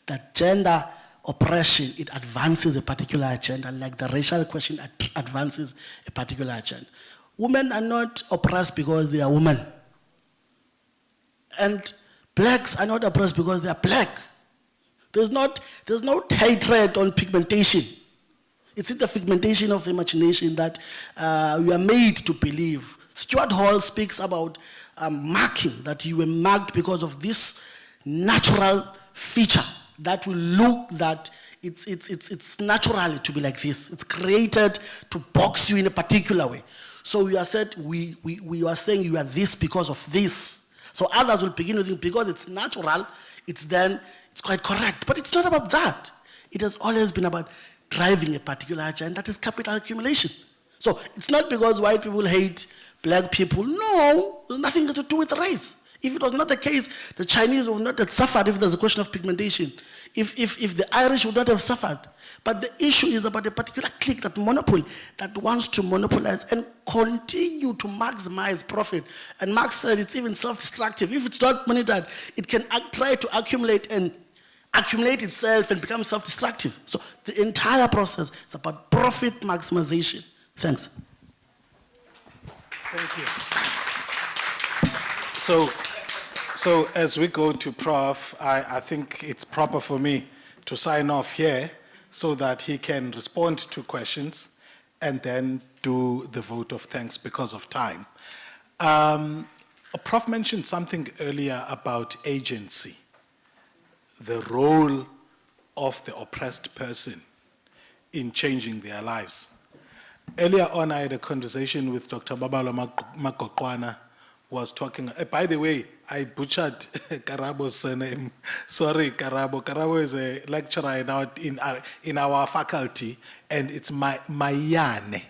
That gender oppression, it advances a particular agenda, like the racial question advances a particular agenda. Women are not oppressed because they are women. And blacks are not oppressed because they are black. There's no hatred on pigmentation. It's in the pigmentation of the imagination that we are made to believe. Stuart Hall speaks about marking, that you were marked because of this natural feature that will look that it's natural to be like this. It's created to box you in a particular way. So we are said we are saying you are this because of this. So others will begin to think because it's natural, it's quite correct. But it's not about that. It has always been about driving a particular agenda, that is capital accumulation. So it's not because white people hate black people. No, there's nothing to do with race. If it was not the case, the Chinese would not have suffered if there's a question of pigmentation. If the Irish would not have suffered. But the issue is about a particular clique, that monopoly, that wants to monopolize and continue to maximize profit. And Marx said it's even self-destructive. If it's not monitored, it can try to accumulate itself and become self-destructive. So the entire process is about profit maximization. Thanks. Thank you. So as we go to Prof, I think it's proper for me to sign off here so that he can respond to questions and then do the vote of thanks because of time. Prof mentioned something earlier about agency, the role of the oppressed person in changing their lives. Earlier on, I had a conversation with Dr. Babalo Magoqwana, was talking, by the way, I butchered Karabo's surname. Sorry, Karabo. Karabo is a lecturer in our faculty, and it's Mayane.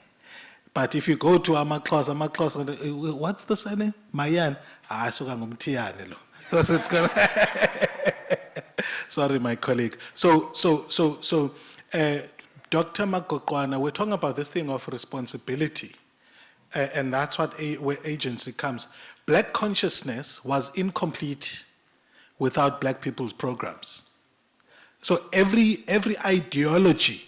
But if you go to Amaklos, what's the surname? Mayan. That's what's going Sorry, my colleague. So, Dr. Magoqwana, we're talking about this thing of responsibility. And that's where agency comes. Black consciousness was incomplete without black people's programs. So every ideology,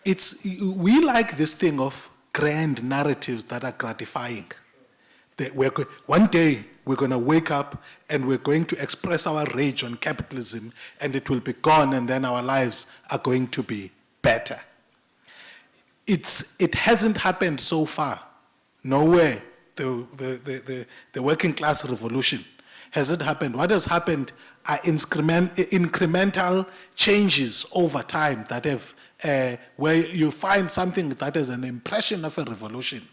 we like this thing of grand narratives that are gratifying. One day we're going to wake up and we're going to express our rage on capitalism and it will be gone and then our lives are going to be better. It hasn't happened so far. Nowhere. The working class revolution hasn't happened. What has happened are incremental changes over time that have where you find something that is an impression of a revolution,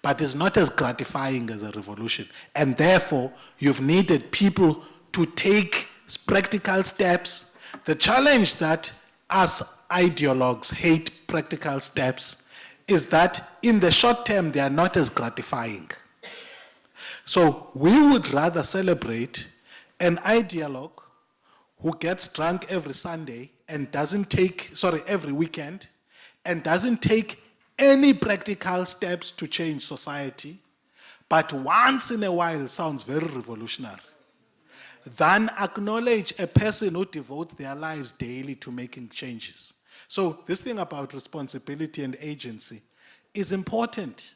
but is not as gratifying as a revolution. And therefore, you've needed people to take practical steps. The challenge that us ideologues hate practical steps is that in the short term, they are not as gratifying. So we would rather celebrate an ideologue who gets drunk every Sunday and doesn't take, every weekend, and doesn't take any practical steps to change society, but once in a while sounds very revolutionary, than acknowledge a person who devotes their lives daily to making changes. So this thing about responsibility and agency is important,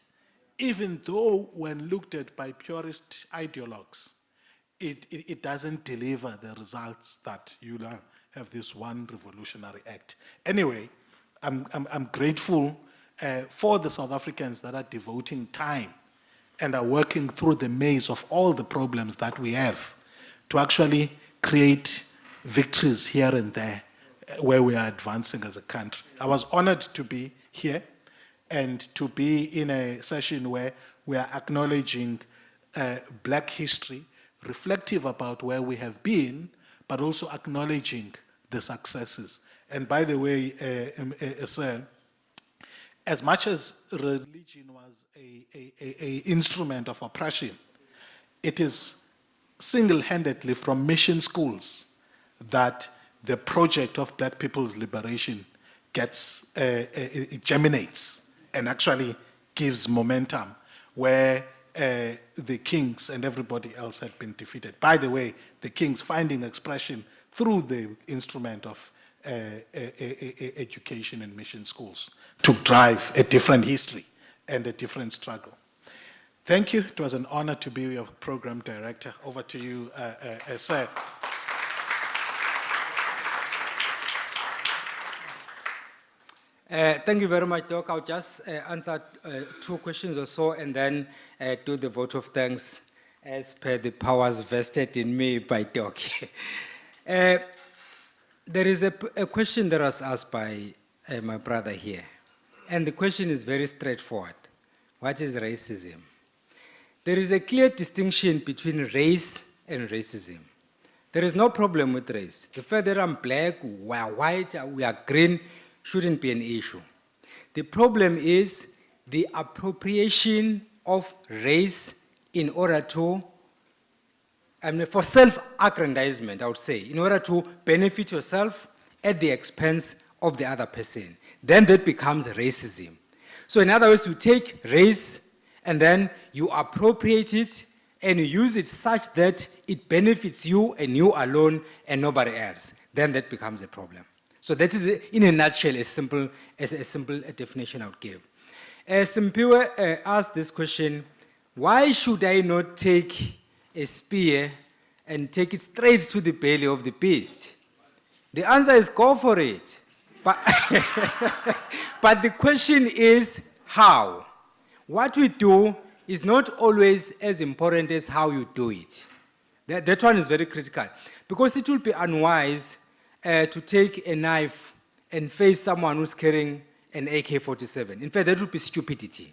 even though when looked at by purist ideologues, it doesn't deliver the results that you now have this one revolutionary act. Anyway, I'm grateful for the South Africans that are devoting time and are working through the maze of all the problems that we have to actually create victories here and there where we are advancing as a country. I was honored to be here and to be in a session where we are acknowledging black history, reflective about where we have been, but also acknowledging the successes. And by the way, sir, as much as religion was a instrument of oppression, it is single-handedly from mission schools that the project of black people's liberation gets, it germinates and actually gives momentum where the kings and everybody else had been defeated. By the way, the kings finding expression through the instrument of education and mission schools to drive a different history and a different struggle. Thank you. It was an honor to be your program director. Over to you, sir. Thank you very much, Doc. I'll just answer 2 questions or so and then do the vote of thanks as per the powers vested in me by Doc. There is a question that was asked by my brother here, and the question is very straightforward. What is racism? There is a clear distinction between race and racism. There is no problem with race. The fact that I'm black, we are white, we are green, shouldn't be an issue. The problem is the appropriation of race in order to, for self-aggrandizement, I would say, in order to benefit yourself at the expense of the other person. Then that becomes racism. So in other words, you take race and then you appropriate it and you use it such that it benefits you and you alone and nobody else. Then that becomes a problem. So that is, in a nutshell, a simple definition I would give. Simpiwe asked this question, why should I not take a spear and take it straight to the belly of the beast? The answer is go for it. But, but the question is how? What we do is not always as important as how you do it. That one is very critical. Because it will be unwise to take a knife and face someone who's carrying an AK-47. In fact, that would be stupidity.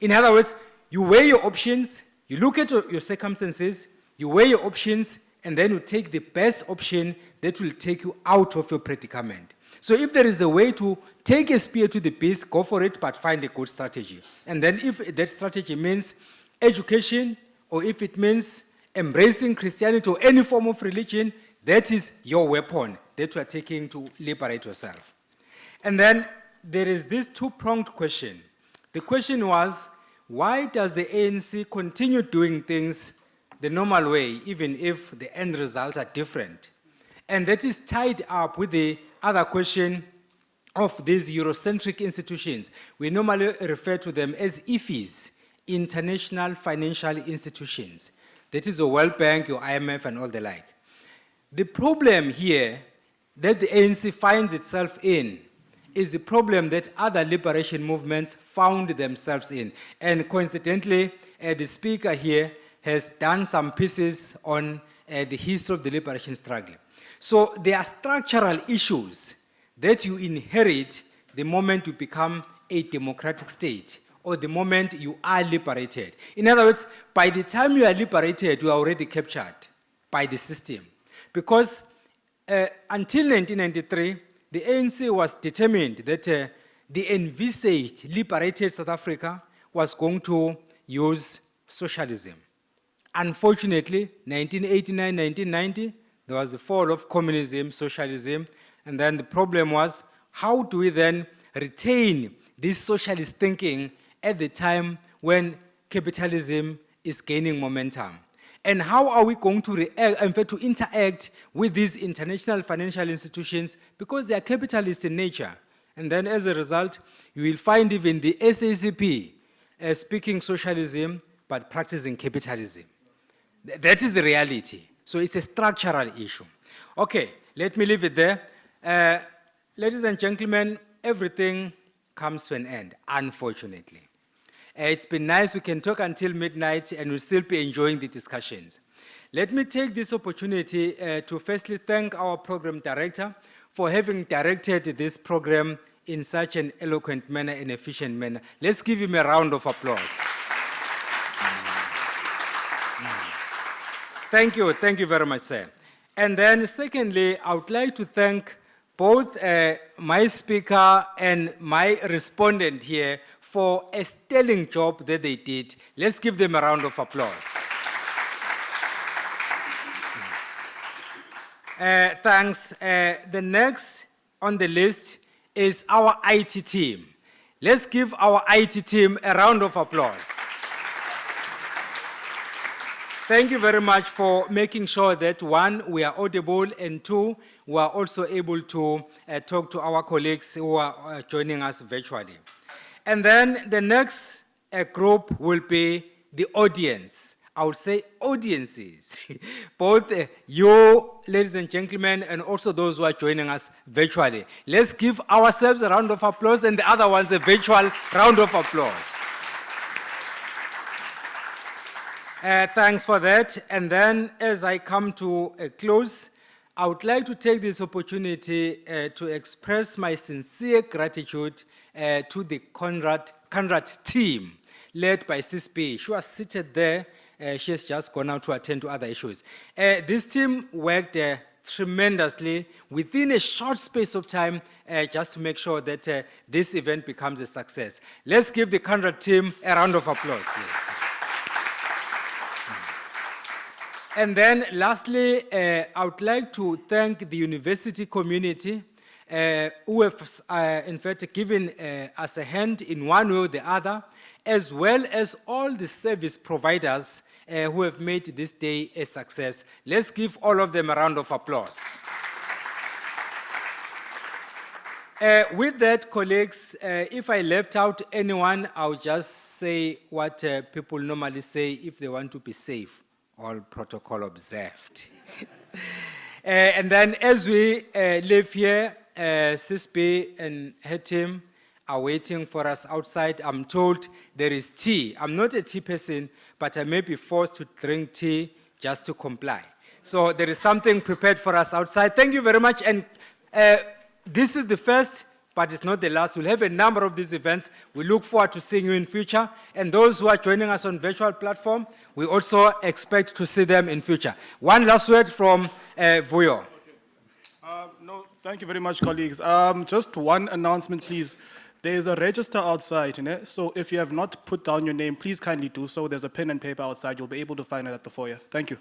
In other words, you weigh your options, you look at your circumstances, you weigh your options, and then you take the best option that will take you out of your predicament. So if there is a way to take a spear to the beast, go for it, but find a good strategy. And then if that strategy means education, or if it means embracing Christianity or any form of religion, that is your weapon that you are taking to liberate yourself. And then there is this two-pronged question. The question was, why does the ANC continue doing things the normal way, even if the end results are different? And that is tied up with the other question of these Eurocentric institutions. We normally refer to them as IFIs, International Financial Institutions. That is the World Bank, your IMF, and all the like. The problem here that the ANC finds itself in is the problem that other liberation movements found themselves in. And coincidentally, the speaker here has done some pieces on the history of the liberation struggle. So there are structural issues that you inherit the moment you become a democratic state or the moment you are liberated. In other words, by the time you are liberated, you are already captured by the system. Because until 1993, the ANC was determined that the envisaged liberated South Africa was going to use socialism. Unfortunately, 1989, 1990, there was the fall of communism, socialism, and then the problem was, how do we then retain this socialist thinking at the time when capitalism is gaining momentum? And how are we going to react, in fact, to interact with these international financial institutions, because they are capitalist in nature. And then as a result, you will find even the SACP speaking socialism, but practicing capitalism. That is the reality. So it's a structural issue. Okay, let me leave it there. Ladies and gentlemen, everything comes to an end, unfortunately. It's been nice, we can talk until midnight and we'll still be enjoying the discussions. Let me take this opportunity to firstly thank our program director for having directed this program in such an eloquent manner and efficient manner. Let's give him a round of applause. Thank you very much, sir. And then secondly, I would like to thank both my speaker and my respondent here for a sterling job that they did. Let's give them a round of applause. Thanks. The next on the list is our IT team. Let's give our IT team a round of applause. Thank you very much for making sure that one, we are audible, and two, we are also able to talk to our colleagues who are joining us virtually. And then the next group will be the audience. I would say audiences. Both you, ladies and gentlemen, and also those who are joining us virtually. Let's give ourselves a round of applause and the other ones a virtual round of applause. Thanks for that. And then as I come to a close, I would like to take this opportunity to express my sincere gratitude to the Conrad team led by CISP. She was seated there. She has just gone out to attend to other issues. This team worked tremendously within a short space of time just to make sure that this event becomes a success. Let's give the Conrad team a round of applause, please. And then lastly, I would like to thank the university community who have, in fact, given us a hand in one way or the other, as well as all the service providers who have made this day a success. Let's give all of them a round of applause. With that, colleagues, if I left out anyone, I'll just say what people normally say if they want to be safe. All protocol observed. And then as we live here, CISP and her team are waiting for us outside. I'm told there is tea. I'm not a tea person, but I may be forced to drink tea just to comply. So there is something prepared for us outside. Thank you very much. And this is the first, but it's not the last. We'll have a number of these events. We look forward to seeing you in future. And those who are joining us on virtual platform, we also expect to see them in future. One last word from Vuyo. No, thank you very much, colleagues. Just one announcement, please. There is a register outside, so if you have not put down your name, please kindly do so. There's a pen and paper outside. You'll be able to find it at the foyer. Thank you.